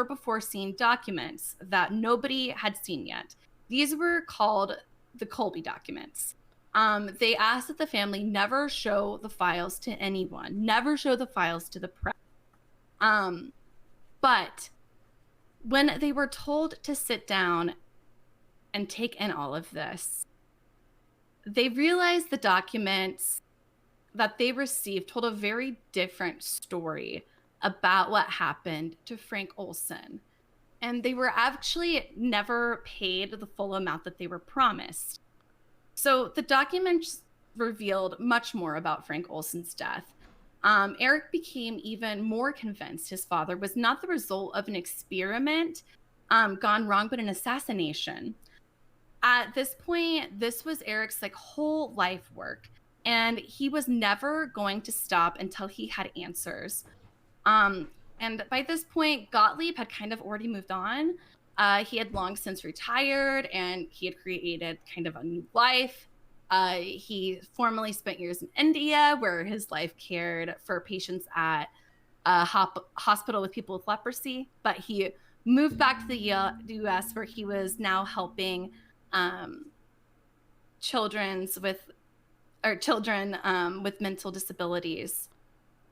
before seen documents that nobody had seen yet. These were called the Colby documents. They asked that the family never show the files to anyone, never show the files to the press. But when they were told to sit down, and take in all of this, they realized the documents that they received told a very different story about what happened to Frank Olson. And they were actually never paid the full amount that they were promised. So the documents revealed much more about Frank Olson's death. Eric became even more convinced his father was not the result of an experiment gone wrong, but an assassination. At this point, this was Eric's like whole life work, and he was never going to stop until he had answers. And by this point, Gottlieb had kind of already moved on. He had long since retired, and he had created kind of a new life. He formerly spent years in India, where his life cared for patients at a hospital with people with leprosy. But he moved back to the U.S., where he was now helping children with mental disabilities.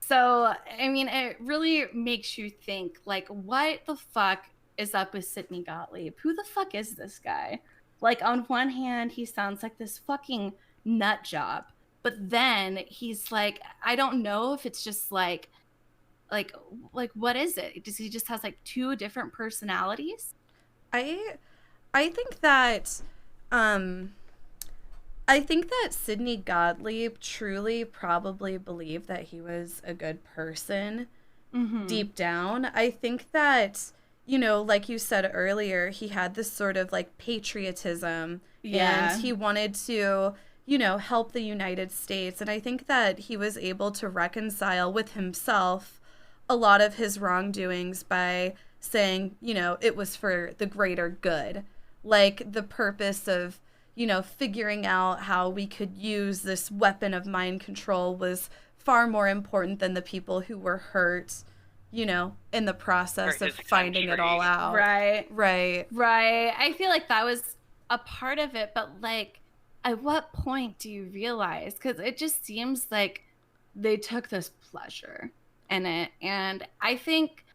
So, I mean, it really makes you think, like, what the fuck is up with Sidney Gottlieb? Who the fuck is this guy? Like, on one hand, he sounds like this fucking nut job, but then he's like, I don't know if it's just like what is it? Does he just has like two different personalities? I think that Sidney Gottlieb truly probably believed that he was a good person deep down. I think that, you know, like you said earlier, he had this sort of like patriotism, and he wanted to, you know, help the United States. And I think that he was able to reconcile with himself a lot of his wrongdoings by saying, you know, it was for the greater good. Like the purpose of, you know, figuring out how we could use this weapon of mind control was far more important than the people who were hurt, you know, in the process of finding it all out. Right. I feel like that was a part of it, but like, at what point do you realize? Because it just seems like they took this pleasure in it. And I think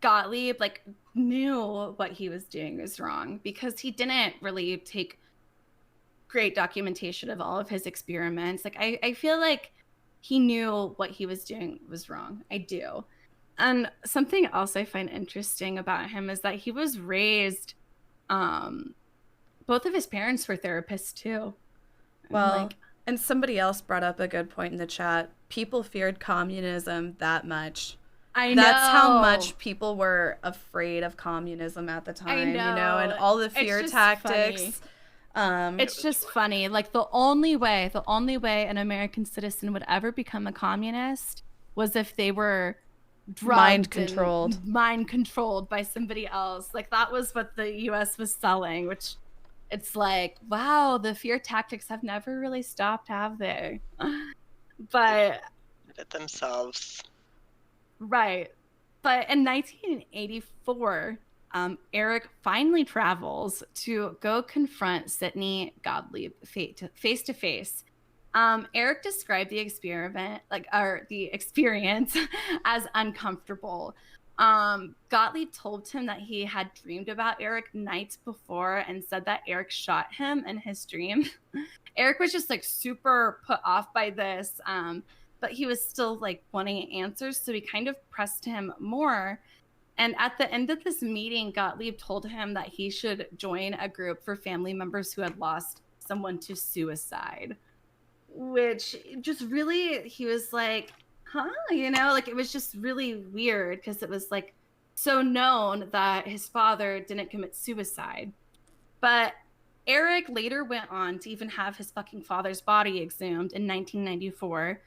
Gottlieb like knew what he was doing was wrong, because he didn't really take great documentation of all of his experiments. Like I feel like he knew what he was doing was wrong. I do. And something else I find interesting about him is that he was raised, both of his parents were therapists too. Well, and somebody else brought up a good point in the chat. People feared communism that much. I know. That's how much people were afraid of communism at the time, I know. You know, and all the fear tactics. It's just funny. Like the only way an American citizen would ever become a communist was if they were mind controlled by somebody else. Like that was what the US was selling, which it's like, wow, the fear tactics have never really stopped, have they? But it themselves. Right. But in 1984, Eric finally travels to go confront Sidney Gottlieb face to face. Eric described the experience as uncomfortable. Gottlieb told him that he had dreamed about Eric nights before and said that Eric shot him in his dream. Eric was just like super put off by this, but he was still like wanting answers, so he kind of pressed him more. And at the end of this meeting, Gottlieb told him that he should join a group for family members who had lost someone to suicide, which just really, he was like, huh? You know, like it was just really weird because it was like so known that his father didn't commit suicide. But Eric later went on to even have his fucking father's body exhumed in 1994.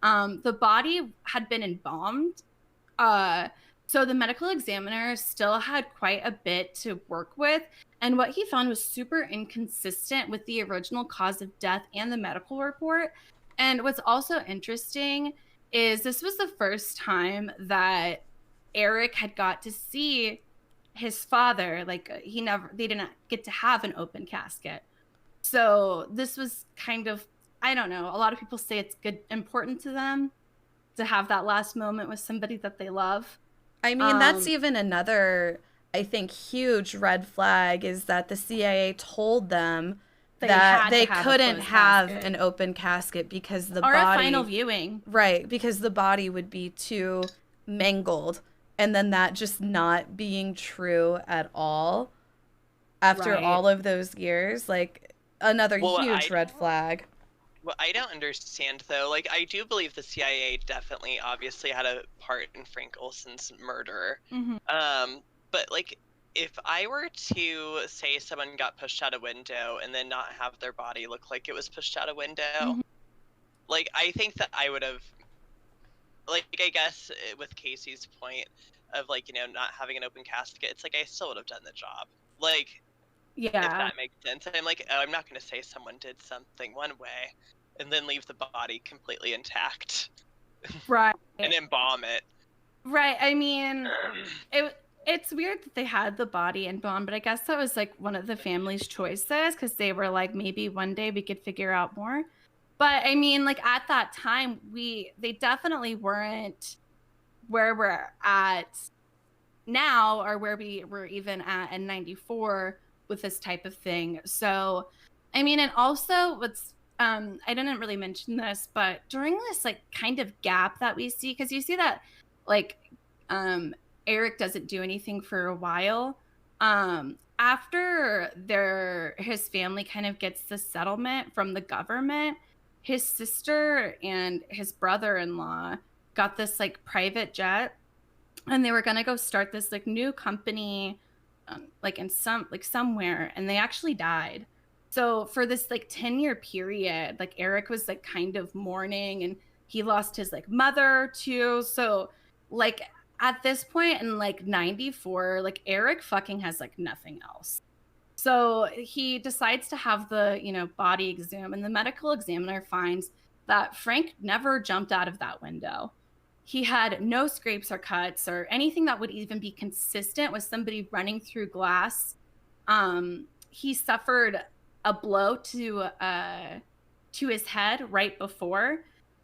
The body had been embalmed. So the medical examiner still had quite a bit to work with. And what he found was super inconsistent with the original cause of death and the medical report. And what's also interesting is this was the first time that Eric had got to see his father. Like they didn't get to have an open casket. So this was kind of, I don't know, a lot of people say it's important to them to have that last moment with somebody that they love. I mean, that's even another I think, huge red flag is that the CIA told them They that had they to have a couldn't closed have casket. an open casket because the Or body... a final viewing. Right, because the body would be too mangled. And then that just not being true at all after Right. all of those years, like, another Well, huge red flag. What I don't understand, though, like, I do believe the CIA definitely obviously had a part in Frank Olson's murder. But, like, if I were to say someone got pushed out a window and then not have their body look like it was pushed out a window, like, I think that I would have, like, I guess with Casey's point of, like, you know, not having an open casket, it's like I still would have done the job. Like, if that makes sense. I'm like, oh, I'm not going to say someone did something one way and then leave the body completely intact. Right. And embalm it. Right. I mean, it's weird that they had the body embalmed, but I guess that was like one of the family's choices because they were like, maybe one day we could figure out more. But I mean, like at that time, they definitely weren't where we're at now or where we were even at in 94 with this type of thing. So, I mean, and also what's, I didn't really mention this, but during this like kind of gap that we see, because you see that like Eric doesn't do anything for a while. After his family kind of gets the settlement from the government, his sister and his brother-in-law got this like private jet, and they were gonna go start this like new company, like in somewhere, and they actually died. So for this like 10-year period, like Eric was like kind of mourning, and he lost his like mother too. So like at this point in like 94, like Eric fucking has like nothing else. So he decides to have the, you know, body exam, and the medical examiner finds that Frank never jumped out of that window. He had no scrapes or cuts or anything that would even be consistent with somebody running through glass. He suffered a blow to his head right before,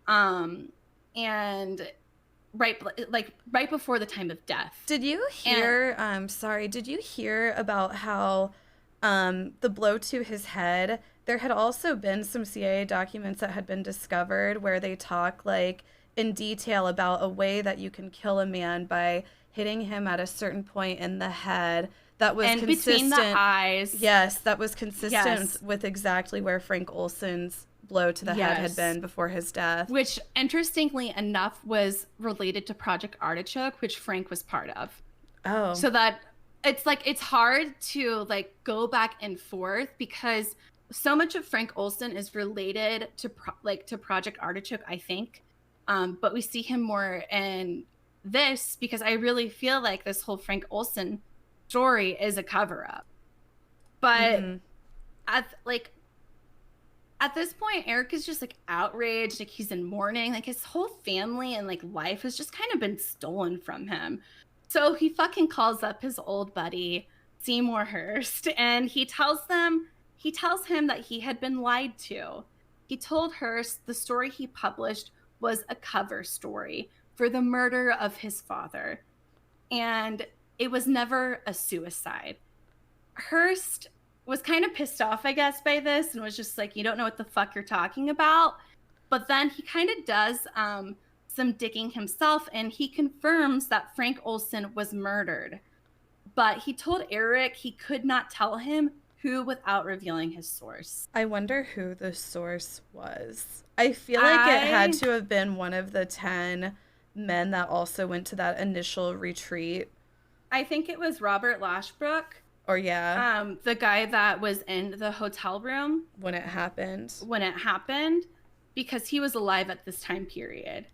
and right before the time of death. Did you hear? Did you hear about how the blow to his head? There had also been some CIA documents that had been discovered where they talk like in detail about a way that you can kill a man by hitting him at a certain point in the head that was consistent between the eyes. Yes, that was consistent with exactly where Frank Olson's blow to the head had been before his death. Which, interestingly enough, was related to Project Artichoke, which Frank was part of. Oh. So that it's like it's hard to like go back and forth because so much of Frank Olson is related to Project Artichoke, I think. But we see him more in this because I really feel like this whole Frank Olson story is a cover-up. But at this point, Eric is just like outraged, like he's in mourning, like his whole family and like life has just kind of been stolen from him. So he fucking calls up his old buddy Seymour Hurst, and he tells him that he had been lied to. He told Hurst the story he published was a cover story for the murder of his father, and it was never a suicide. Hurst was kind of pissed off, I guess, by this and was just like, you don't know what the fuck you're talking about. But then he kind of does some digging himself, and he confirms that Frank Olson was murdered. But he told Eric he could not tell him who without revealing his source. I wonder who the source was. I feel like it had to have been one of the 10 men that also went to that initial retreat. I think it was Robert Lashbrook. Or the guy that was in the hotel room when it happened, because he was alive at this time period.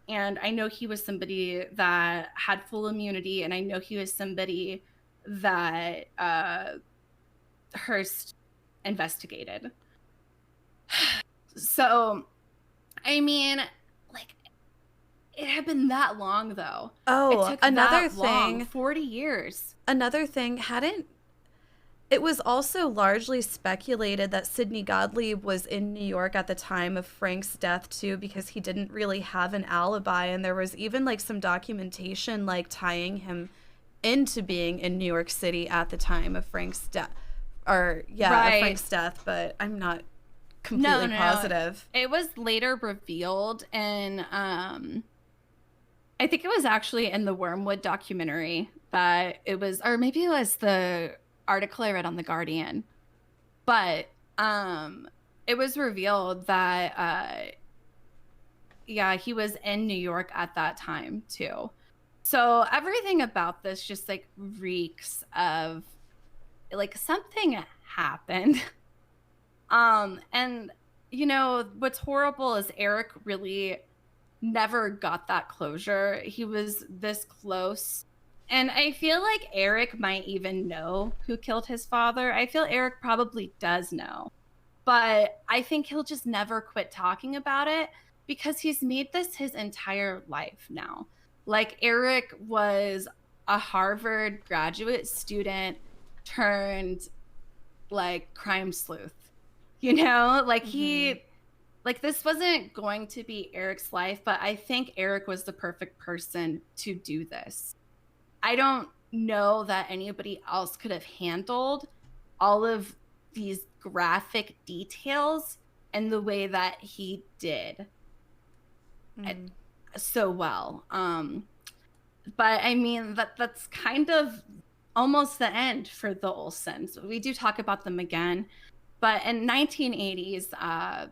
And I know he was somebody that had full immunity, and I know he was somebody that Hearst investigated. So, I mean, like, it had been that long, though. Oh, it took another that thing, long, 40 years. Another thing, it was also largely speculated that Sidney Gottlieb was in New York at the time of Frank's death, too, because he didn't really have an alibi. And there was even, like, some documentation, like, tying him into being in New York City at the time of Frank's death. Of Frank's death, but I'm not completely positive. It was later revealed in I think it was actually in the Wormwood documentary that it was, or maybe it was the article I read on The Guardian. But it was revealed that he was in New York at that time too. So everything about this just like reeks of like something happened. And you know, what's horrible is Eric really never got that closure. He was this close. And I feel like Eric might even know who killed his father. I feel Eric probably does know. But I think he'll just never quit talking about it because he's made this his entire life now. Like, Eric was a Harvard graduate student turned, like, crime sleuth. You know? Like, like, this wasn't going to be Eric's life, but I think Eric was the perfect person to do this. I don't know that anybody else could have handled all of these graphic details in the way that he did so well. But I mean, that's kind of almost the end for the Olsens. We do talk about them again, but in 1980s,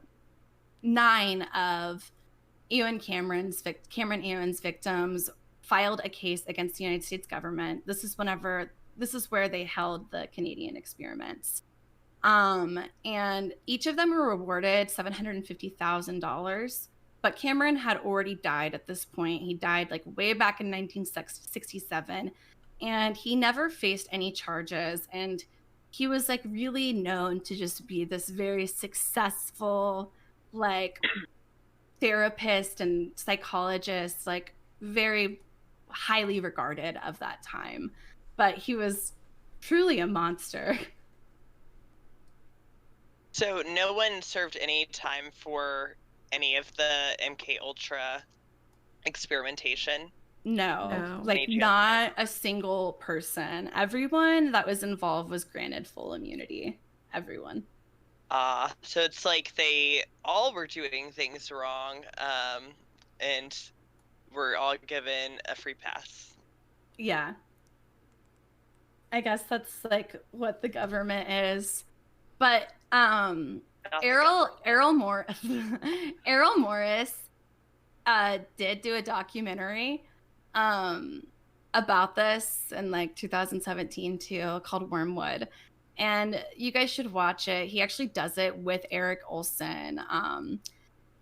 9 of Cameron Ewan's victims filed a case against the United States government. This is where they held the Canadian experiments. And each of them were rewarded $750,000. But Cameron had already died at this point. He died like way back in 1967. And he never faced any charges. And he was like really known to just be this very successful, like, therapist and psychologist, like very highly regarded of that time. But he was truly a monster. So no one served any time for any of the MK Ultra experimentation? No. Like, not a single person. Everyone that was involved was granted full immunity. Everyone. So it's like they all were doing things wrong, and were all given a free pass. Yeah. I guess that's like what the government is. But Errol Morris did do a documentary about this in like 2017 too, called Wormwood. And you guys should watch it. He actually does it with Eric Olsen.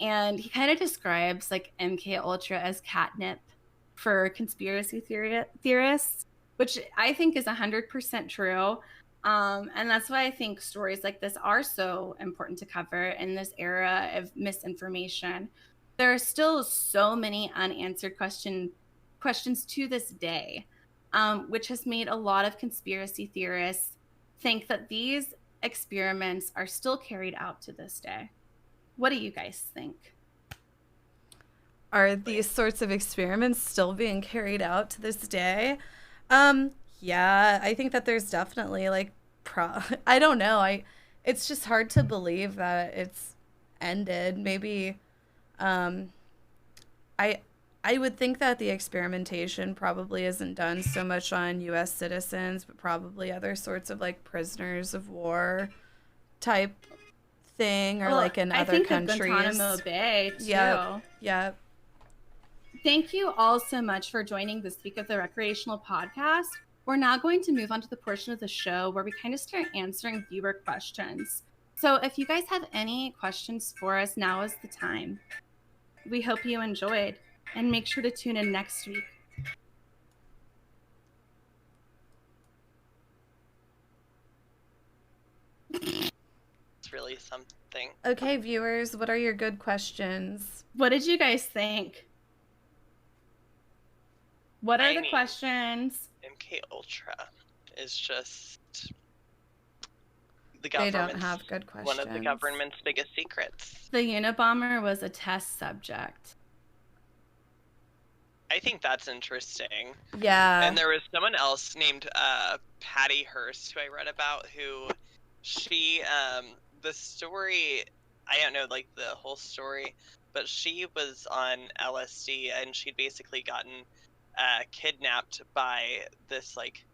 And he kind of describes like MK Ultra as catnip for conspiracy theorists, which I think is 100% true. And that's why I think stories like this are so important to cover in this era of misinformation. There are still so many unanswered questions to this day, which has made a lot of conspiracy theorists think that these experiments are still carried out to this day. What do you guys think? Are these sorts of experiments still being carried out to this day? Yeah, I think that there's definitely like I don't know. It's just hard to believe that it's ended. Maybe I would think that the experimentation probably isn't done so much on US citizens, but probably other sorts of like prisoners of war type thing, or like in other countries. Guantanamo Bay too. Yep. Thank you all so much for joining this week of the Recreational Podcast. We're now going to move on to the portion of the show where we kind of start answering viewer questions. So if you guys have any questions for us, now is the time. We hope you enjoyed, and make sure to tune in next week. It's really something. Okay, viewers, what are your good questions? What did you guys think? What are the questions? MK Ultra is just the They government's don't have good questions. one of the government's biggest secrets. The Unabomber was a test subject. I think that's interesting. Yeah. And there was someone else named Patty Hearst who I read about who she the story, I don't know like the whole story, but she was on LSD and she'd basically gotten kidnapped by this like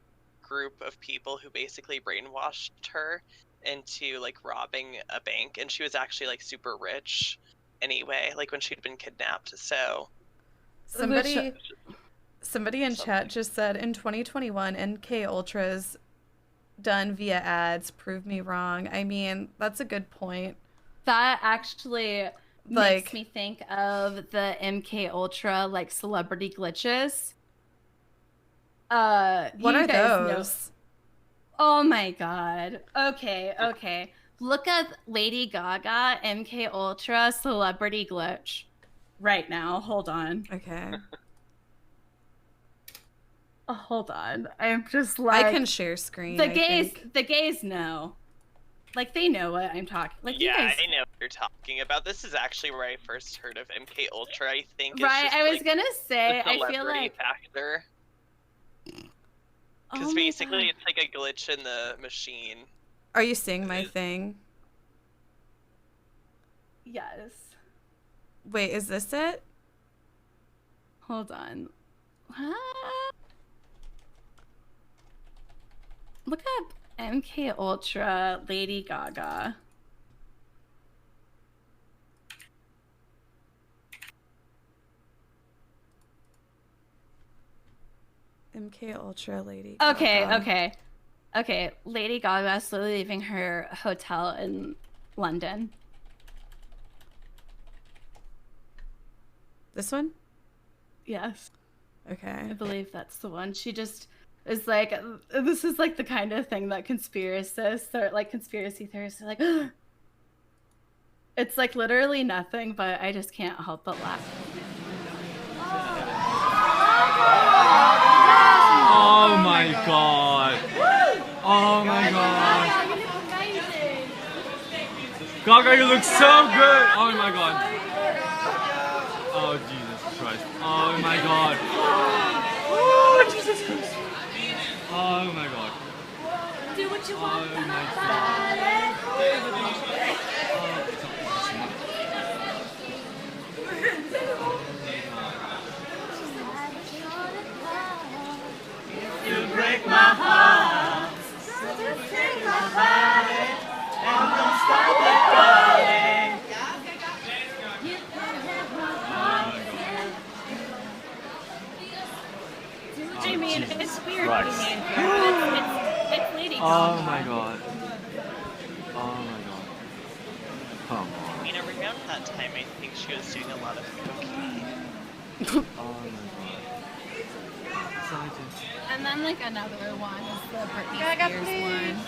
group of people who basically brainwashed her into like robbing a bank, and she was actually like super rich anyway, like when she'd been kidnapped. So somebody in chat just said in 2021 MK Ultra's done via ads. Prove me wrong. I mean, that's a good point. That actually Like, makes me think of the MK Ultra like celebrity glitches. what you are guys those? know- Oh my god. Okay. Look up Lady Gaga MK Ultra celebrity glitch right now. Hold on. Okay. Oh, hold on. I'm just like I can share screen. the gays know. Like they know what I'm talking. Like yeah, you guys. I know what you're talking about. This is actually where I first heard of MK Ultra. I think it's Right, just, I was like, gonna say. the I feel celebrity like. factor. Because Oh my basically God. it's like a glitch in the machine. Are you seeing my thing? Yes. Wait, is this it? Hold on. What? Look up MK Ultra Lady Gaga. MK Ultra Lady Okay, Gaga. okay. Lady Gaga slowly leaving her hotel in London. This one? Yes, Okay. I believe that's the one. She just is like, this is like the kind of thing that conspiracists or like conspiracy theorists are like, it's like literally nothing, but I just can't help but laugh. Oh my god. Oh my god. Gaga, you look so good. Oh my god. Oh Jesus Christ. Oh my god. Oh Jesus Christ. Oh my god. Do what you want. Oh my god. You break my heart, take my body, and don't stop it, darling. You can have my heart. I mean, it's weird Christ. being in here. It's Lady Gaga. Oh my god. Oh my god. Come on. I mean, around that time, I think she was doing a lot of cocaine. Oh my god. Scientist. And then like another one is the Britney Spears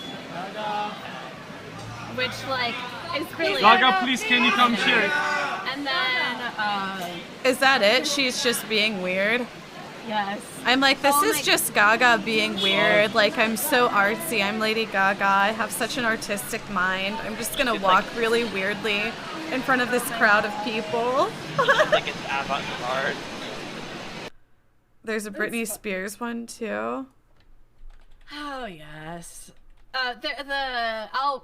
one, which like is really. Gaga, please, can you come here? And then Is that it? She's just being weird? yes. I'm like, this is just Gaga being weird. Like, I'm so artsy. I'm Lady Gaga. I have such an artistic mind. I'm just gonna walk really weirdly in front of this crowd of people. Like it's avant-garde. There's a Britney Spears one too. Oh yes.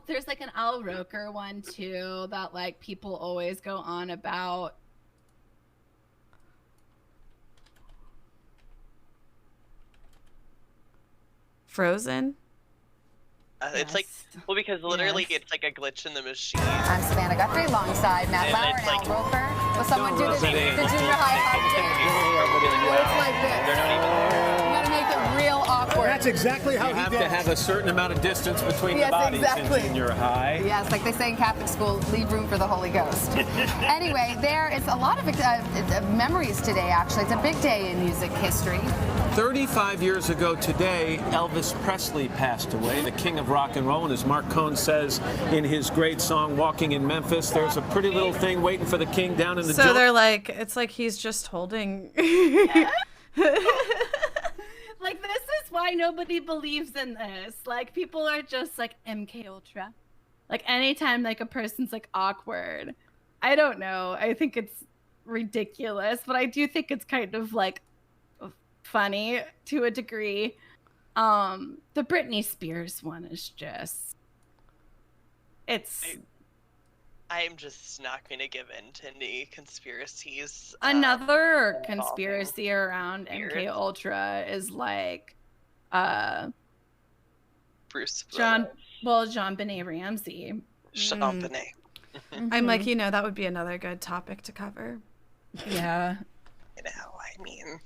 There's like an Al Roker one too that like people always go on about. Frozen. It's like, well, because literally it's like a glitch in the machine. I'm Savannah Guthrie alongside Matt And Lauer it's and Al like- Roker. Will someone do the They junior high high It's like this. They're not even You gotta make it real awkward. That's exactly how You he have did to it. have a certain amount of distance between Yes, the bodies exactly. in junior high. Yes, like they say in Catholic school, leave room for the Holy Ghost. Anyway, there is a lot of memories today, actually. It's a big day in music history. 35 years ago today, Elvis Presley passed away, the king of rock and roll. And as Mark Cohn says in his great song, Walking in Memphis, there's a pretty little thing waiting for the king down in the So they're like, it's like he's just holding. Like this is why nobody believes in this. Like people are just like MK Ultra. Like anytime like a person's like awkward. I don't know. I think it's ridiculous, but I do think it's kind of like funny to a degree. The Britney Spears one is just, I'm just not going to give in to any conspiracies. Another conspiracy around MK Ultra is like, Bruce John Benet Ramsey. Sean Benet. I'm like, that would be another good topic to cover. Yeah. I mean,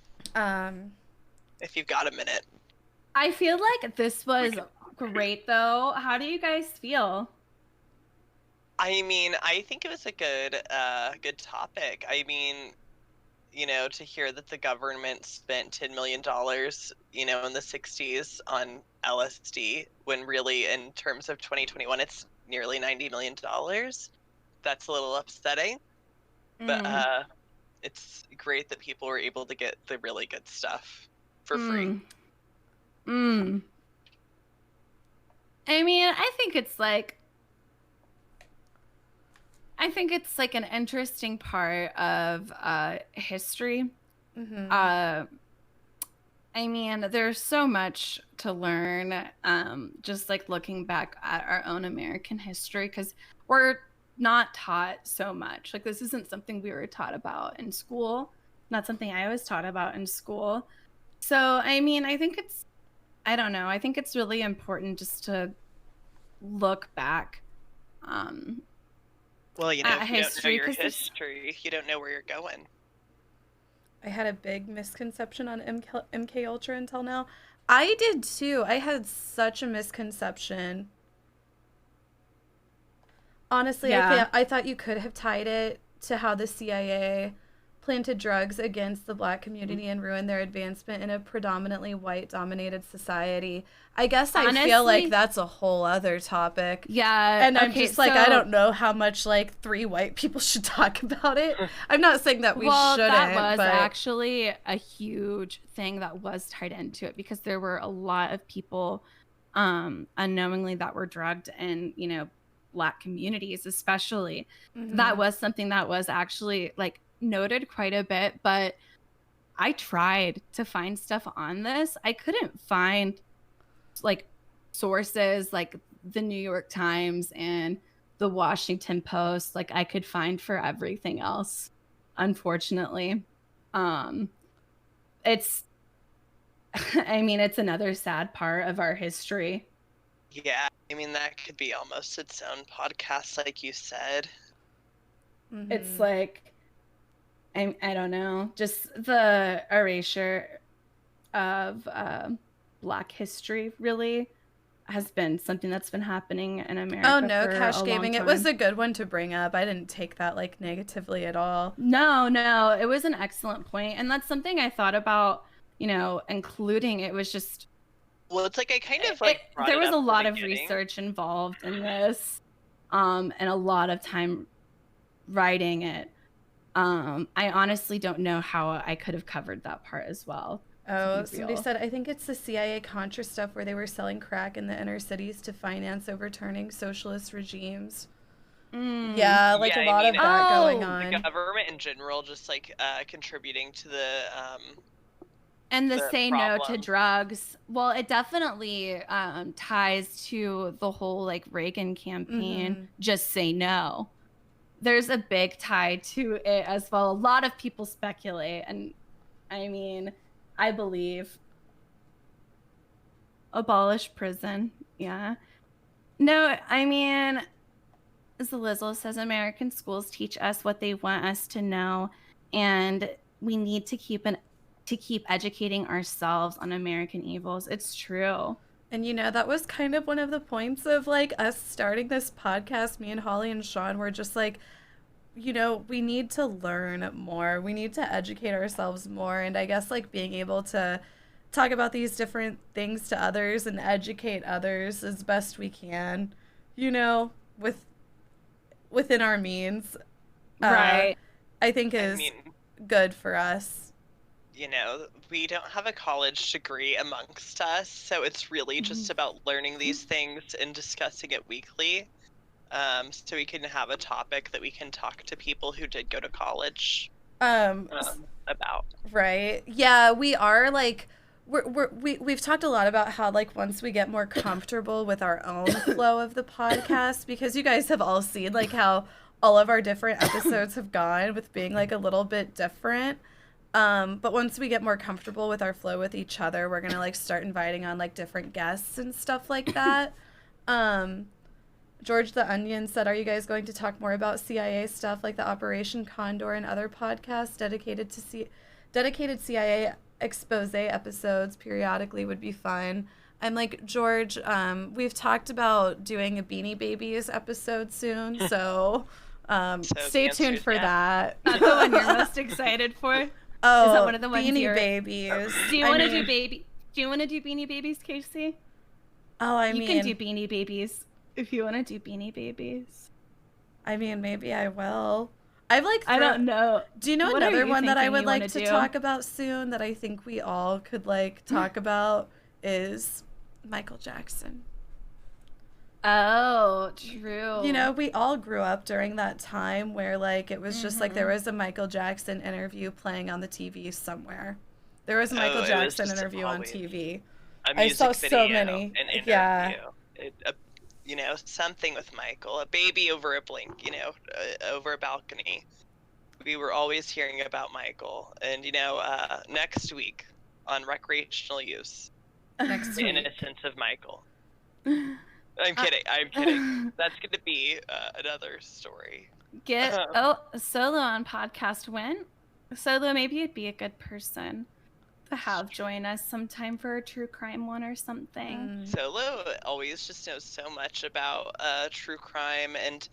if you've got a minute. I feel like this was great, though. How do you guys feel? I mean, I think it was a good topic. I mean, to hear that the government spent $10 million, in the 60s on LSD, when really in terms of 2021, it's nearly $90 million. That's a little upsetting, but it's great that people were able to get the really good stuff for free. I mean, I think it's like an interesting part of history. I mean, there's so much to learn, just like looking back at our own American history, because we're not taught so much. Like, this isn't something we were taught about in school, not something I was taught about in school. So, I mean, I think it's really important just to look back. Well, if you don't know your history, you don't know where you're going. I had a big misconception on MK Ultra until now. I did too. I had such a misconception. Honestly, I thought you could have tied it to how the CIA planted drugs against the Black community and ruined their advancement in a predominantly white-dominated society. I guess honestly, I feel like that's a whole other topic. Yeah. And I'm just like, I don't know how much like 3 white people should talk about it. I'm not saying that we shouldn't. That was actually a huge thing that was tied into it, because there were a lot of people unknowingly that were drugged in, Black communities especially. That was something that was actually like noted quite a bit, but I tried to find stuff on this. I couldn't find like sources like the New York Times and the Washington Post like I could find for everything else, unfortunately. It's another sad part of our history. Yeah, I mean, that could be almost its own podcast, like you said. It's like, I don't know, just the erasure of Black history really has been something that's been happening in America. Oh no, cash gaming. It was a good one to bring up. I didn't take that like negatively at all. No, it was an excellent point, and that's something I thought about, including. It was just, well, it's like I kind of like there was a lot of research involved in this, and a lot of time writing it. I honestly don't know how I could have covered that part as well. Oh, somebody said, I think it's the CIA Contra stuff where they were selling crack in the inner cities to finance overturning socialist regimes. Yeah, like a lot of that going on. The government in general just like contributing to the and the say problem. No to drugs. Well, it definitely ties to the whole like Reagan campaign. Just say no. There's a big tie to it as well. A lot of people speculate, and I mean, I believe abolish prison. Yeah. No, I mean, as Lizzle says, American schools teach us what they want us to know, and we need to keep educating ourselves on American evils. It's true. And that was kind of one of the points of like us starting this podcast. Me and Holly and Sean were just like, we need to learn more. We need to educate ourselves more. And I guess like being able to talk about these different things to others and educate others as best we can, within our means. Right. I think is good for us. We don't have a college degree amongst us, so it's really just about learning these things and discussing it weekly, so we can have a topic that we can talk to people who did go to college. About. Right. Yeah, we are like we've talked a lot about how like once we get more comfortable with our own flow of the podcast, because you guys have all seen like how all of our different episodes have gone with being like a little bit different. But once we get more comfortable with our flow with each other, we're gonna like start inviting on like different guests and stuff like that. George the Onion said, "Are you guys going to talk more about CIA stuff like the Operation Condor and other podcasts dedicated CIA expose episodes periodically would be fun?" I'm like, George, we've talked about doing a Beanie Babies episode soon, so stay tuned for that. That's the one you're most excited for? Oh, is that one of the ones Beanie Babies. Do you want to do Do you want to do Beanie Babies, Casey? Oh, you can do Beanie Babies if you want to do Beanie Babies. I mean, maybe I will. I don't know. Do you know What are another you one that I thinking would you like wanna to do? talk about soon that I think we all could like talk about is Michael Jackson. Oh, true. You know, we all grew up during that time where like it was just like there was a Michael Jackson interview playing on the TV somewhere. There was a Michael it was Jackson just interview on always TV. A I music saw video, so many. An interview. Yeah. You know, something with Michael, a baby over a blink, you know, over a balcony. We were always hearing about Michael. And, you know, next week on recreational use, next week. Innocence of Michael. I'm kidding. That's going to be another story. Get Solo on podcast when? Solo, maybe you'd be a good person to have join us sometime for a true crime one or something. Solo always just knows so much about true crime, and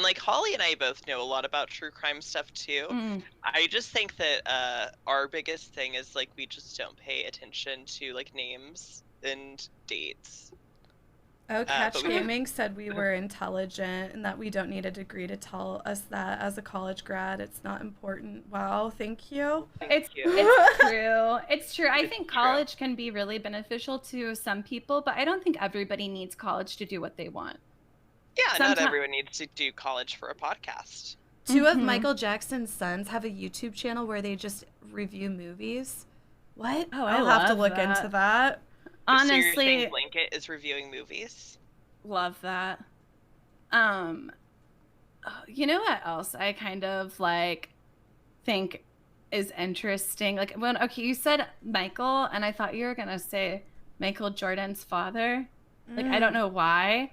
like Holly and I both know a lot about true crime stuff too. I just think that our biggest thing is like we just don't pay attention to like names and dates. Oh, Catch Gaming said we were intelligent and that we don't need a degree to tell us that as a college grad. It's not important. Wow, thank you. It's true. It's true. I think college can be really beneficial to some people, but I don't think everybody needs college to do what they want. Yeah, not everyone needs to do college for a podcast. Two of Michael Jackson's sons have a YouTube channel where they just review movies. What? Oh, I'll have to look into that. Honestly, so you're saying Blanket is reviewing movies? Love that. You know what else I kind of like think is interesting? Like you said Michael, and I thought you were gonna say Michael Jordan's father. Like I don't know why,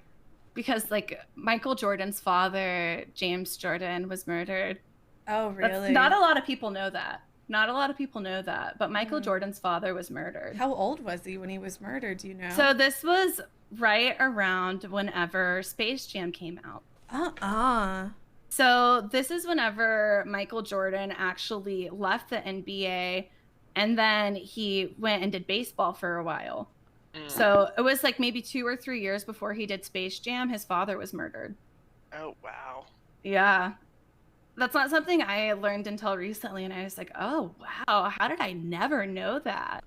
because like Michael Jordan's father, James Jordan, was murdered. Oh, really? Not a lot of people know that. But Michael Jordan's father was murdered. How old was he when he was murdered? Do you know? So this was right around whenever Space Jam came out. So this is whenever Michael Jordan actually left the NBA, and then he went and did baseball for a while. So it was like maybe 2 or 3 years before he did Space Jam, his father was murdered. Oh, wow. Yeah. That's not something I learned until recently, and I was like, oh, wow, how did I never know that?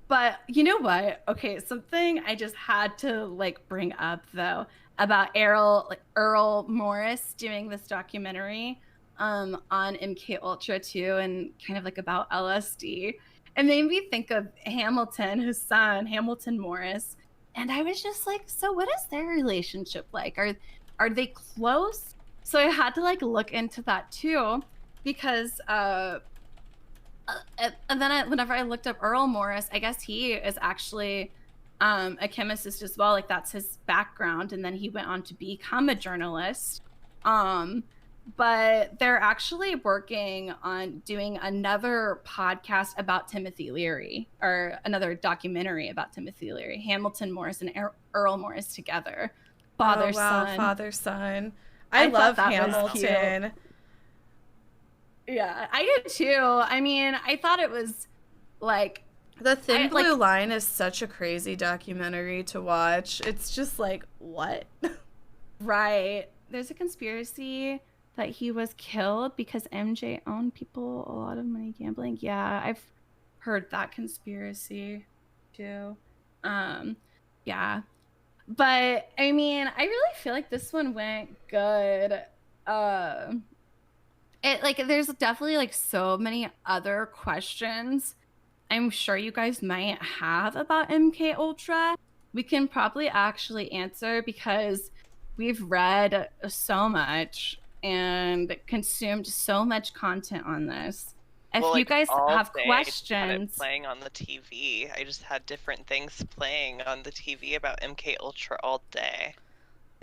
But you know what? Okay, something I just had to like bring up though about Earl Morris doing this documentary on MK Ultra 2 and kind of like about LSD. It made me think of Hamilton, his son, Hamilton Morris. And I was just like, so what is their relationship like? Are they close? So I had to like look into that too, because and then whenever I looked up Earl Morris, I guess he is actually a chemist as well. Like that's his background, and then he went on to become a journalist. But they're actually working on doing another podcast about Timothy Leary, or another documentary about Timothy Leary, Hamilton Morris and Earl Morris together, father-son. Father-son. I love Hamilton. Yeah, I did too. I mean, I thought it was like The Thin Blue Line is such a crazy documentary to watch. It's just like, what? Right. There's a conspiracy that he was killed because MJ owned people a lot of money gambling. Yeah, I've heard that conspiracy too. Yeah. But I mean, I really feel like this one went good. it like there's definitely like so many other questions I'm sure you guys might have about MK Ultra. We can probably actually answer because we've read so much and consumed so much content on this. If Well, you like, guys all have day, I just had it questions, playing on the TV. I just had different things playing on the TV about MK Ultra all day.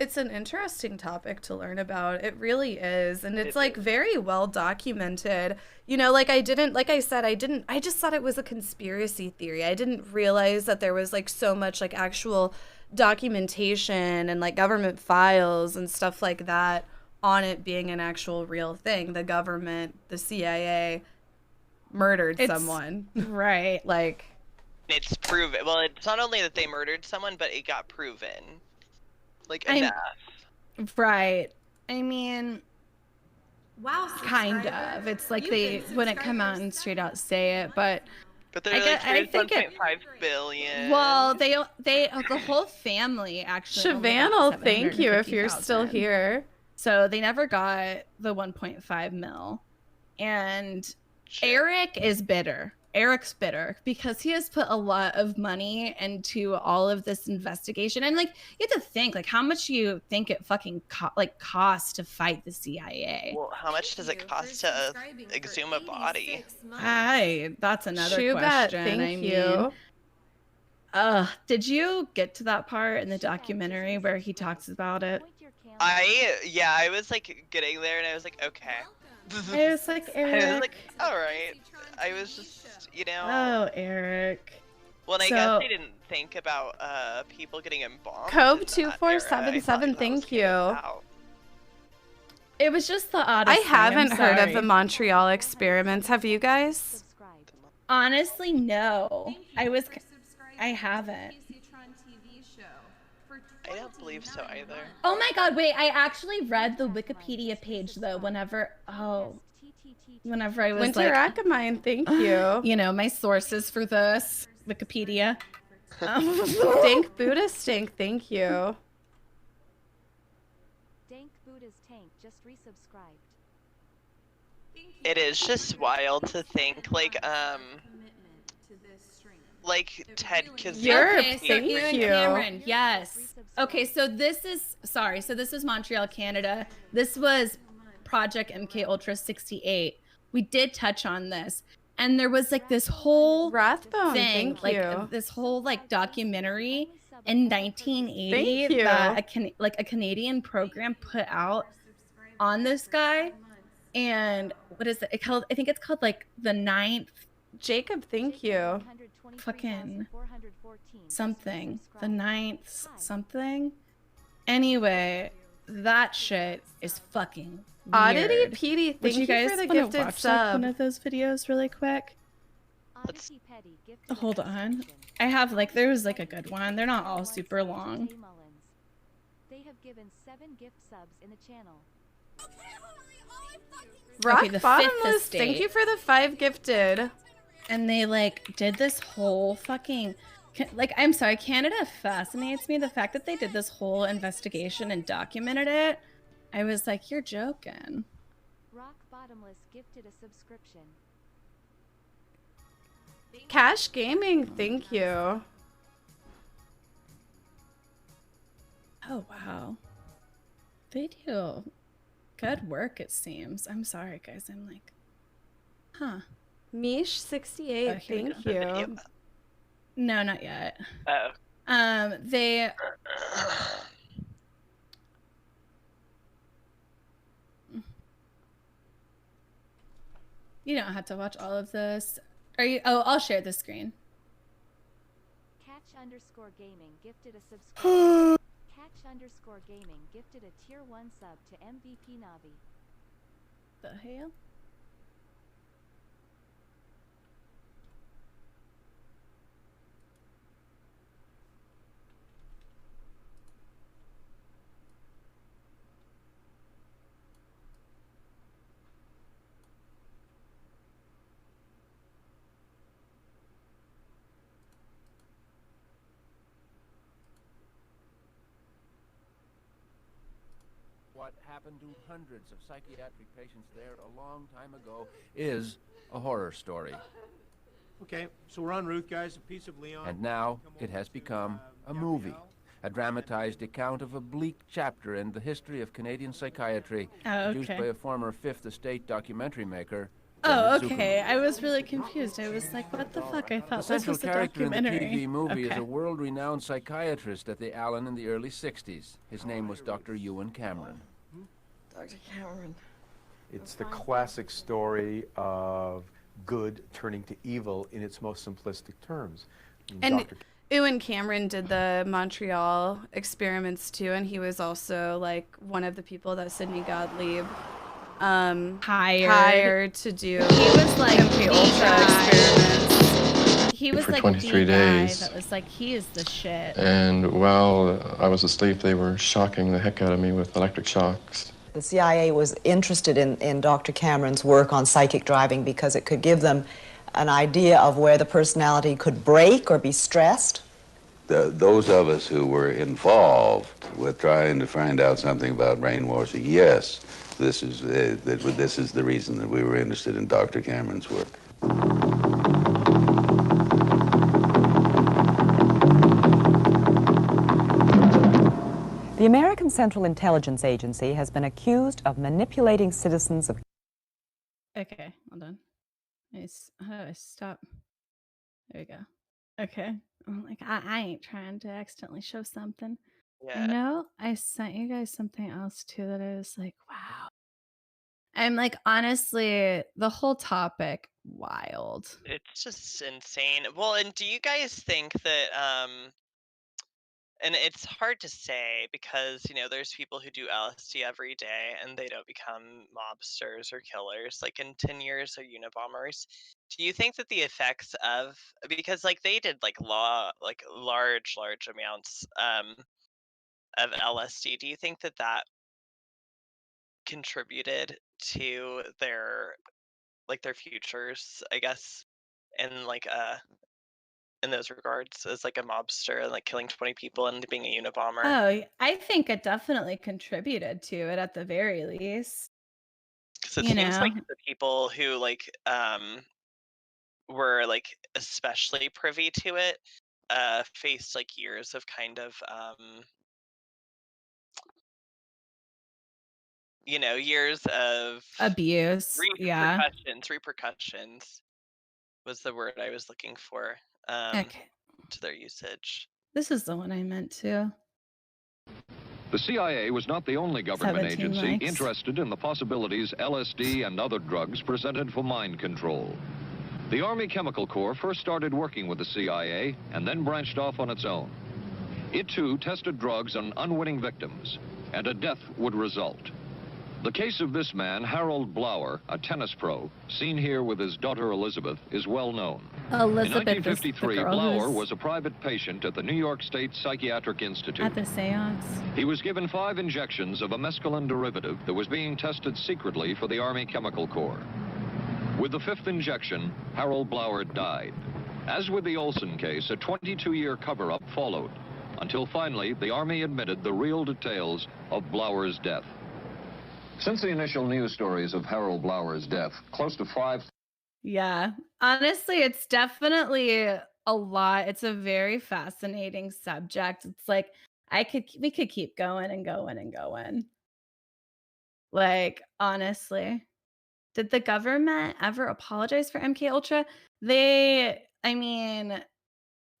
It's an interesting topic to learn about. It really is. And it's It like is. very well documented. You know, like I just thought it was a conspiracy theory. I didn't realize that there was like so much like actual documentation and like government files and stuff like that on it being an actual real thing. The government, the CIA murdered someone. Right. Like, It's proven. Well, it's not only that they murdered someone, but it got proven. Like, enough. right. I mean, wow, kind of. It's like they wouldn't come out and straight out say it, but they're like, here's 1.5 billion. Well, they the whole family actually. Shavannel, thank you if you're still here. So they never got the 1.5 mil, and Eric is bitter. Eric's bitter because he has put a lot of money into all of this investigation, and like you have to think like how much you think it fucking costs to fight the CIA. Well, how much does it cost to exhume a body? That's another Chubat, question. thank you. Did you get to that part in the documentary where he talks about it? I was like getting there, and I was like, okay. I was like, Eric. I was like, all right. I was just, you know. Oh, Eric. Well, I guess they didn't think about people getting embalmed. Cobe 2477, thank you. It was just the odyssey. I haven't heard of the Montreal experiments. Have you guys? Honestly, no. I haven't. I don't believe so either. Oh my god, wait, I actually read the Wikipedia page though whenever I was Winter Akamine, thank you. You know, my sources for this, Wikipedia. Dank Buddha Stink, thank you. Dank Buddha's tank just resubscribed. It is just wild to think, like Ted Kaceytron. Thank you. Cameron, yes. Okay, so this is Montreal, Canada. This was Project MK Ultra 68. We did touch on this. And there was like this whole thing, like this whole like documentary in 1980 that a Canadian program put out on this guy. And what is it called? I think it's called like the ninth. Jacob, thank you. Fucking something. The ninth something. Anyway, that shit is fucking weird. Oddity Petey, thank you guys for the wanna gifted watch, sub. like, one of those videos really quick? Hold on. I have like there was like a good one. They're not all super long. They have given 7 gift subs in the channel. Rock the Bottomless, fifth estate. thank you for the 5 gifted. And they like did this whole fucking like, I'm sorry, Canada fascinates me. The fact that they did this whole investigation and documented it, I was like, you're joking. Rock Bottomless gifted a subscription. Cash Gaming, thank you. Oh wow, they do good work. It seems. I'm sorry, guys. I'm like, huh. Mish 68, thank you. No, not yet. Oh. They. You don't have to watch all of this. Are you? Oh, I'll share the screen. Catch_gaming gifted a subscription. Catch_gaming gifted a tier 1 sub to MVP Navi. The hell? what happened to hundreds of psychiatric patients there a long time ago is a horror story. Okay, so we're en route, guys. A piece of Leon. And now it has become a movie, a dramatized account of a bleak chapter in the history of Canadian psychiatry, produced by a former Fifth Estate documentary maker. Oh, okay. I was really confused. I was like, what the fuck? I thought The central this was a character in the documentary. TV movie Okay. is a world-renowned psychiatrist at the Allen in the early 60s. His name was Dr. Ewan Cameron. Dr. Cameron. It's the classic story of good turning to evil in its most simplistic terms. And Dr. Ewan Cameron did the Montreal experiments too, and he was also like one of the people that Sidney Gottlieb hired to do. He was like MK Ultra experiments. He was For like 23 the guy days. that was like, he is the shit. And while I was asleep, they were shocking the heck out of me with electric shocks. The CIA was interested in Dr. Cameron's work on psychic driving because it could give them an idea of where the personality could break or be stressed. Those of us who were involved with trying to find out something about brainwashing, yes, this is the reason that we were interested in Dr. Cameron's work. The American Central Intelligence Agency has been accused of manipulating citizens of... Okay, hold on. How do I stop? There we go. Okay. I'm like, I ain't trying to accidentally show something. Yeah. I know I sent you guys something else too that I was like, wow. I'm like, honestly, the whole topic, wild. It's just insane. Well, and do you guys think that and it's hard to say because, there's people who do LSD every day and they don't become mobsters or killers. Like in 10 years are Unabombers. Do you think that the effects of, because like they did like large amounts of LSD, do you think that that contributed to their futures, I guess, and in those regards as like a mobster and like killing 20 people and being a Unabomber? Oh, I think it definitely contributed to it at the very least. Because it seems like the people who were like especially privy to it faced like years of kind of years of abuse. Yeah. Repercussions was the word I was looking for. Okay. To their usage. This is the one I meant to. The CIA was not the only government 17 agency likes. interested in the possibilities LSD and other drugs presented for mind control. The Army Chemical Corps first started working with the CIA and then branched off on its own. It too tested drugs on unwitting victims, and a death would result. The case of this man, Harold Blower, a tennis pro, seen here with his daughter Elizabeth, is well known. Elizabeth In is the 1953, girl Blower who's was a private patient at the New York State Psychiatric Institute. at the seance. He was given 5 injections of a mescaline derivative that was being tested secretly for the Army Chemical Corps. With the 5th injection, Harold Blower died. As with the Olson case, a 22-year cover-up followed, until finally the Army admitted the real details of Blower's death. Since the initial news stories of Harold Blower's death, close to 5... Yeah. Honestly, it's definitely a lot. It's a very fascinating subject. It's like we could keep going and going and going. Like, honestly. Did the government ever apologize for MK Ultra?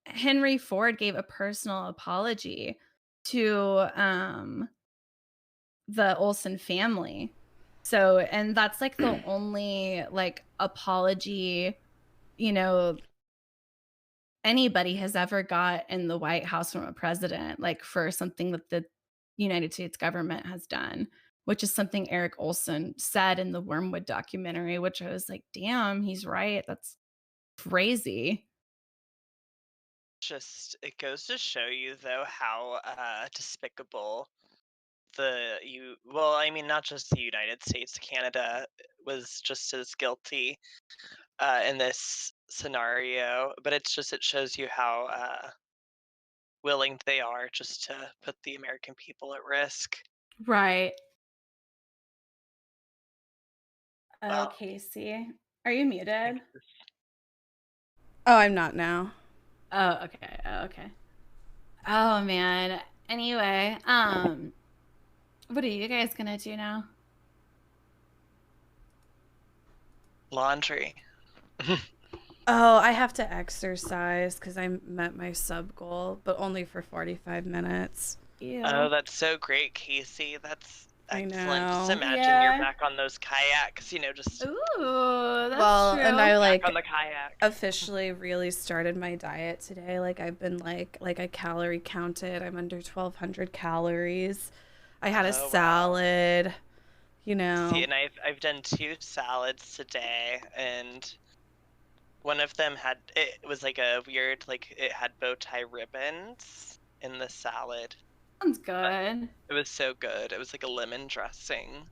Henry Ford gave a personal apology to the Olsen family. So, and that's like the only like apology, anybody has ever got in the White House from a president, like for something that the United States government has done, which is something Eric Olson said in the Wormwood documentary, which I was like, damn, he's right. That's crazy. Just it goes to show you though how despicable not just the United States, Canada was just as guilty in this scenario, but it shows you how willing they are just to put the American people at risk. Right. Oh, Casey. Are you muted? Oh, I'm not now. Oh, okay. Oh, okay. Oh, man. Anyway, what are you guys gonna do now? Laundry. Oh, I have to exercise because I met my sub goal, but only for 45 minutes. Oh, that's so great, Casey. That's excellent. Just know. imagine you're back on those kayaks, you know, just Ooh, that's Well, true. and I back on the kayak. officially really started my diet today. Like I've been like I calorie counted. I'm under 1,200 calories. I had a salad, you know. See, and I've done 2 salads today, and one of them it was like a weird, like it had bow tie ribbons in the salad. Sounds good. It was so good. It was like a lemon dressing.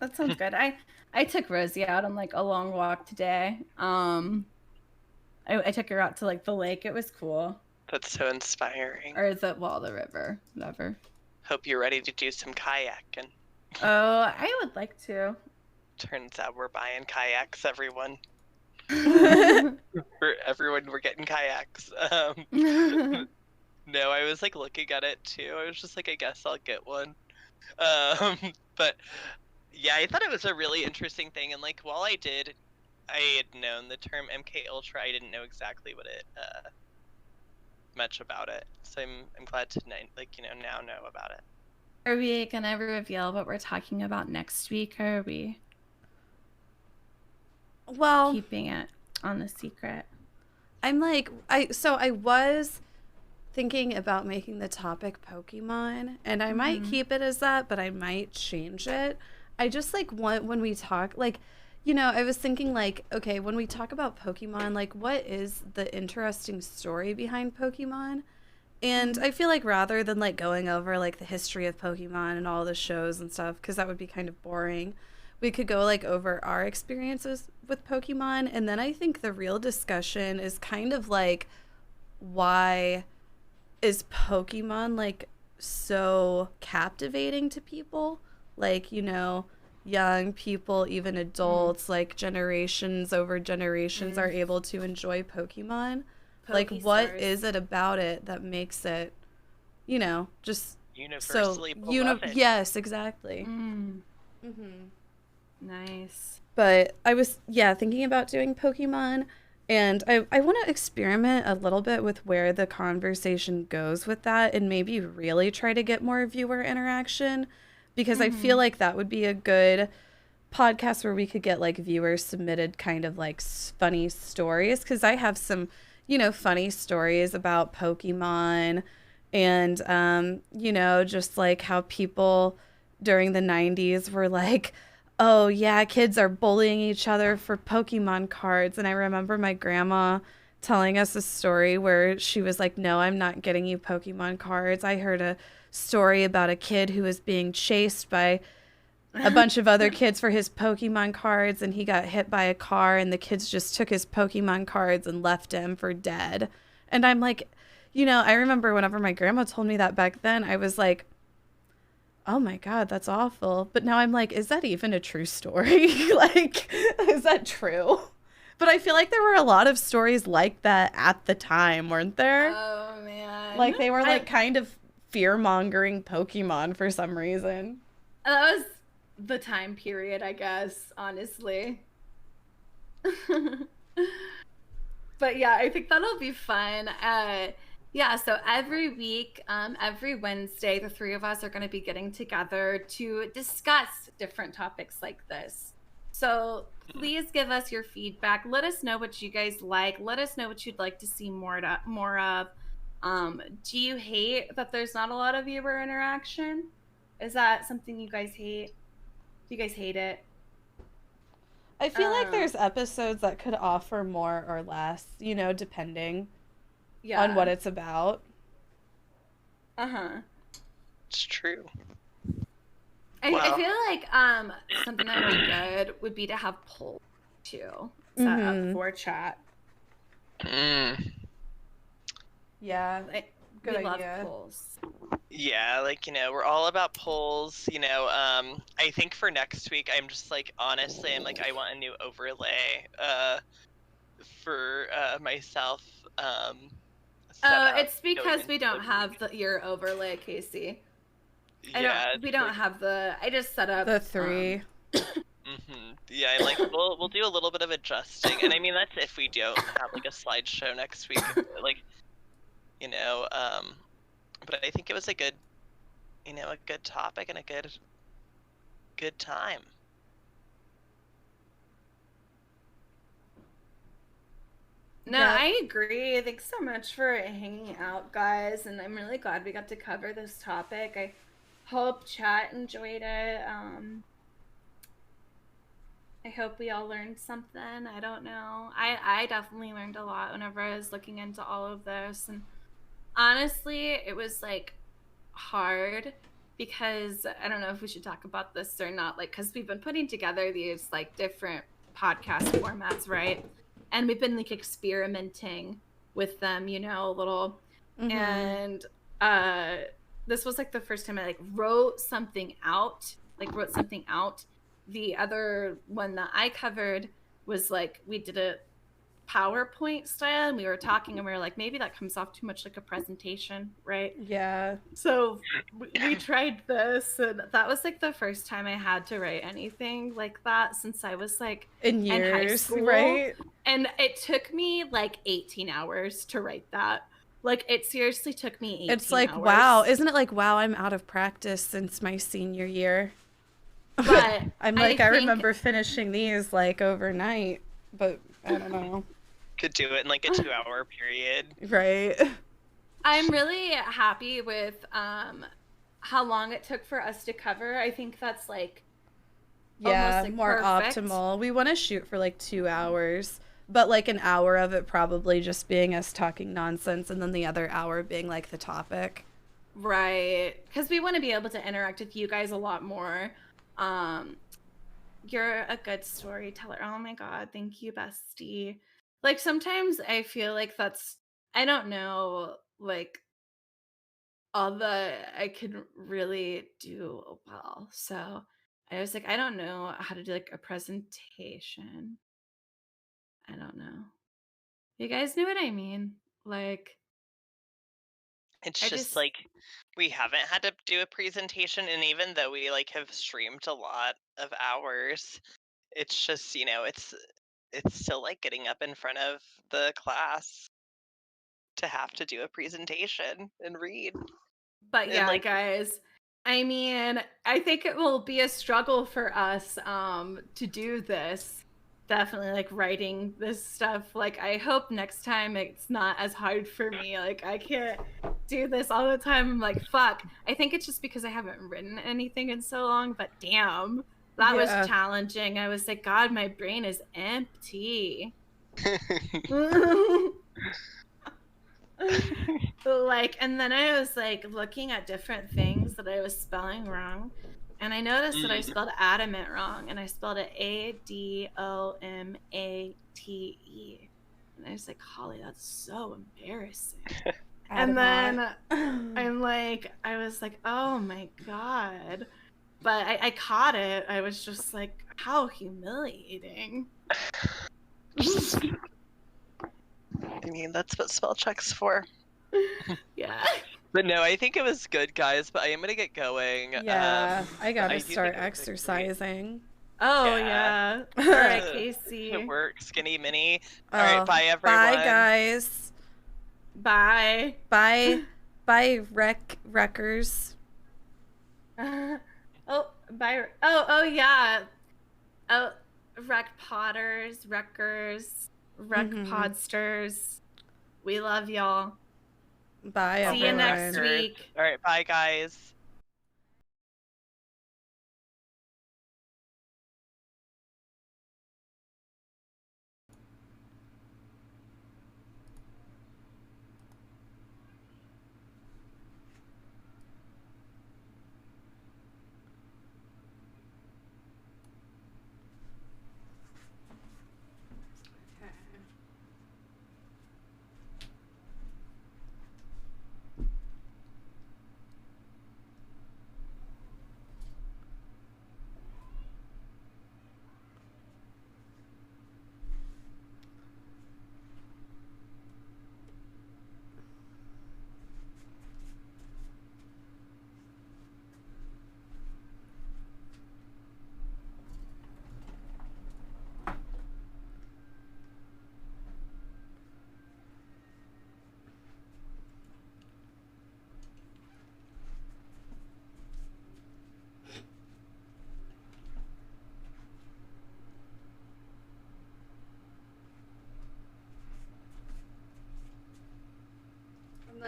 That sounds good. I took Rosie out on like a long walk today. I took her out to like the lake. It was cool. That's so inspiring. Or is it the river? Whatever. Hope you're ready to do some kayaking. Oh, I would like to. Turns out we're buying kayaks, everyone. We're getting kayaks. No, I was like looking at it too. I was just like, I guess I'll get one. But yeah, I thought it was a really interesting thing. And like, while I had known the term MK Ultra, I didn't know exactly what it much about it. So I'm glad to now know about it. Are we gonna reveal what we're talking about next week, or are we keeping it on a secret? I'm like I was thinking about making the topic Pokemon, and I might keep it as that, but I might change it. I just like want, when we talk, like, you know, I was thinking like, okay, when we talk about Pokemon, like what is the interesting story behind Pokemon? And I feel like rather than like going over like the history of Pokemon and all the shows and stuff, because that would be kind of boring, we could go like over our experiences with Pokemon. And then I think the real discussion is kind of like, why is Pokemon like so captivating to people? Like, you know, young people, even adults, like generations over generations are able to enjoy Pokemon. Like, what is it about it that makes it, you know, just universally beloved? Yes, exactly. Nice. But I was, thinking about doing Pokemon, and I want to experiment a little bit with where the conversation goes with that, and maybe really try to get more viewer interaction, because I feel like that would be a good podcast where we could get like viewers submitted kind of like funny stories, because I have some, you know, funny stories about Pokemon, and you know, just like how people during the 90s were like, oh yeah, kids are bullying each other for Pokemon cards. And I remember my grandma telling us a story where she was like, no, I'm not getting you Pokemon cards. I heard a story about a kid who was being chased by a bunch of other kids for his Pokemon cards, and he got hit by a car, and the kids just took his Pokemon cards and left him for dead. And I'm like, you know, I remember whenever my grandma told me that back then, I was like, oh my God, that's awful. But now I'm like, is that even a true story? Like, is that true? But I feel like there were a lot of stories like that at the time, weren't there? Oh man. Like they were like kind of fear-mongering Pokemon for some reason. That was the time period, I guess, honestly. But yeah, I think that'll be fun. Yeah, so every week, every Wednesday, the three of us are going to be getting together to discuss different topics like this. So please give us your feedback. Let us know what you guys like. Let us know what you'd like to see more of. Do you hate that there's not a lot of viewer interaction? Is that something you guys hate? Do you guys hate it? I feel like there's episodes that could offer more or less, you know, depending on what it's about. It's true. I feel like something that would be good would be to have polls too set up for chat. Yeah, Good we love idea. polls. Yeah, like, we're all about polls, I think for next week, I'm just like, honestly, I want a new overlay, for, myself, set Oh, up it's going because into we don't the have your overlay, Casey. Yeah, We don't have I just set up The 3. Yeah, and we'll do a little bit of adjusting, and I mean that's if we don't have like a slideshow next week, but I think it was a good, a good topic and a good time. No, I agree. Thanks so much for hanging out, guys, and I'm really glad we got to cover this topic. I hope chat enjoyed it. I hope we all learned something. I don't know. I definitely learned a lot whenever I was looking into all of this, and honestly, it was like hard because I don't know if we should talk about this or not, because we've been putting together these like different podcast formats, right? And we've been like experimenting with them, a little. And this was like the first time I wrote something out. The other one that I covered was we did a PowerPoint style, and we were talking, and we were like, maybe that comes off too much like a presentation, right? Yeah. So we tried this, and that was the first time I had to write anything like that since I was in high years, school, right? And it took me 18 hours to write that. It seriously took me 18 It's hours. wow, isn't it wow, I'm out of practice since my senior year. But I remember finishing these overnight, but I don't know. Could do it in a 2-hour period. Right. I'm really happy with how long it took for us to cover. I think that's almost more perfect. optimal. We want to shoot for 2 hours, but an hour of it probably just being us talking nonsense, and then the other hour being the topic. Right, because we want to be able to interact with you guys a lot more. You're a good storyteller. Oh my god, thank you, bestie. Sometimes I feel that's, I don't know, all the I could really do well. So I was I don't know how to do a presentation. I don't know. You guys know what I mean? It's just we haven't had to do a presentation, and even though we have streamed a lot of hours, it's just it's still getting up in front of the class to have to do a presentation and read. But yeah, guys, I mean, I think it will be a struggle for us to do this. Definitely writing this stuff. I hope next time it's not as hard for me. I can't do this all the time. I'm fuck. I think it's just because I haven't written anything in so long, but damn, that was challenging. I was God, my brain is empty. And then I was looking at different things that I was spelling wrong, and I noticed that I spelled adamant wrong, and I spelled it ADOMATE, and I was Holly, that's so embarrassing. And then I was oh my god, but I caught it. I was just how humiliating. I mean, that's what spell check's for. Yeah. But no, I think it was good, guys, but I am gonna get going. Yeah, I gotta start exercising. Oh, yeah. All right, Casey. It works, Skinny Mini. All right, bye, everyone. Bye, guys. Bye. Bye. Bye, wreckers. Oh, bye. Oh, yeah. Oh, wreck potters, wreckers, wreck podsters. We love y'all. Bye, everyone. See you next week. All right, bye, guys.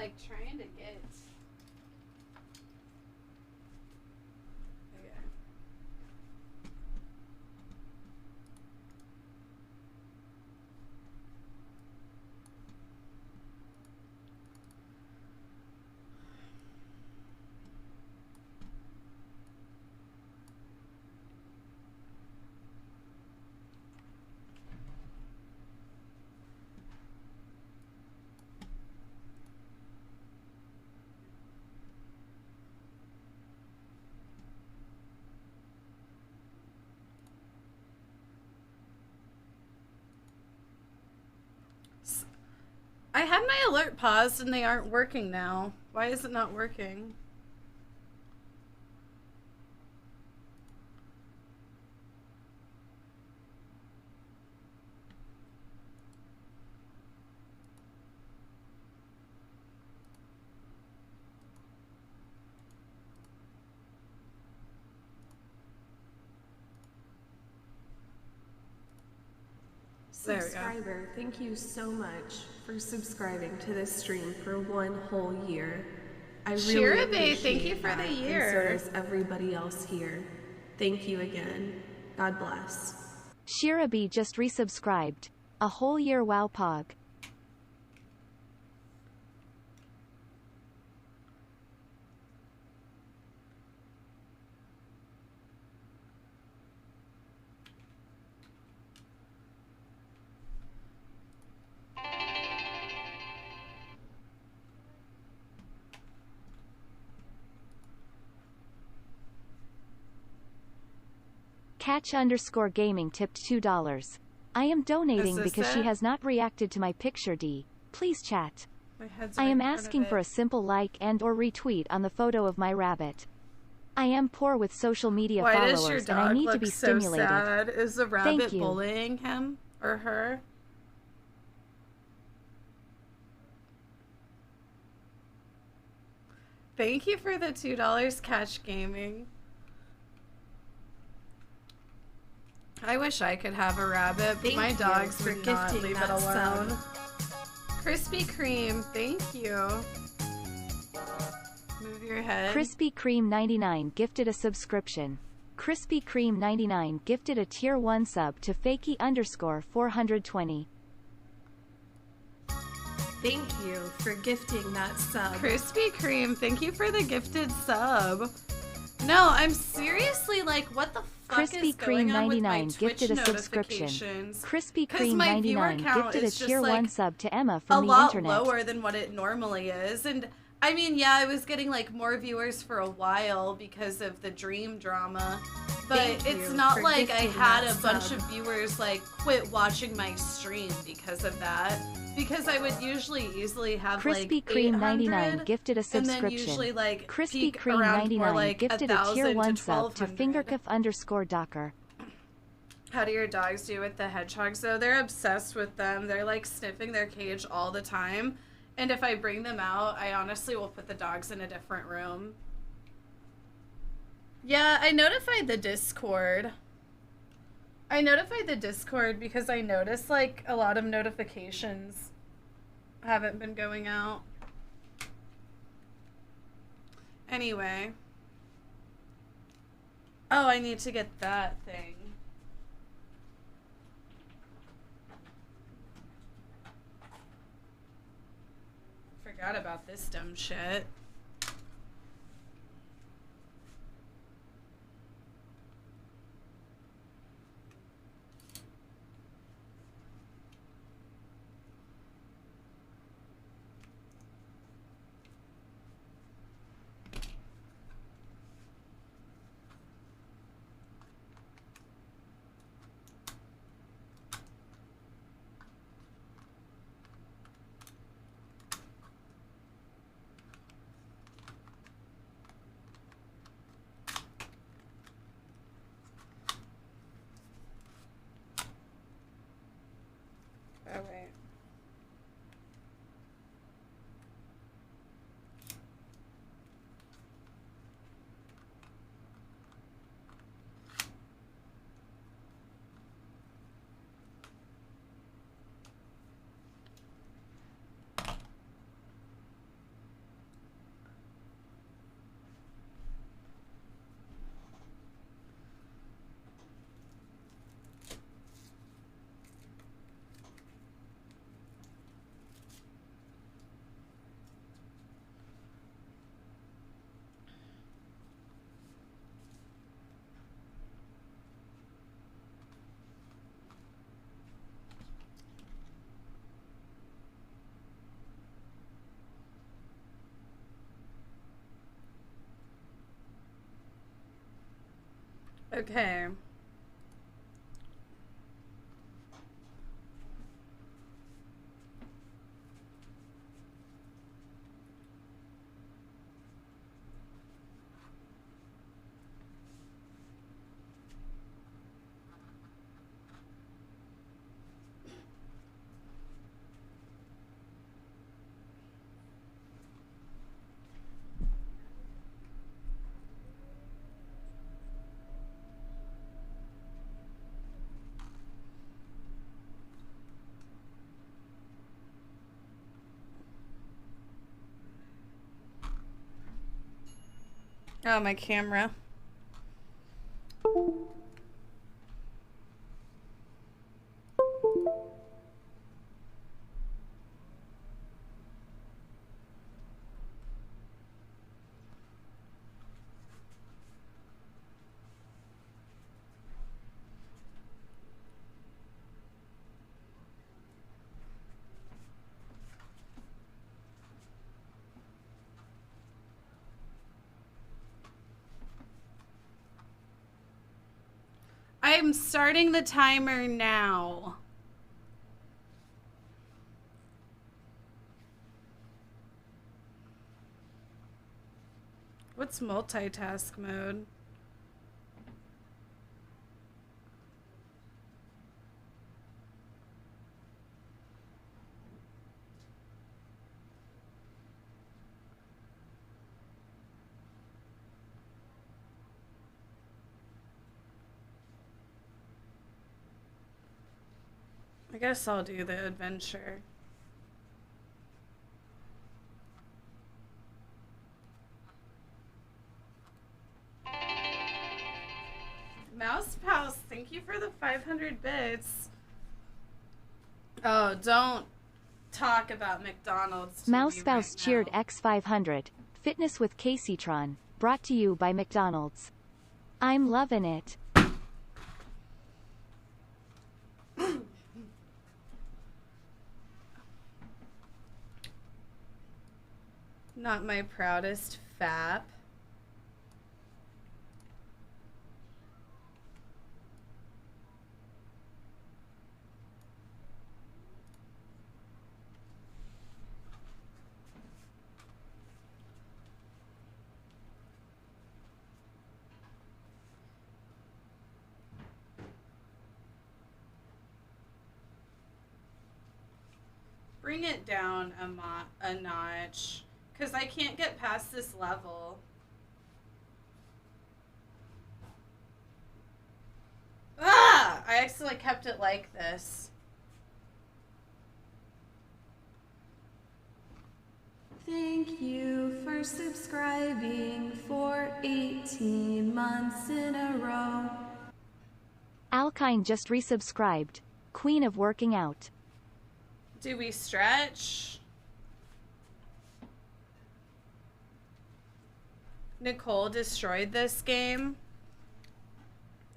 like trying to get. Okay. I had my alert paused and they aren't working now. Why is it not working? There we go. Subscriber, thank you so much for subscribing to this stream for 1 whole year. I really Shirabe, appreciate thank you for that, the and year. so does everybody else here. Thank you again. God bless. Shirabe just resubscribed. A whole year, wow pog. Catch_gaming tipped $2. I am donating Is this because she it? has not reacted to my picture D. Please chat. My head's I right am in front of asking for it. a simple like and or retweet on the photo of my rabbit. I am poor with social media Why followers does your and I dog need look to be so stimulated. sad? Is the rabbit Thank you. bullying him or her? Thank you for the $2 Catch Gaming. I wish I could have a rabbit, but Thank my you dogs for would not gifting leave it that alone. sub. Krispy Kreme, thank you. Move your head. Krispy Kreme 99 gifted a subscription. Krispy Kreme 99 gifted a tier 1 sub to fakey_420. Thank you for gifting that sub. Krispy Kreme, thank you for the gifted sub. No, I'm seriously like, what the fuck Krispy is going Kreme on with my 99 Twitch gifted a subscription. notifications? Krispy 'Cause Kreme my viewer 99 count gifted a is just, tier 1 like, sub to Emma a from the lot internet. lower than what it normally is. And I mean, yeah, I was getting like more viewers for a while because of the dream drama, but Thank it's you not for like I gifting had that a bunch sub. of viewers like quit watching my stream because of that. Because I would usually easily have Krispy like Kreme 800, 99 gifted a and subscription. then usually like Krispy peak Kreme around 99 more like gifted a tier 1,000 1 to sub to 1,200. fingercuff_docker. How do your dogs do with the hedgehogs though? They're obsessed with them. They're like sniffing their cage all the time. And if I bring them out, I honestly will put the dogs in a different room. Yeah, I notified the Discord. I notified the Discord because I noticed like a lot of notifications haven't been going out. Anyway. Oh, I need to get that thing. Forgot about this dumb shit. Okay. Oh, my camera. I'm starting the timer now. What's multitask mode? I guess I'll do the adventure. Mouse Pals, thank you for the 500 bits. Oh, don't talk about McDonald's. to Mouse me Spouse right cheered X500. Fitness with Kaceytron. Brought to you by McDonald's. I'm loving it. Not my proudest fap. Bring it down a notch, because I can't get past this level. Ah! I accidentally kept it like this. Thank you for subscribing for 18 months in a row. Alkine just resubscribed. Queen of working out. Do we stretch? Nicole destroyed this game.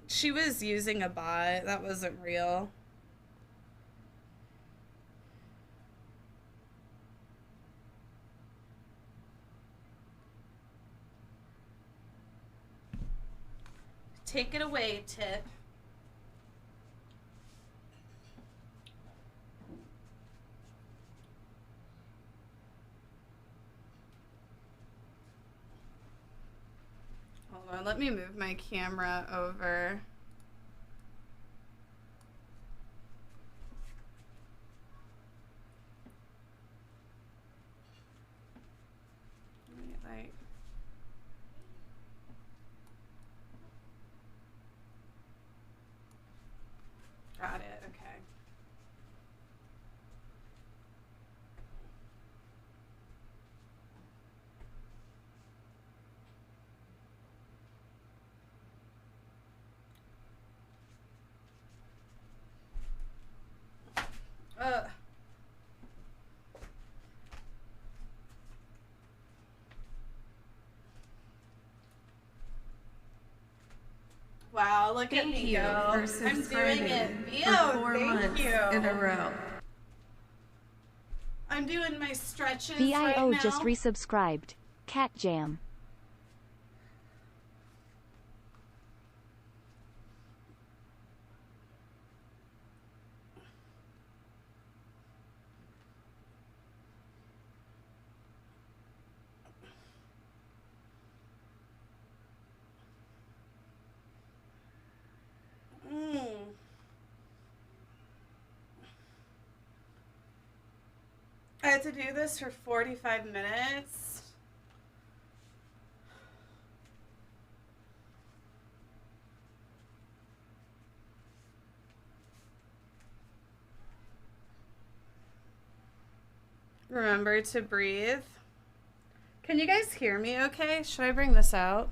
She was using a bot. That wasn't real. Take it away, Tip. Hold on, let me move my camera over. Like, got it, okay. Wow, look at Thank me you go. for I'm subscribing doing it. for 4 months in a row. I'm doing my stretches VIO right now. just resubscribed. Cat Jam. I had to do this for 45 minutes. Remember to breathe. Can you guys hear me okay? Should I bring this out?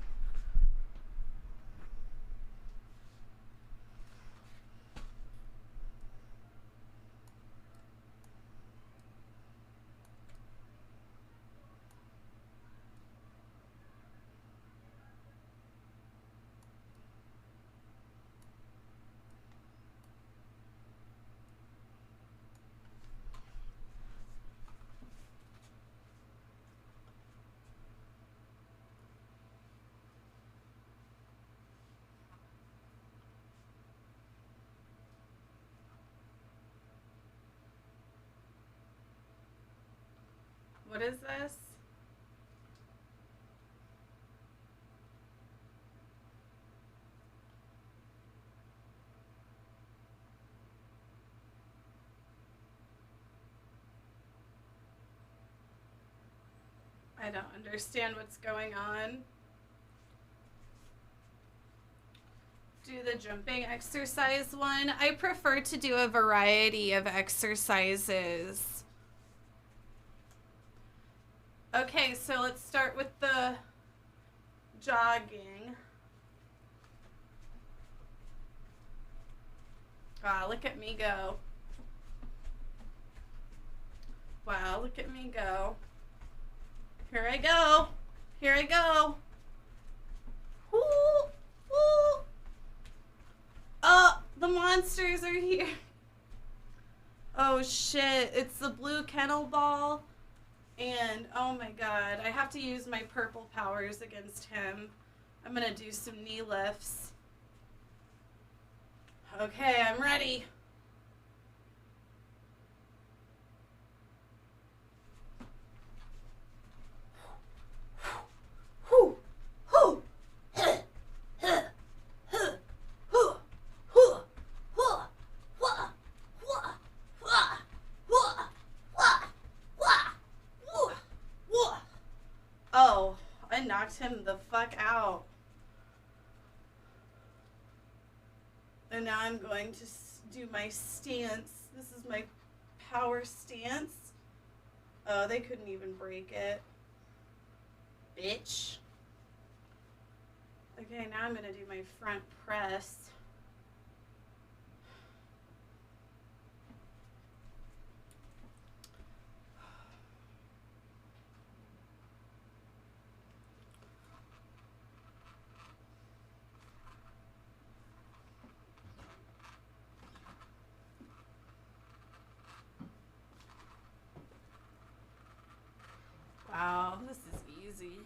What is this? I don't understand what's going on. Do the jumping exercise one. I prefer to do a variety of exercises. Okay, so let's start with the jogging. Wow, look at me go. Wow, look at me go. Here I go. Here I go. Woo! Woo! Oh, the monsters are here. Oh shit, it's the blue kennel ball. And oh my god, I have to use my purple powers against him. I'm gonna do some knee lifts. Okay, I'm ready. Oh, I knocked him the fuck out. And now I'm going to do my stance. This is my power stance. Oh, they couldn't even break it. Bitch. Okay, now I'm going to do my front press. Wow, this is easy.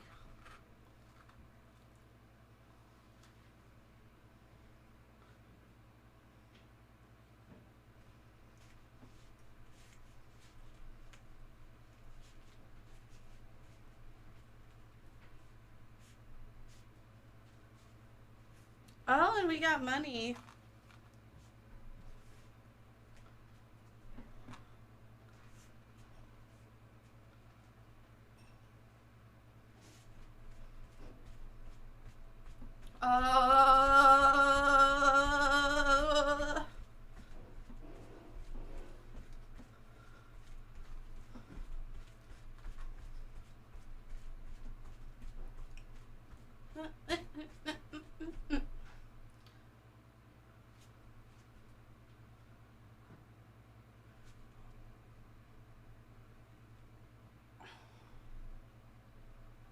Oh, and we got money.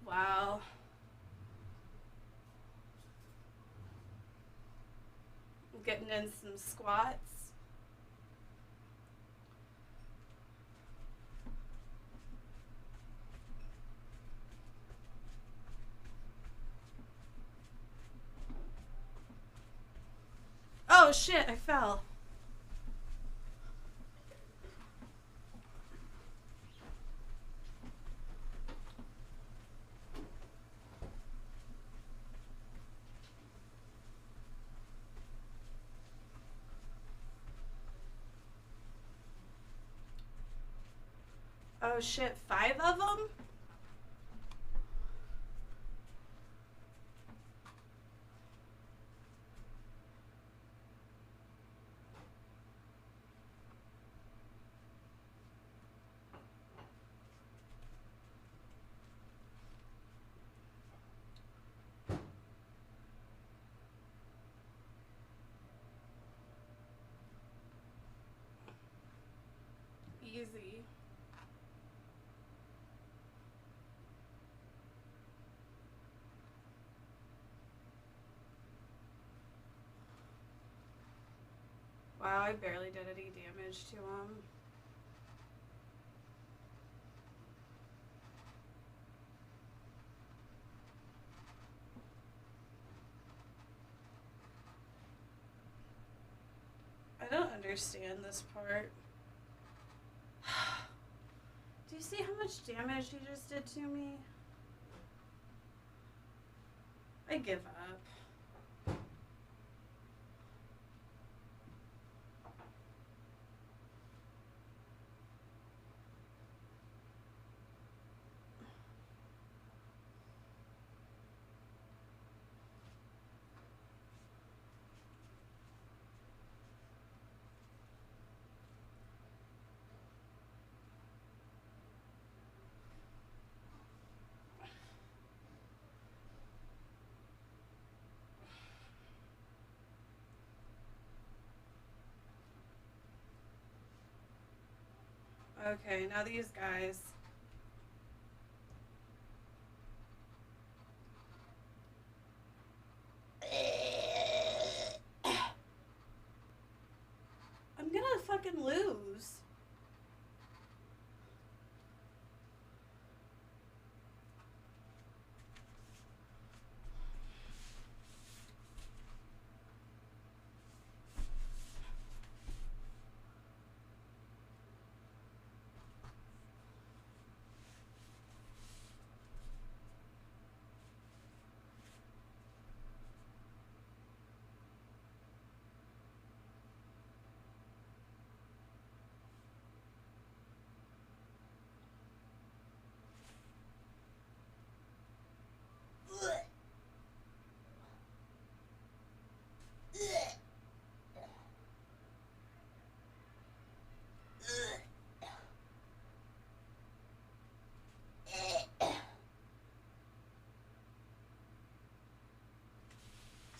Wow. I'm getting in some squats. Oh shit, I fell. Oh shit, 5 of them? Easy. Wow, I barely did any damage to him. I don't understand this part. Do you see how much damage he just did to me? I give up. Okay, now these guys. I'm gonna fucking lose.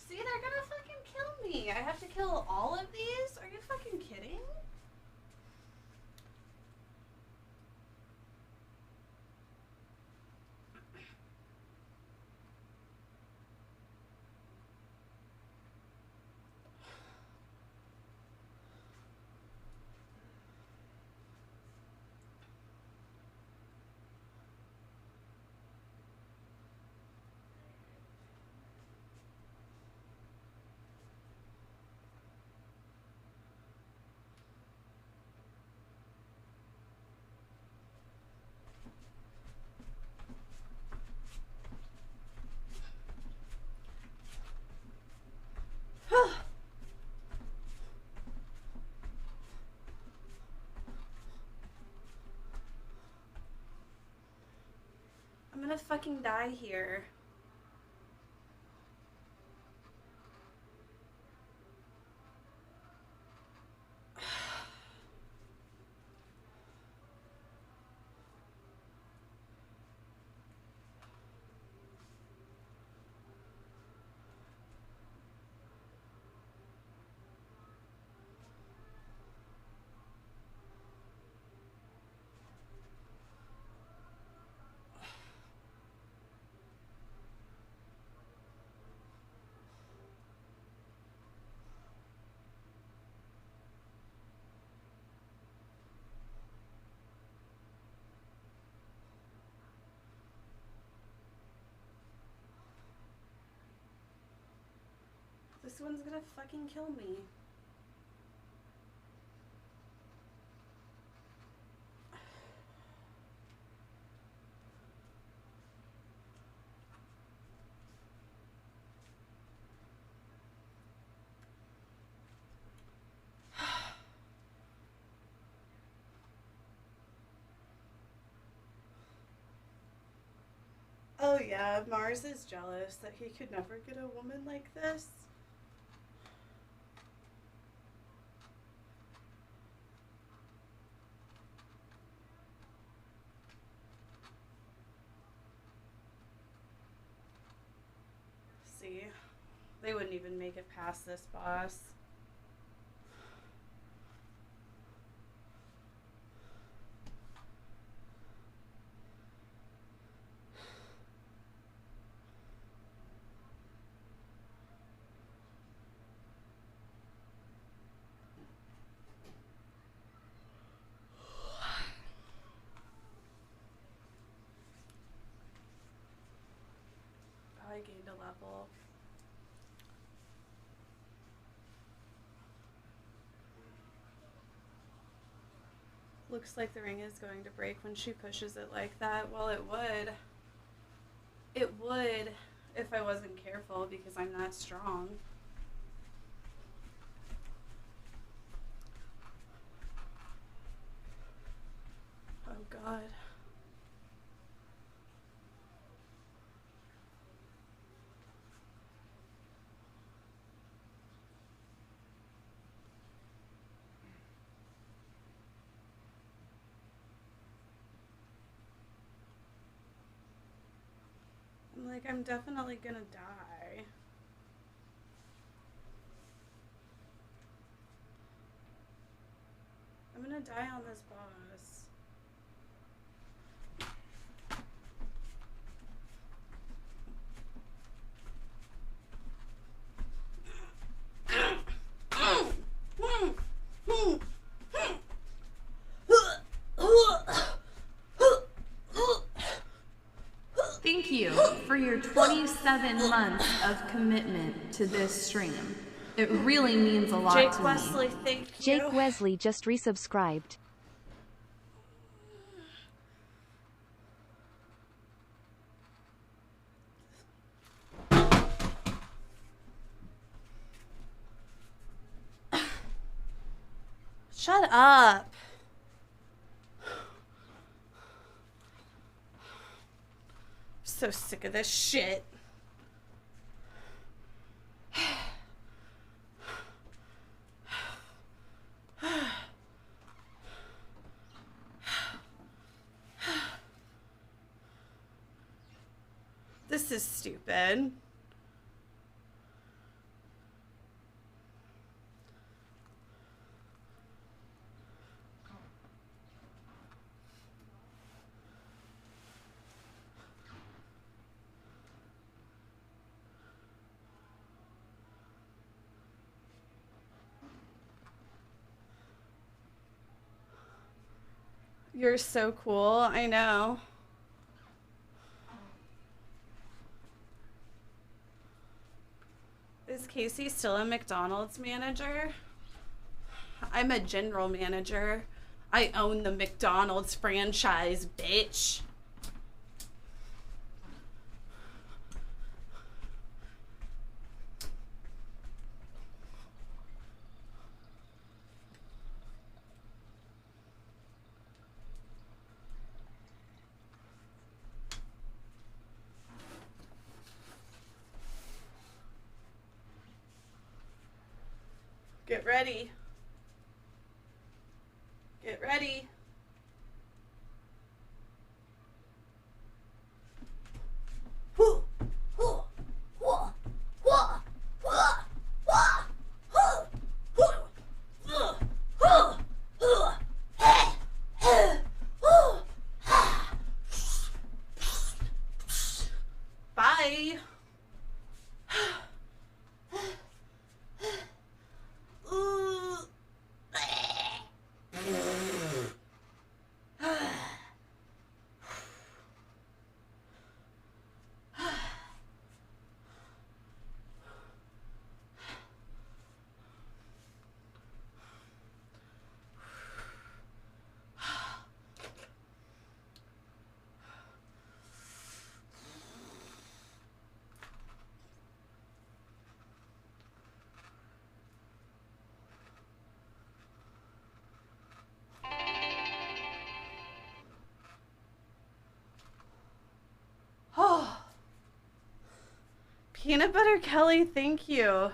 See, they're gonna fucking kill me. I have to kill all of these? Are you fucking kidding? I'm gonna fucking die here. This one's gonna fucking kill me. yeah, Mars is jealous that he could never get a woman like this. See, they wouldn't even make it past this boss. I gained a level. Looks like the ring is going to break when she pushes it like that. Well, it would. It would if I wasn't careful because I'm not strong. Oh, God. I'm definitely gonna die. I'm gonna die on this boss. Thank you for your 27 months of commitment to this stream. It really means a lot to me. Jake Wesley, thank you. Jake Wesley just resubscribed. Shut up. So sick of this shit. This is stupid. You're so cool, I know. Is Casey still a McDonald's manager? I'm a general manager. I own the McDonald's franchise, bitch. Get ready. Get ready. Bye. Peanut Butter Kelly, thank you.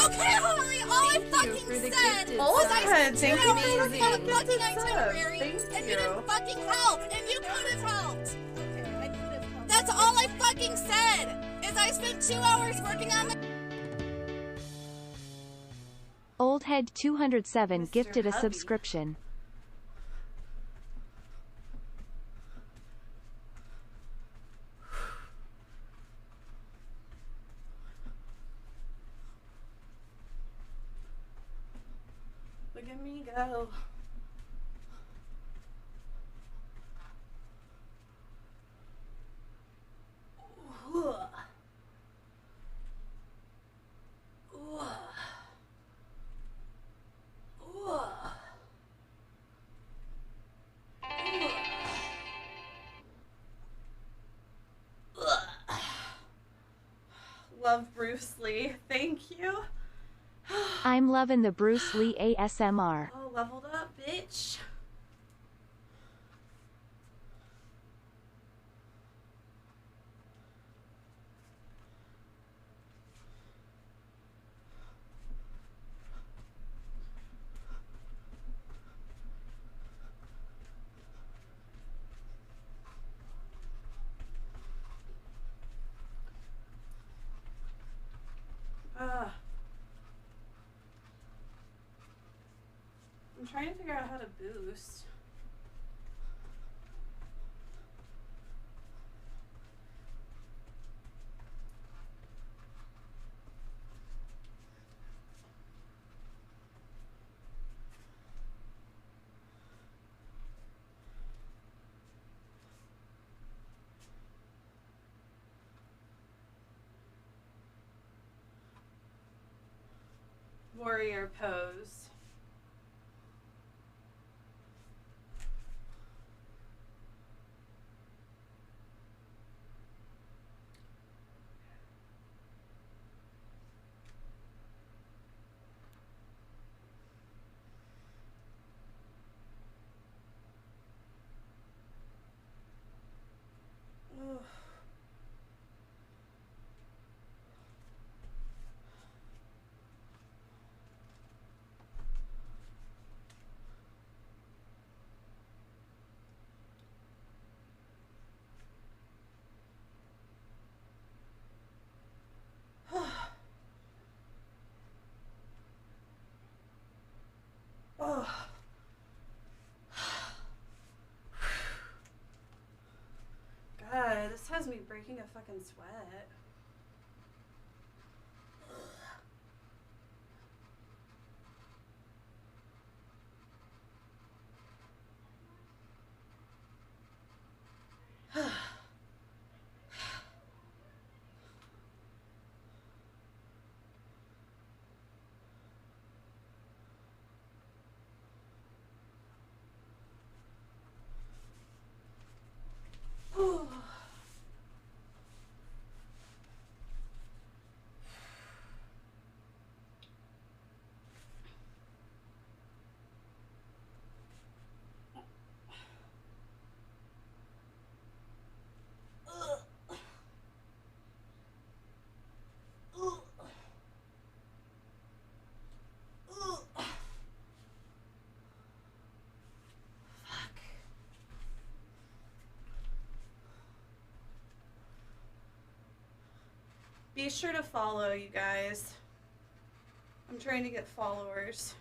Okay, Holly, all I fucking said was I spent 2 hours working on a fucking itinerary, and you didn't fucking help, and you could have helped. That's all I fucking said, is I spent 2 hours working on the... Oldhead 207 gifted a subscription. Look at me go. Ooh. Ooh. Ooh. Love Bruce Lee. Thank you. I'm loving the Bruce Lee ASMR. Oh, leveled up, bitch. I'm trying to figure out how to boost. Warrior pose. Ugh. Oh. God, this has me breaking a fucking sweat. Ooh. Be sure to follow, you guys. I'm trying to get followers.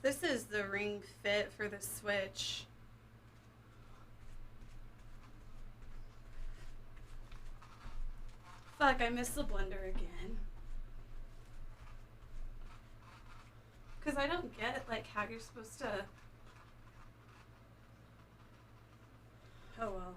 This is the ring fit for the Switch. Fuck, I missed the blender again. Because I don't get, like, how you're supposed to... Oh, well.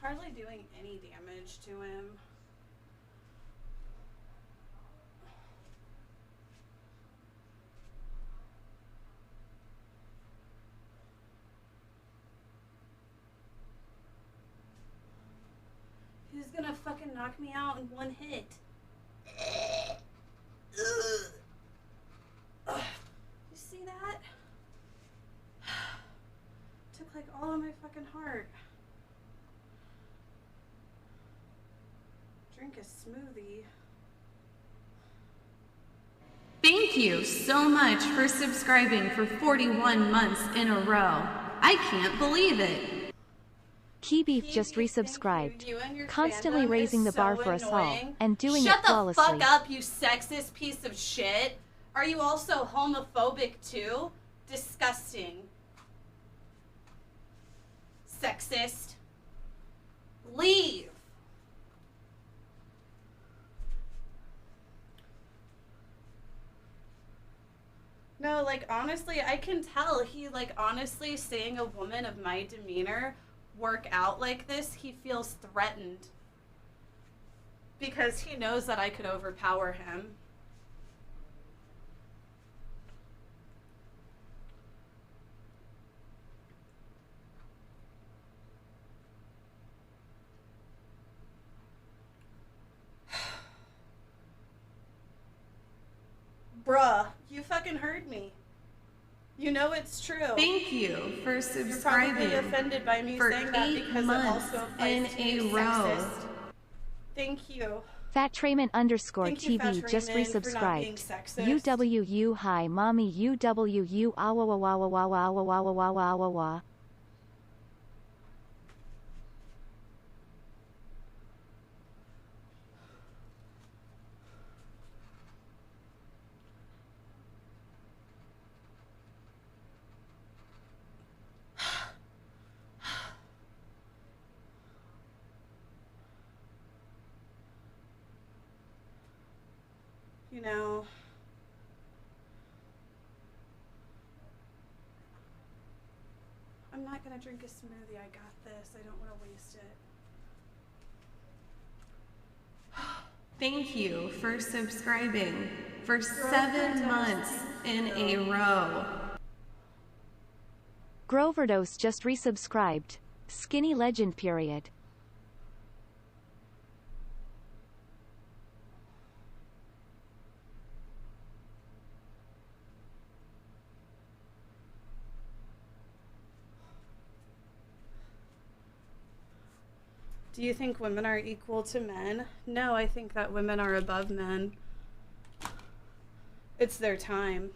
Hardly doing any damage to him. He's gonna fucking knock me out in one hit. You see that? Took like all of my fucking heart. Drink a smoothie. Thank you so much for subscribing for 41 months in a row. I can't believe it. Key Beef just resubscribed, constantly raising the bar for us all, and doing it flawlessly. Shut the fuck up, you sexist piece of shit. Are you also homophobic too? Disgusting. Sexist. Leave. No, like, honestly, I can tell he, like, honestly, seeing a woman of my demeanor work out like this, he feels threatened. Because he knows that I could overpower him. Bruh, you fucking heard me. You know it's true. Thank you for subscribing. You're probably offended by me for saying that 8 because months it also applies to in you, a row. sexist. Thank you. Fatraymond _ Thank you, TV just Fatraymond, for not being resubscribed. sexist. UWU hi mommy UWU awa wa wa wa wa wa wa wa wa wa wa wa. You know, I'm not gonna drink a smoothie. I got this. I don't want to waste it. Thank you for subscribing for 7 months in a row. Groverdose just resubscribed. Skinny legend period. Do you think women are equal to men? No, I think that women are above men. It's their time.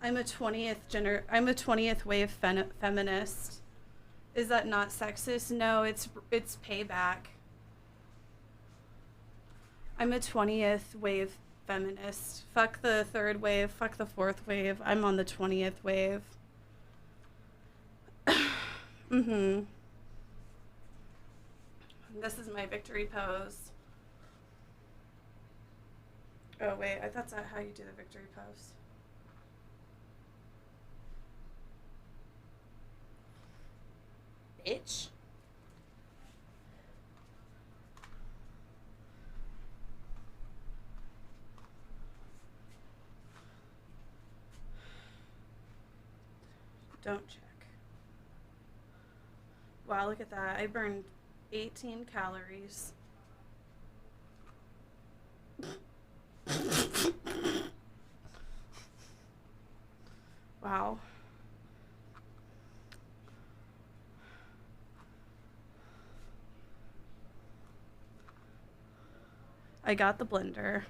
I'm a 20th wave feminist. Is that not sexist? No, it's payback. I'm a 20th wave feminist. Fuck the third wave, fuck the fourth wave. I'm on the 20th wave. Mm-hmm. This is my victory pose. Oh wait, that's not how you do the victory pose. Bitch. Don't check. Wow, look at that. I burned 18 calories. Wow. I got the blender.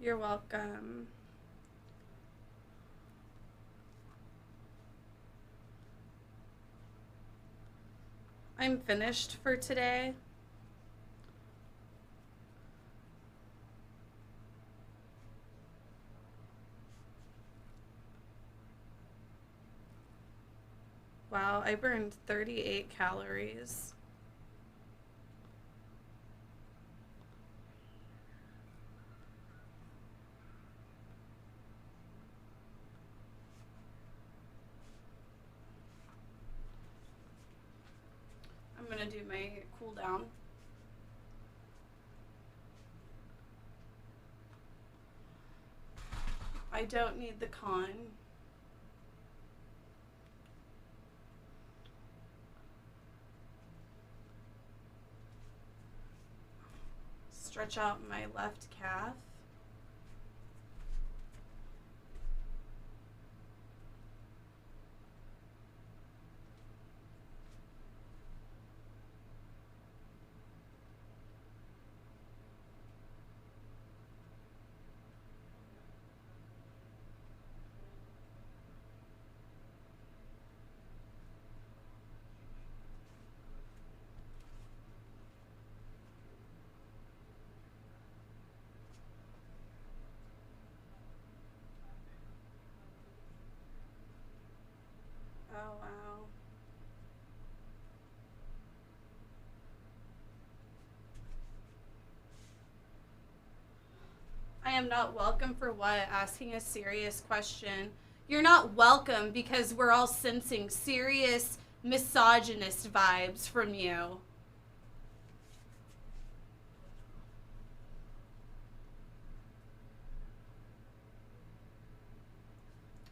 You're welcome. I'm finished for today. Wow, I burned 38 calories. I'm gonna do my cool down. I don't need the con. Stretch out my left calf. Oh, wow. I am not welcome for what? Asking a serious question. You're not welcome because we're all sensing serious misogynist vibes from you.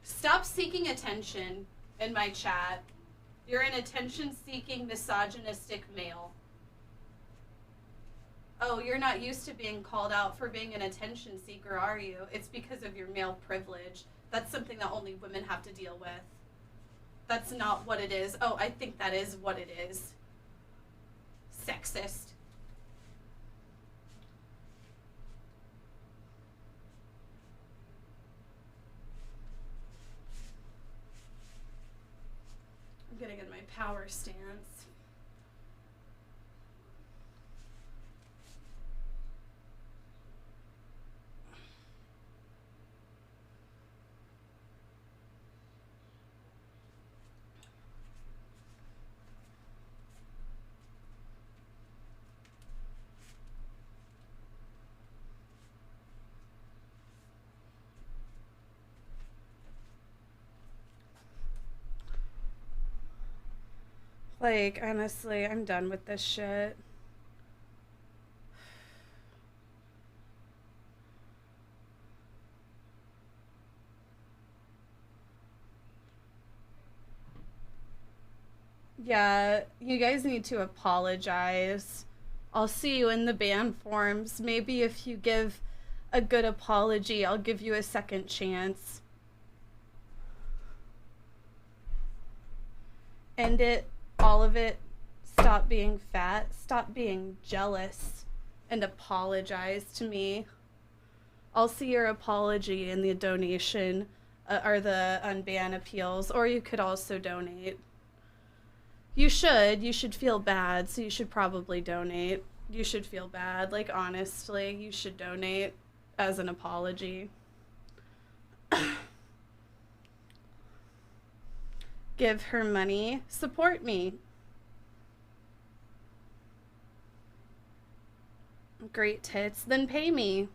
Stop seeking attention in my chat. You're an attention-seeking, misogynistic male. Oh, you're not used to being called out for being an attention seeker, are you? It's because of your male privilege. That's something that only women have to deal with. That's not what it is. Oh, I think that is what it is. Sexist. I'm getting in my power stance. Like, honestly, I'm done with this shit. Yeah, you guys need to apologize. I'll see you in the ban forums. Maybe if you give a good apology, I'll give you a second chance. End it, all of it. Stop being fat. Stop being jealous. And apologize to me. I'll see your apology in the donation or the unban appeals, or you could also donate. You should feel bad, so you should probably donate. You should feel bad, like honestly, you should donate as an apology. Give her money, support me. Great tits, then pay me.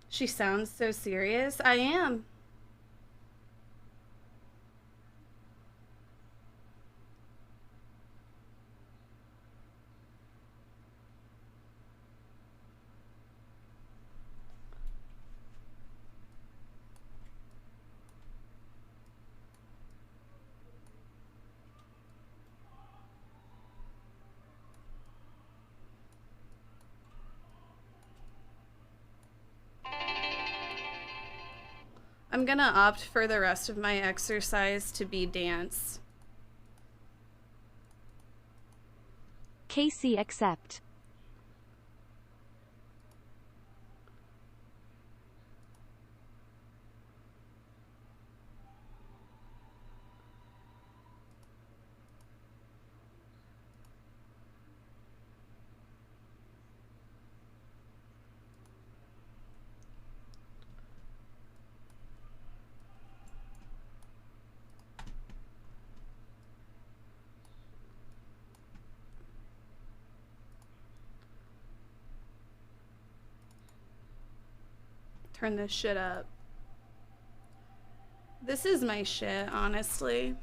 She sounds so serious. I am. I'm gonna opt for the rest of my exercise to be dance. Casey, accept. Turn this shit up. This is my shit, honestly.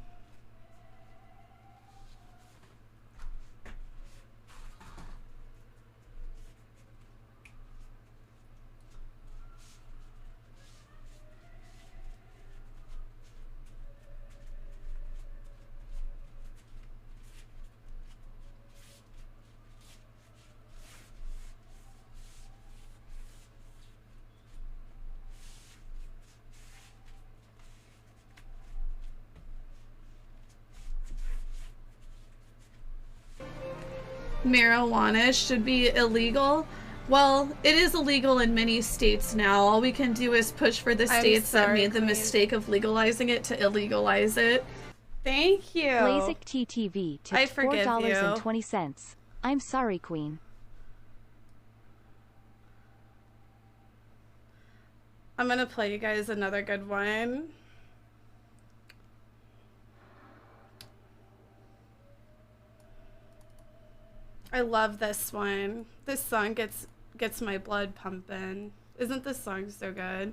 Marijuana should be illegal. Well, it is illegal in many states now. All we can do is push for the states that made the mistake of legalizing it to illegalize it. Thank you. Blazik TTV tipped I forgive $4.20. I'm sorry, Queen. I'm gonna play you guys another good one. I love this one. This song gets my blood pumping. Isn't this song so good?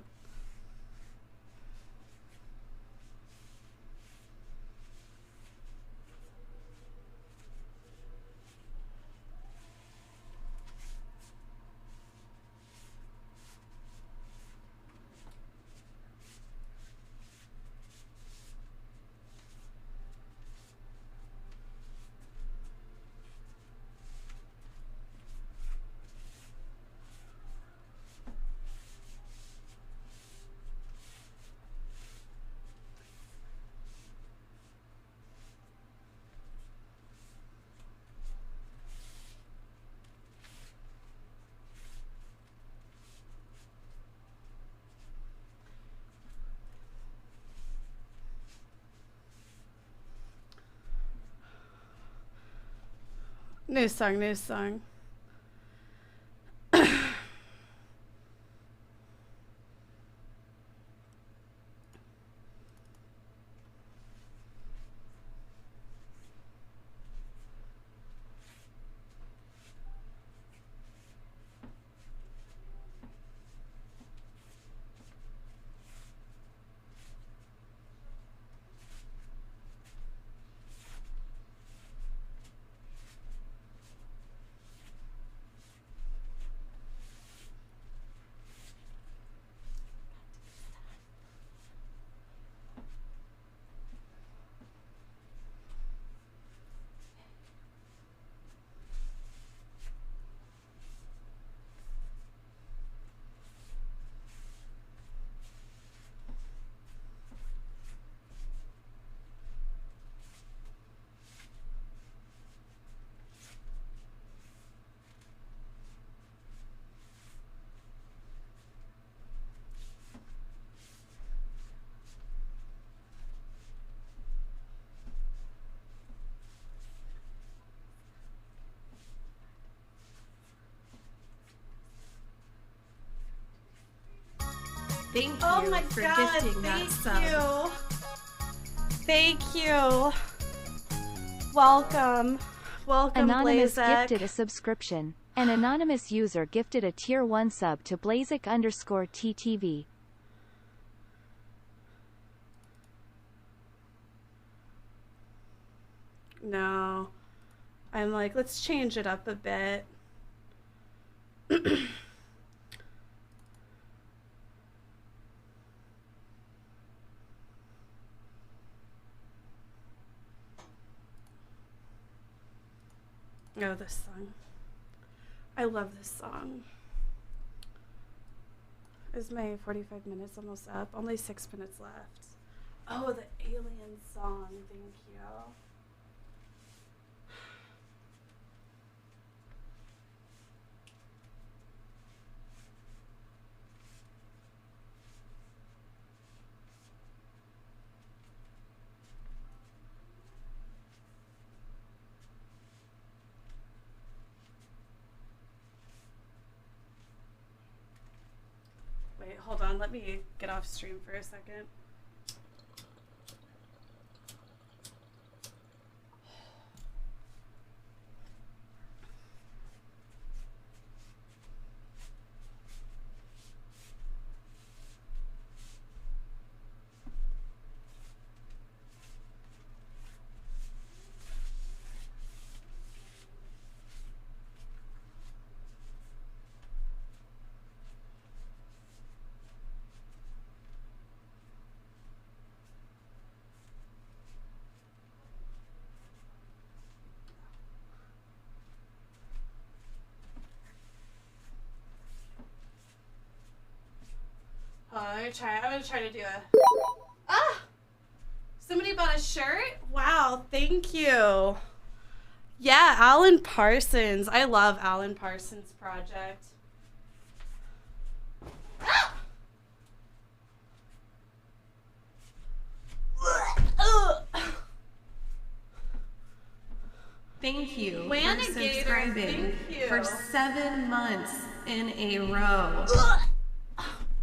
New song, new song. Thank you Oh my for God, gifting that sub. you. Thank you. Welcome. Welcome, Anonymous Blazik. gifted a subscription. An anonymous user gifted a tier 1 sub to Blazik_TTV. No. I'm like, let's change it up a bit. Oh, this song. I love this song. Is my 45 minutes almost up? Only 6 minutes left. Oh, the alien song. Thank you. Wait, hold on. Let me get off stream for a second. I'm gonna try to do a. Ah! Somebody bought a shirt? Wow, thank you. Yeah, Alan Parsons. I love Alan Parsons' project. Ah! Thank you for Wanagator, subscribing thank you. for 7 months in a row.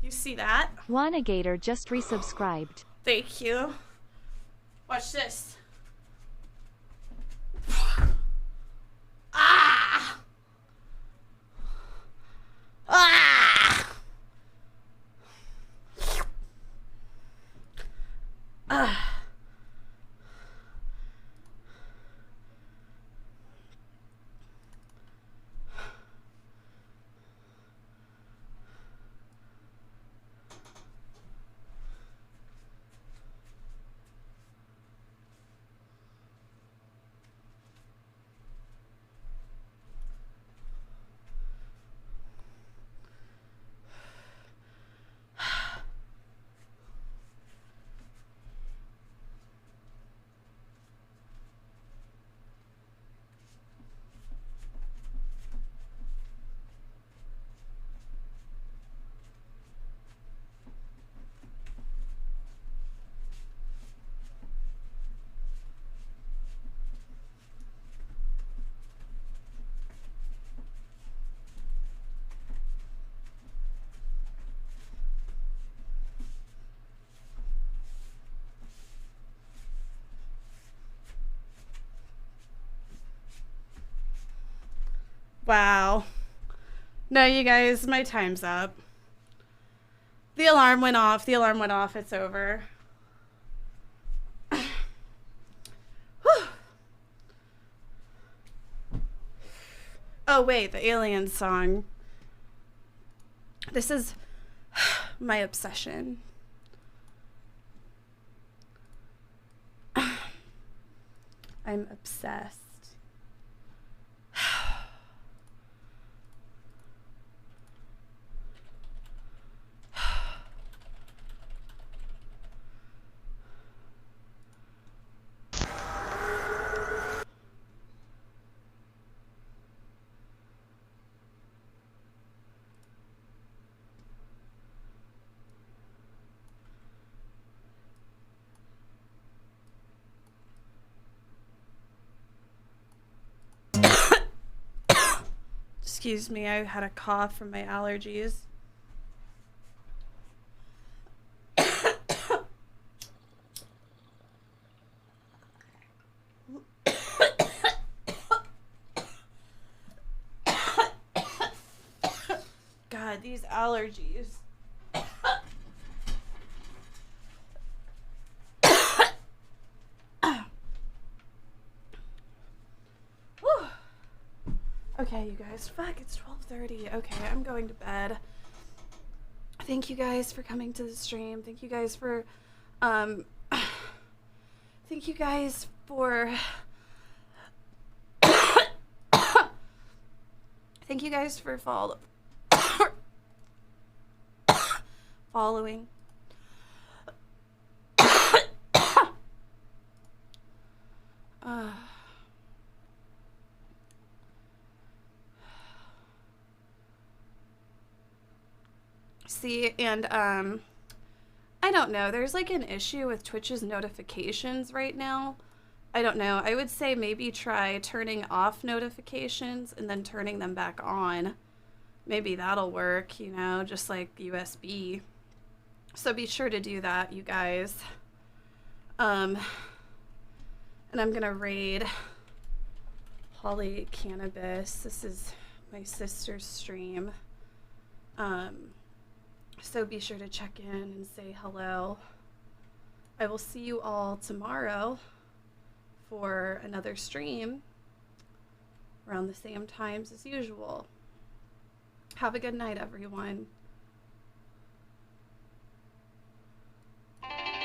You see that? Wanagator just resubscribed. Thank you. Watch this. Ah! Ah! Ah! Wow. No, you guys, my time's up. The alarm went off. The alarm went off. It's over. Whew. Oh, wait, the alien song. This is my obsession. I'm obsessed. Excuse me, I had a cough from my allergies. God, these allergies. Okay, you guys. Fuck, it's 12:30. Okay, I'm going to bed. Thank you guys for coming to the stream. Thank you guys for, thank you guys for, thank you guys for following. See, and I don't know. There's like an issue with Twitch's notifications right now. I don't know. I would say maybe try turning off notifications and then turning them back on. Maybe that'll work, you know, just like USB. So be sure to do that, you guys. And I'm gonna raid Holly Cannabis. This is my sister's stream. So be sure to check in and say hello. I will see you all tomorrow for another stream around the same times as usual. Have a good night, everyone.